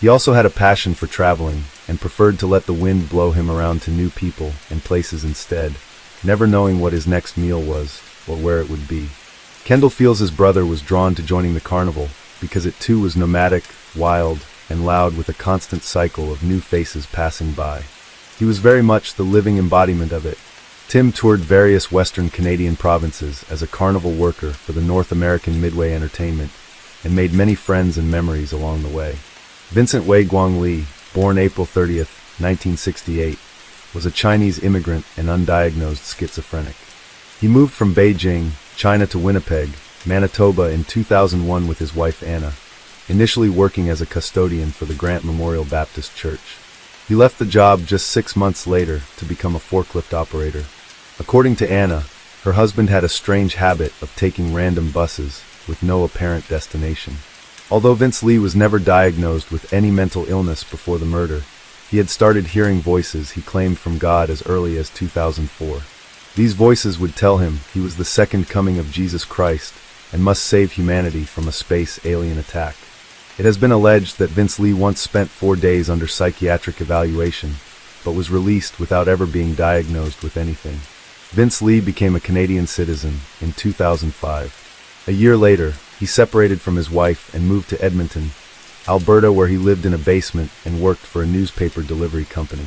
He also had a passion for traveling and preferred to let the wind blow him around to new people and places instead, never knowing what his next meal was or where it would be. Kendall feels his brother was drawn to joining the carnival because it too was nomadic, wild, and loud with a constant cycle of new faces passing by. He was very much the living embodiment of it. Tim toured various Western Canadian provinces as a carnival worker for the North American Midway Entertainment and made many friends and memories along the way. Vincent Wei Guang Li, born April 30, 1968, was a Chinese immigrant and undiagnosed schizophrenic. He moved from Beijing, China to Winnipeg, Manitoba in 2001 with his wife Anna, initially working as a custodian for the Grant Memorial Baptist Church. He left the job just 6 months later to become a forklift operator. According to Anna, her husband had a strange habit of taking random buses with no apparent destination. Although Vince Lee was never diagnosed with any mental illness before the murder, he had started hearing voices he claimed from God as early as 2004. These voices would tell him he was the second coming of Jesus Christ and must save humanity from a space alien attack. It has been alleged that Vince Lee once spent 4 days under psychiatric evaluation, but was released without ever being diagnosed with anything. Vince Lee became a Canadian citizen in 2005. A year later, he separated from his wife and moved to Edmonton, Alberta, where he lived in a basement and worked for a newspaper delivery company.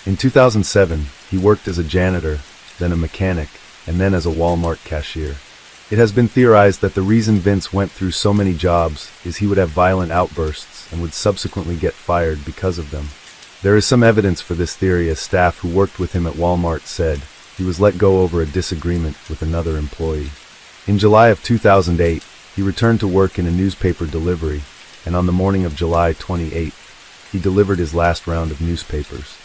In 2007, he worked as a janitor, then a mechanic, and then as a Walmart cashier. It has been theorized that the reason Vince went through so many jobs is he would have violent outbursts and would subsequently get fired because of them. There is some evidence for this theory, as staff who worked with him at Walmart said he was let go over a disagreement with another employee. In July of 2008, he returned to work in a newspaper delivery, and on the morning of July 28th, he delivered his last round of newspapers.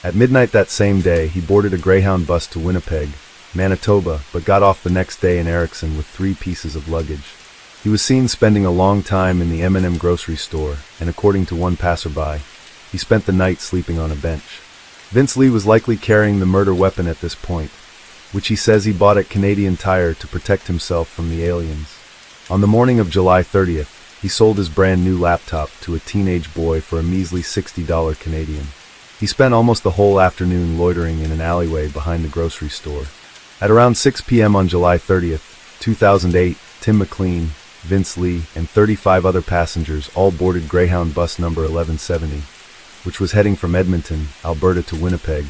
At midnight that same day, he boarded a Greyhound bus to Winnipeg, Manitoba, but got off the next day in Erickson with 3 pieces of luggage. He was seen spending a long time in the M&M grocery store, and according to one passerby, he spent the night sleeping on a bench. Vince Lee was likely carrying the murder weapon at this point, which he says he bought at Canadian Tire to protect himself from the aliens. On the morning of July 30th, he sold his brand new laptop to a teenage boy for a measly $60 Canadian. He spent almost the whole afternoon loitering in an alleyway behind the grocery store. At around 6 p.m. on July 30th, 2008, Tim McLean, Vince Lee, and 35 other passengers all boarded Greyhound bus number 1170, which was heading from Edmonton, Alberta to Winnipeg,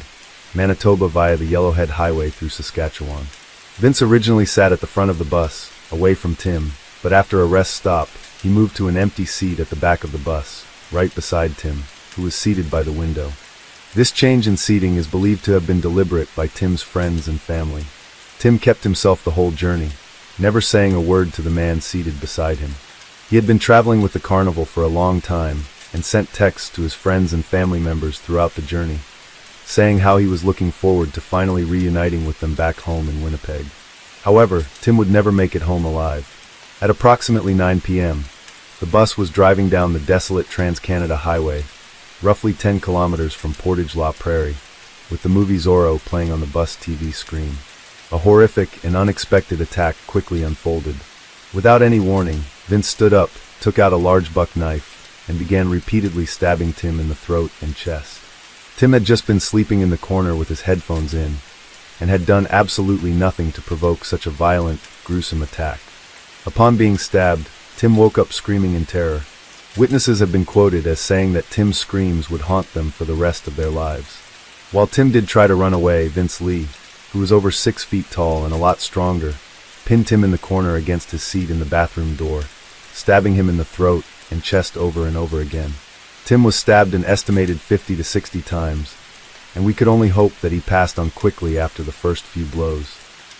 Manitoba via the Yellowhead Highway through Saskatchewan. Vince originally sat at the front of the bus, away from Tim, but after a rest stop, he moved to an empty seat at the back of the bus, right beside Tim, who was seated by the window. This change in seating is believed to have been deliberate by Tim's friends and family. Tim kept himself the whole journey, never saying a word to the man seated beside him. He had been traveling with the carnival for a long time and sent texts to his friends and family members throughout the journey, saying how he was looking forward to finally reuniting with them back home in Winnipeg. However, Tim would never make it home alive. At approximately 9 p.m., the bus was driving down the desolate Trans-Canada Highway, roughly 10 kilometers from Portage-la Prairie, with the movie Zorro playing on the bus TV screen. A horrific and unexpected attack quickly unfolded. Without any warning, Vince stood up, took out a large buck knife, and began repeatedly stabbing Tim in the throat and chest. Tim had just been sleeping in the corner with his headphones in, and had done absolutely nothing to provoke such a violent, gruesome attack. Upon being stabbed, Tim woke up screaming in terror. Witnesses have been quoted as saying that Tim's screams would haunt them for the rest of their lives. While Tim did try to run away, Vince Lee, who was over 6 feet tall and a lot stronger, pinned Tim in the corner against his seat in the bathroom door, stabbing him in the throat and chest over and over again. Tim was stabbed an estimated 50 to 60 times, and we could only hope that he passed on quickly after the first few blows.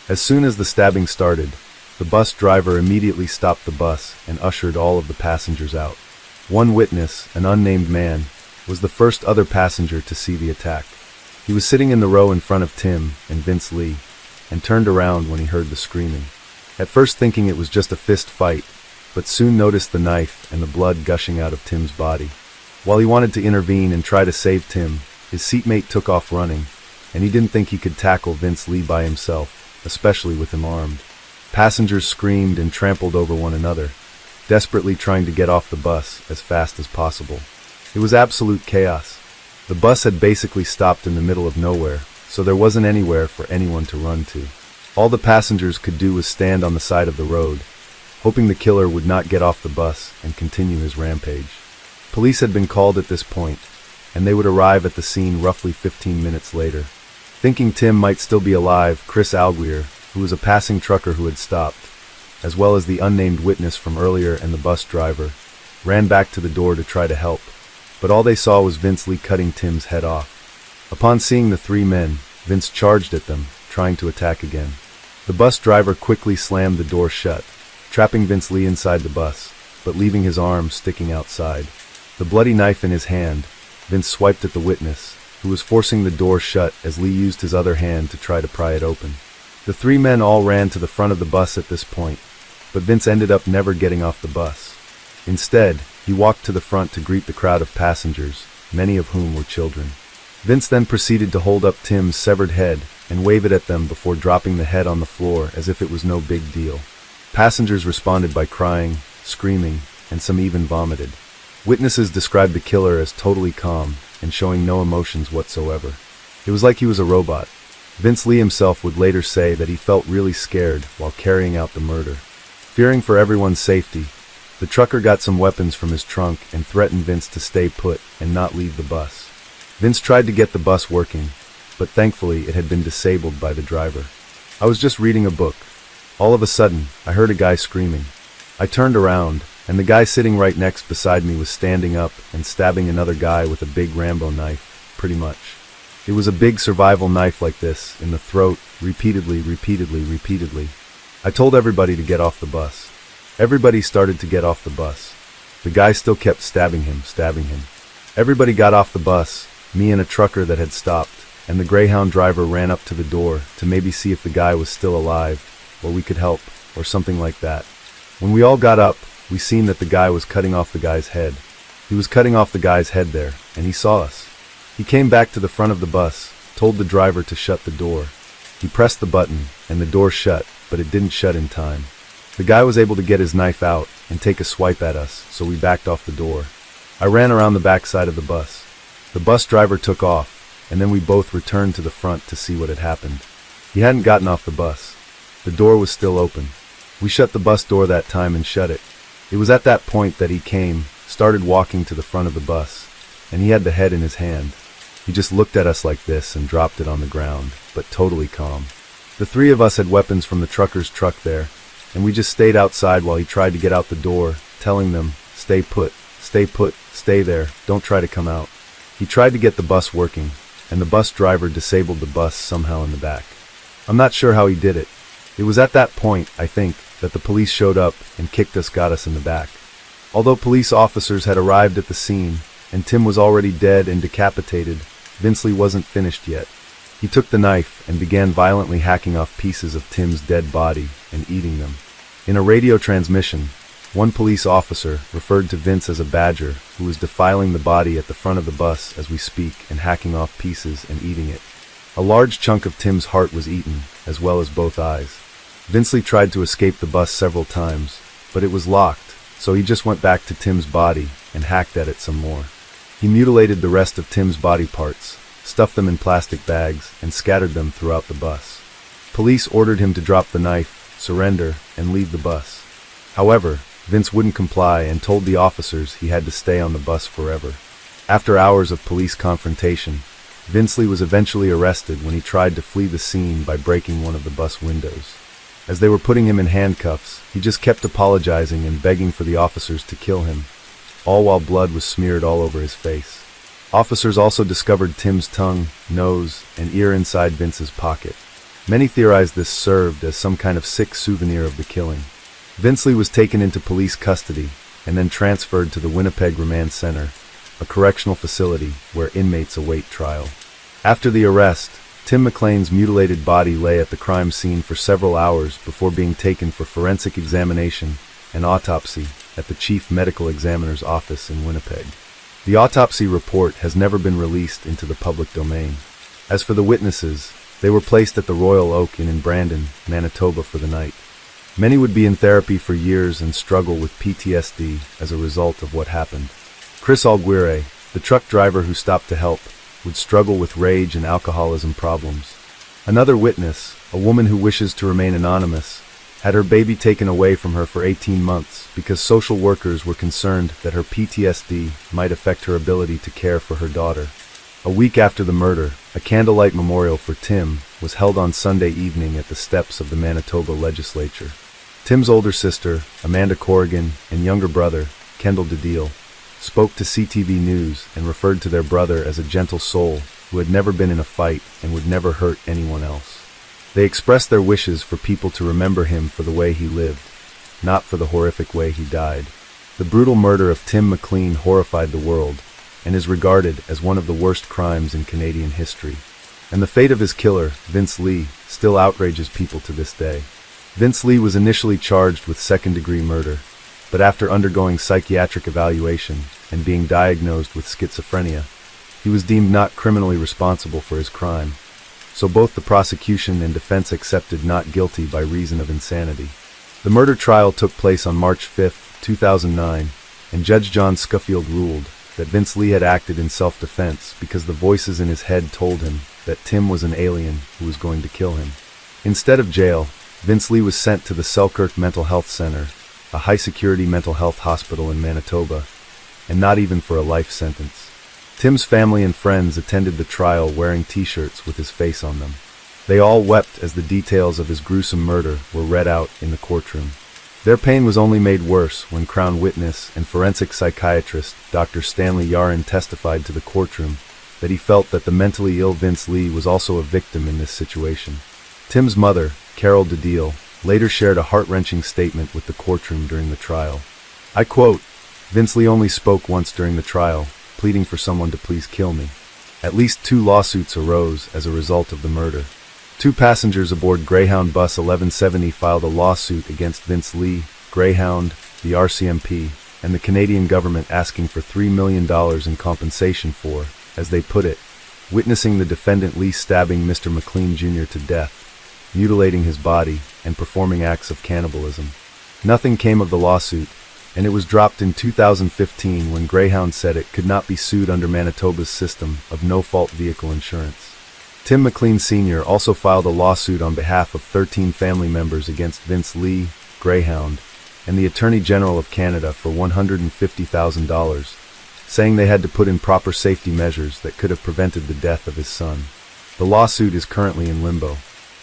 As soon as the stabbing started, the bus driver immediately stopped the bus and ushered all of the passengers out. One witness, an unnamed man, was the first other passenger to see the attack. He was sitting in the row in front of Tim and Vince Lee, and turned around when he heard the screaming. At first thinking it was just a fist fight, but soon noticed the knife and the blood gushing out of Tim's body. While he wanted to intervene and try to save Tim, his seatmate took off running, and he didn't think he could tackle Vince Lee by himself, especially with him armed. Passengers screamed and trampled over one another, desperately trying to get off the bus as fast as possible. It was absolute chaos. The bus had basically stopped in the middle of nowhere, so there wasn't anywhere for anyone to run to. All the passengers could do was stand on the side of the road, hoping the killer would not get off the bus and continue his rampage. Police had been called at this point, and they would arrive at the scene roughly 15 minutes later. Thinking Tim might still be alive, Chris Alguier, who was a passing trucker who had stopped, as well as the unnamed witness from earlier and the bus driver, ran back to the door to try to help, but all they saw was Vince Lee cutting Tim's head off. Upon seeing the 3 men, Vince charged at them, trying to attack again. The bus driver quickly slammed the door shut, trapping Vince Lee inside the bus, but leaving his arms sticking outside. The bloody knife in his hand, Vince swiped at the witness, who was forcing the door shut as Lee used his other hand to try to pry it open. The 3 men all ran to the front of the bus at this point, but Vince ended up never getting off the bus. Instead, he walked to the front to greet the crowd of passengers, many of whom were children. Vince then proceeded to hold up Tim's severed head and wave it at them before dropping the head on the floor as if it was no big deal. Passengers responded by crying, screaming, and some even vomited. Witnesses described the killer as totally calm and showing no emotions whatsoever. It was like he was a robot. Vince Lee himself would later say that he felt really scared while carrying out the murder. Fearing for everyone's safety, The trucker got some weapons from his trunk and threatened Vince to stay put and not leave the bus. Vince tried to get the bus working, but thankfully it had been disabled by the driver. I was just reading a book. All of a sudden, I heard a guy screaming. I turned around, and the guy sitting right next beside me was standing up and stabbing another guy with a big Rambo knife, pretty much. It was a big survival knife like this, in the throat, repeatedly. I told everybody to get off the bus. Everybody started to get off the bus. The guy still kept stabbing him. Everybody got off the bus, me and a trucker that had stopped, and the Greyhound driver ran up to the door to maybe see if the guy was still alive, or we could help, or something like that. When we all got up, we seen that the guy was cutting off the guy's head. He was cutting off the guy's head there, and he saw us. He came back to the front of the bus, told the driver to shut the door. He pressed the button, and the door shut, but it didn't shut in time. The guy was able to get his knife out and take a swipe at us, so we backed off the door. I ran around the back side of the bus. The bus driver took off, and then we both returned to the front to see what had happened. He hadn't gotten off the bus. The door was still open. We shut the bus door that time and shut it. It was at that point that he came, started walking to the front of the bus, and he had the head in his hand. He just looked at us like this and dropped it on the ground, but totally calm. The three of us had weapons from the trucker's truck there, and we just stayed outside while he tried to get out the door, telling them, stay put, stay there, don't try to come out. He tried to get the bus working, and the bus driver disabled the bus somehow in the back. I'm not sure how he did it. It was at that point, I think, that the police showed up and got us in the back. Although police officers had arrived at the scene, and Tim was already dead and decapitated, Vince Lee wasn't finished yet. He took the knife and began violently hacking off pieces of Tim's dead body and eating them. In a radio transmission, one police officer referred to Vince as a badger who was defiling the body at the front of the bus as we speak and hacking off pieces and eating it. A large chunk of Tim's heart was eaten, as well as both eyes. Vince Lee tried to escape the bus several times, but it was locked, so he just went back to Tim's body and hacked at it some more. He mutilated the rest of Tim's body parts, stuffed them in plastic bags, and scattered them throughout the bus. Police ordered him to drop the knife, surrender, and leave the bus. However, Vince wouldn't comply and told the officers he had to stay on the bus forever. After hours of police confrontation, Vince Lee was eventually arrested when he tried to flee the scene by breaking one of the bus windows. As they were putting him in handcuffs, he just kept apologizing and begging for the officers to kill him, all while blood was smeared all over his face. Officers also discovered Tim's tongue, nose, and ear inside Vince's pocket. Many theorized this served as some kind of sick souvenir of the killing. Vince Lee was taken into police custody and then transferred to the Winnipeg Remand Center, a correctional facility where inmates await trial. After the arrest, Tim McLean's mutilated body lay at the crime scene for several hours before being taken for forensic examination and autopsy at the Chief Medical Examiner's office in Winnipeg. The autopsy report has never been released into the public domain. As for the witnesses, they were placed at the Royal Oak Inn in Brandon, Manitoba for the night. Many would be in therapy for years and struggle with PTSD as a result of what happened. Chris Alguire, the truck driver who stopped to help, would struggle with rage and alcoholism problems. Another witness, a woman who wishes to remain anonymous, had her baby taken away from her for 18 months because social workers were concerned that her PTSD might affect her ability to care for her daughter. A week after the murder, a candlelight memorial for Tim was held on Sunday evening at the steps of the Manitoba legislature. Tim's older sister, Amanda Corrigan, and younger brother, Kendall DeDeal, spoke to CTV News and referred to their brother as a gentle soul who had never been in a fight and would never hurt anyone else. They expressed their wishes for people to remember him for the way he lived, not for the horrific way he died. The brutal murder of Tim McLean horrified the world and is regarded as one of the worst crimes in Canadian history. And the fate of his killer, Vince Lee, still outrages people to this day. Vince Lee was initially charged with second-degree murder, but after undergoing psychiatric evaluation and being diagnosed with schizophrenia, he was deemed not criminally responsible for his crime. So both the prosecution and defense accepted not guilty by reason of insanity. The murder trial took place on March 5, 2009, and Judge John Scofield ruled that Vince Lee had acted in self-defense because the voices in his head told him that Tim was an alien who was going to kill him. Instead of jail, Vince Lee was sent to the Selkirk Mental Health Center, a high-security mental health hospital in Manitoba, and not even for a life sentence. Tim's family and friends attended the trial wearing t-shirts with his face on them. They all wept as the details of his gruesome murder were read out in the courtroom. Their pain was only made worse when Crown witness and forensic psychiatrist Dr. Stanley Yarin testified to the courtroom that he felt that the mentally ill Vince Lee was also a victim in this situation. Tim's mother, Carol DeDeal, later shared a heart-wrenching statement with the courtroom during the trial. I quote, "Vince Lee only spoke once during the trial, pleading for someone to please kill me. At least 2 lawsuits arose as a result of the murder. 2 passengers aboard Greyhound Bus 1170 filed a lawsuit against Vince Lee, Greyhound, the RCMP, and the Canadian government asking for $3 million in compensation for, as they put it, witnessing the defendant Lee stabbing Mr. McLean Jr. to death, mutilating his body, and performing acts of cannibalism. Nothing came of the lawsuit, and it was dropped in 2015 when Greyhound said it could not be sued under Manitoba's system of no-fault vehicle insurance. Tim McLean Sr. also filed a lawsuit on behalf of 13 family members against Vince Lee, Greyhound, and the Attorney General of Canada for $150,000, saying they had to put in proper safety measures that could have prevented the death of his son. The lawsuit is currently in limbo.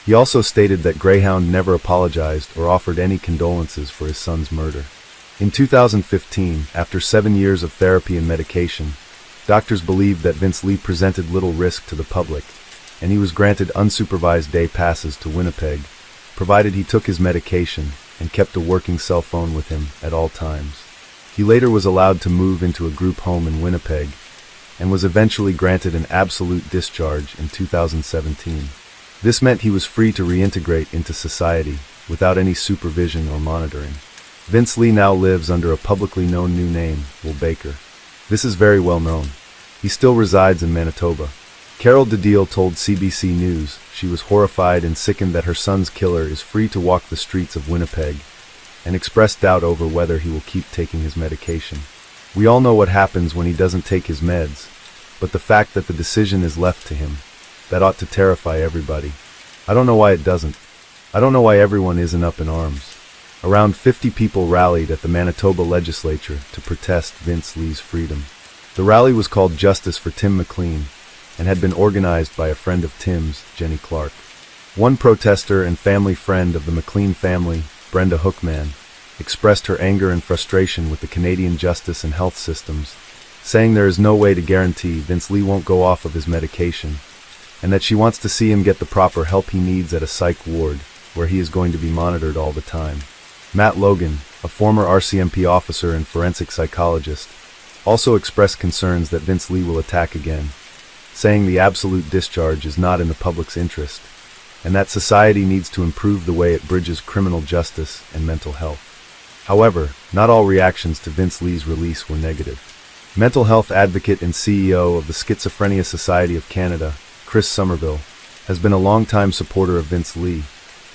He also stated that Greyhound never apologized or offered any condolences for his son's murder. In 2015, after 7 years of therapy and medication, doctors believed that Vince Lee presented little risk to the public, and he was granted unsupervised day passes to Winnipeg, provided he took his medication and kept a working cell phone with him at all times. He later was allowed to move into a group home in Winnipeg, and was eventually granted an absolute discharge in 2017. This meant he was free to reintegrate into society without any supervision or monitoring. Vince Lee now lives under a publicly known new name, Will Baker. This is very well known. He still resides in Manitoba. Carol DeDeal told CBC News she was horrified and sickened that her son's killer is free to walk the streets of Winnipeg, and expressed doubt over whether he will keep taking his medication. We all know what happens when he doesn't take his meds, but the fact that the decision is left to him, that ought to terrify everybody. I don't know why it doesn't. I don't know why everyone isn't up in arms. Around 50 people rallied at the Manitoba legislature to protest Vince Lee's freedom. The rally was called Justice for Tim McLean, and had been organized by a friend of Tim's, Jenny Clark. One protester and family friend of the McLean family, Brenda Hookman, expressed her anger and frustration with the Canadian justice and health systems, saying there is no way to guarantee Vince Lee won't go off of his medication, and that she wants to see him get the proper help he needs at a psych ward, where he is going to be monitored all the time. Matt Logan, a former RCMP officer and forensic psychologist, also expressed concerns that Vince Lee will attack again, saying the absolute discharge is not in the public's interest, and that society needs to improve the way it bridges criminal justice and mental health. However, not all reactions to Vince Lee's release were negative. Mental health advocate and CEO of the Schizophrenia Society of Canada, Chris Somerville, has been a longtime supporter of Vince Lee,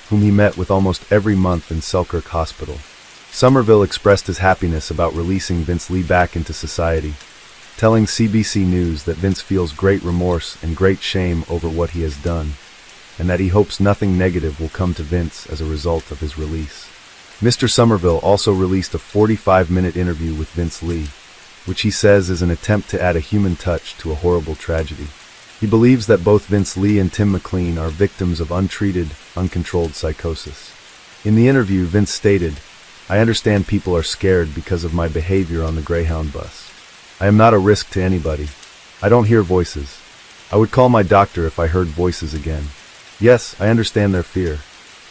whom he met with almost every month in Selkirk Hospital. Somerville expressed his happiness about releasing Vince Lee back into society, telling CBC News that Vince feels great remorse and great shame over what he has done, and that he hopes nothing negative will come to Vince as a result of his release. Mr. Somerville also released a 45-minute interview with Vince Lee, which he says is an attempt to add a human touch to a horrible tragedy. He believes that both Vince Lee and Tim McLean are victims of untreated, uncontrolled psychosis. In the interview, Vince stated, "I understand people are scared because of my behavior on the Greyhound bus. I am not a risk to anybody. I don't hear voices. I would call my doctor if I heard voices again. Yes, I understand their fear."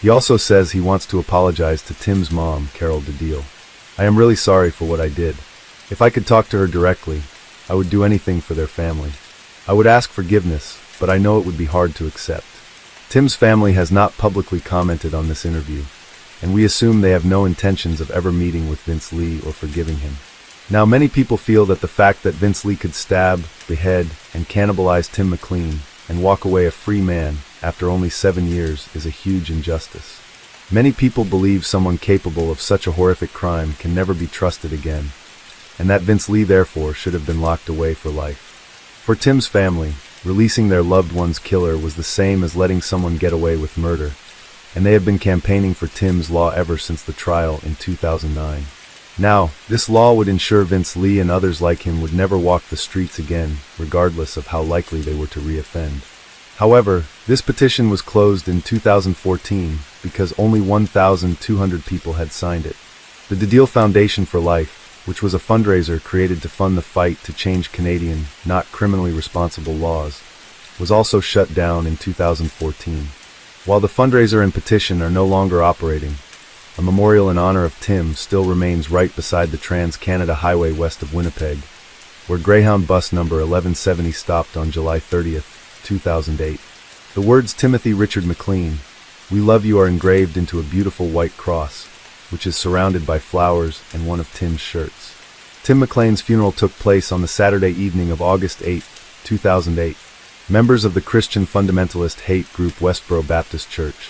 He also says he wants to apologize to Tim's mom, Carol DeDeal. "I am really sorry for what I did. If I could talk to her directly, I would do anything for their family. I would ask forgiveness, but I know it would be hard to accept." Tim's family has not publicly commented on this interview, and we assume they have no intentions of ever meeting with Vince Lee or forgiving him. Now, many people feel that the fact that Vince Lee could stab, behead, and cannibalize Tim McLean and walk away a free man after only 7 years is a huge injustice. Many people believe someone capable of such a horrific crime can never be trusted again, and that Vince Lee therefore should have been locked away for life. For Tim's family, releasing their loved one's killer was the same as letting someone get away with murder, and they have been campaigning for Tim's law ever since the trial in 2009. Now, this law would ensure Vince Lee and others like him would never walk the streets again, regardless of how likely they were to reoffend. However, this petition was closed in 2014 because only 1,200 people had signed it. The Deal Foundation for Life, which was a fundraiser created to fund the fight to change Canadian, not criminally responsible laws, was also shut down in 2014. While the fundraiser and petition are no longer operating, a memorial in honor of Tim still remains right beside the Trans-Canada Highway west of Winnipeg, where Greyhound bus number 1170 stopped on July 30th, 2008. The words Timothy Richard McLean, "We love you," are engraved into a beautiful white cross, which is surrounded by flowers and one of Tim's shirts. Tim McLean's funeral took place on the Saturday evening of August 8, 2008. Members of the Christian fundamentalist hate group Westboro Baptist Church,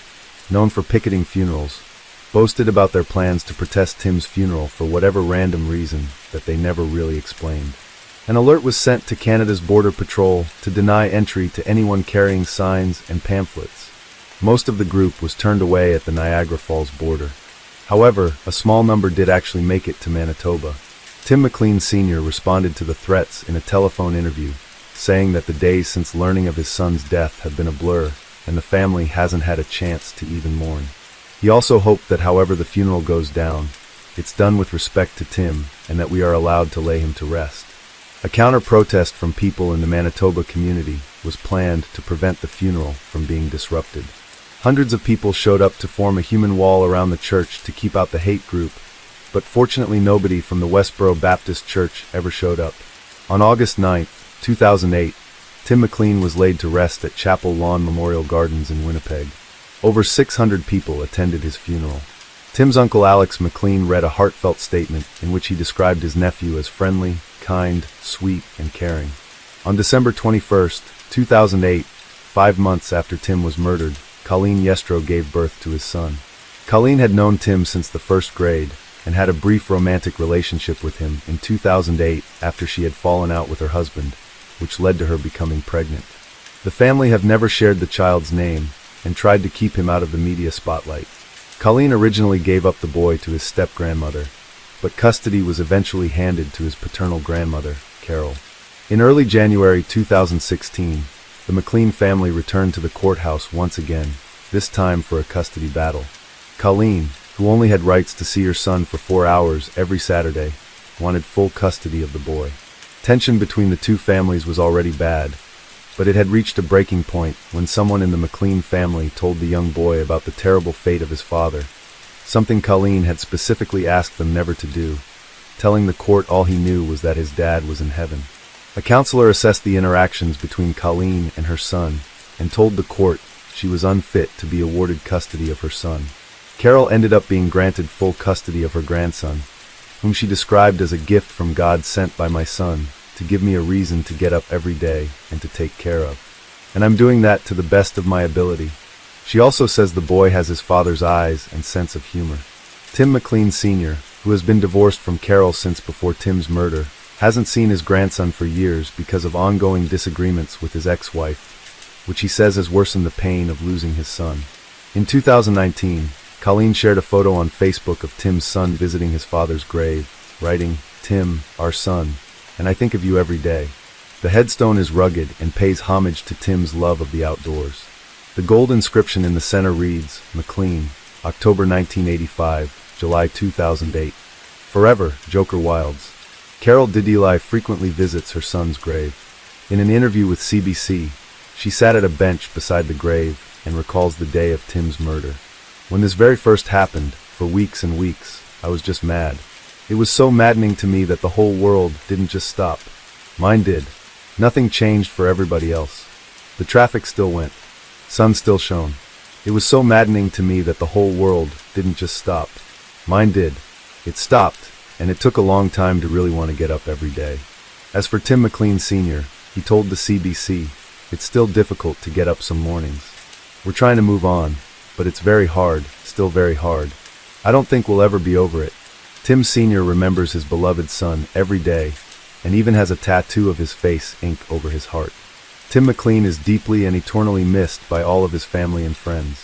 known for picketing funerals, boasted about their plans to protest Tim's funeral for whatever random reason that they never really explained. An alert was sent to Canada's Border Patrol to deny entry to anyone carrying signs and pamphlets. Most of the group was turned away at the Niagara Falls border. However, a small number did actually make it to Manitoba. Tim McLean Sr. responded to the threats in a telephone interview, saying that the days since learning of his son's death have been a blur, and the family hasn't had a chance to even mourn. He also hoped that however the funeral goes down, it's done with respect to Tim, and that we are allowed to lay him to rest. A counter-protest from people in the Manitoba community was planned to prevent the funeral from being disrupted. Hundreds of people showed up to form a human wall around the church to keep out the hate group, but fortunately nobody from the Westboro Baptist Church ever showed up. On August 9, 2008, Tim McLean was laid to rest at Chapel Lawn Memorial Gardens in Winnipeg. Over 600 people attended his funeral. Tim's uncle Alex McLean read a heartfelt statement in which he described his nephew as friendly, kind, sweet, and caring. On December 21, 2008, 5 months after Tim was murdered, Colleen Yestro gave birth to his son. Colleen had known Tim since the first grade and had a brief romantic relationship with him in 2008 after she had fallen out with her husband, which led to her becoming pregnant. The family have never shared the child's name and tried to keep him out of the media spotlight. Colleen originally gave up the boy to his step-grandmother, but custody was eventually handed to his paternal grandmother, Carol. In early January 2016, the McLean family returned to the courthouse once again, this time for a custody battle. Colleen, who only had rights to see her son for 4 hours every Saturday, wanted full custody of the boy. Tension between the two families was already bad, but it had reached a breaking point when someone in the McLean family told the young boy about the terrible fate of his father, something Colleen had specifically asked them never to do, telling the court all he knew was that his dad was in heaven. A counselor assessed the interactions between Colleen and her son and told the court she was unfit to be awarded custody of her son. Carol ended up being granted full custody of her grandson, whom she described as a gift from God sent by my son to give me a reason to get up every day and to take care of. And I'm doing that to the best of my ability. She also says the boy has his father's eyes and sense of humor. Tim McLean Sr., who has been divorced from Carol since before Tim's murder, hasn't seen his grandson for years because of ongoing disagreements with his ex-wife, which he says has worsened the pain of losing his son. In 2019, Colleen shared a photo on Facebook of Tim's son visiting his father's grave, writing, "Tim, our son, and I think of you every day." The headstone is rugged and pays homage to Tim's love of the outdoors. The gold inscription in the center reads, "McLean, October 1985, July 2008. Forever, Joker Wilds." Carol Dideli frequently visits her son's grave. In an interview with CBC, she sat at a bench beside the grave and recalls the day of Tim's murder. "When this very first happened, for weeks and weeks, I was just mad. It was so maddening to me that the whole world didn't just stop. Mine did. Nothing changed for everybody else. The traffic still went. Sun still shone. It was so maddening to me that the whole world didn't just stop. Mine did. It stopped, and it took a long time to really want to get up every day." As for Tim McLean Sr., he told the CBC, "It's still difficult to get up some mornings. We're trying to move on, but it's very hard, still very hard. I don't think we'll ever be over it." Tim Sr. remembers his beloved son every day, and even has a tattoo of his face inked over his heart. Tim McLean is deeply and eternally missed by all of his family and friends.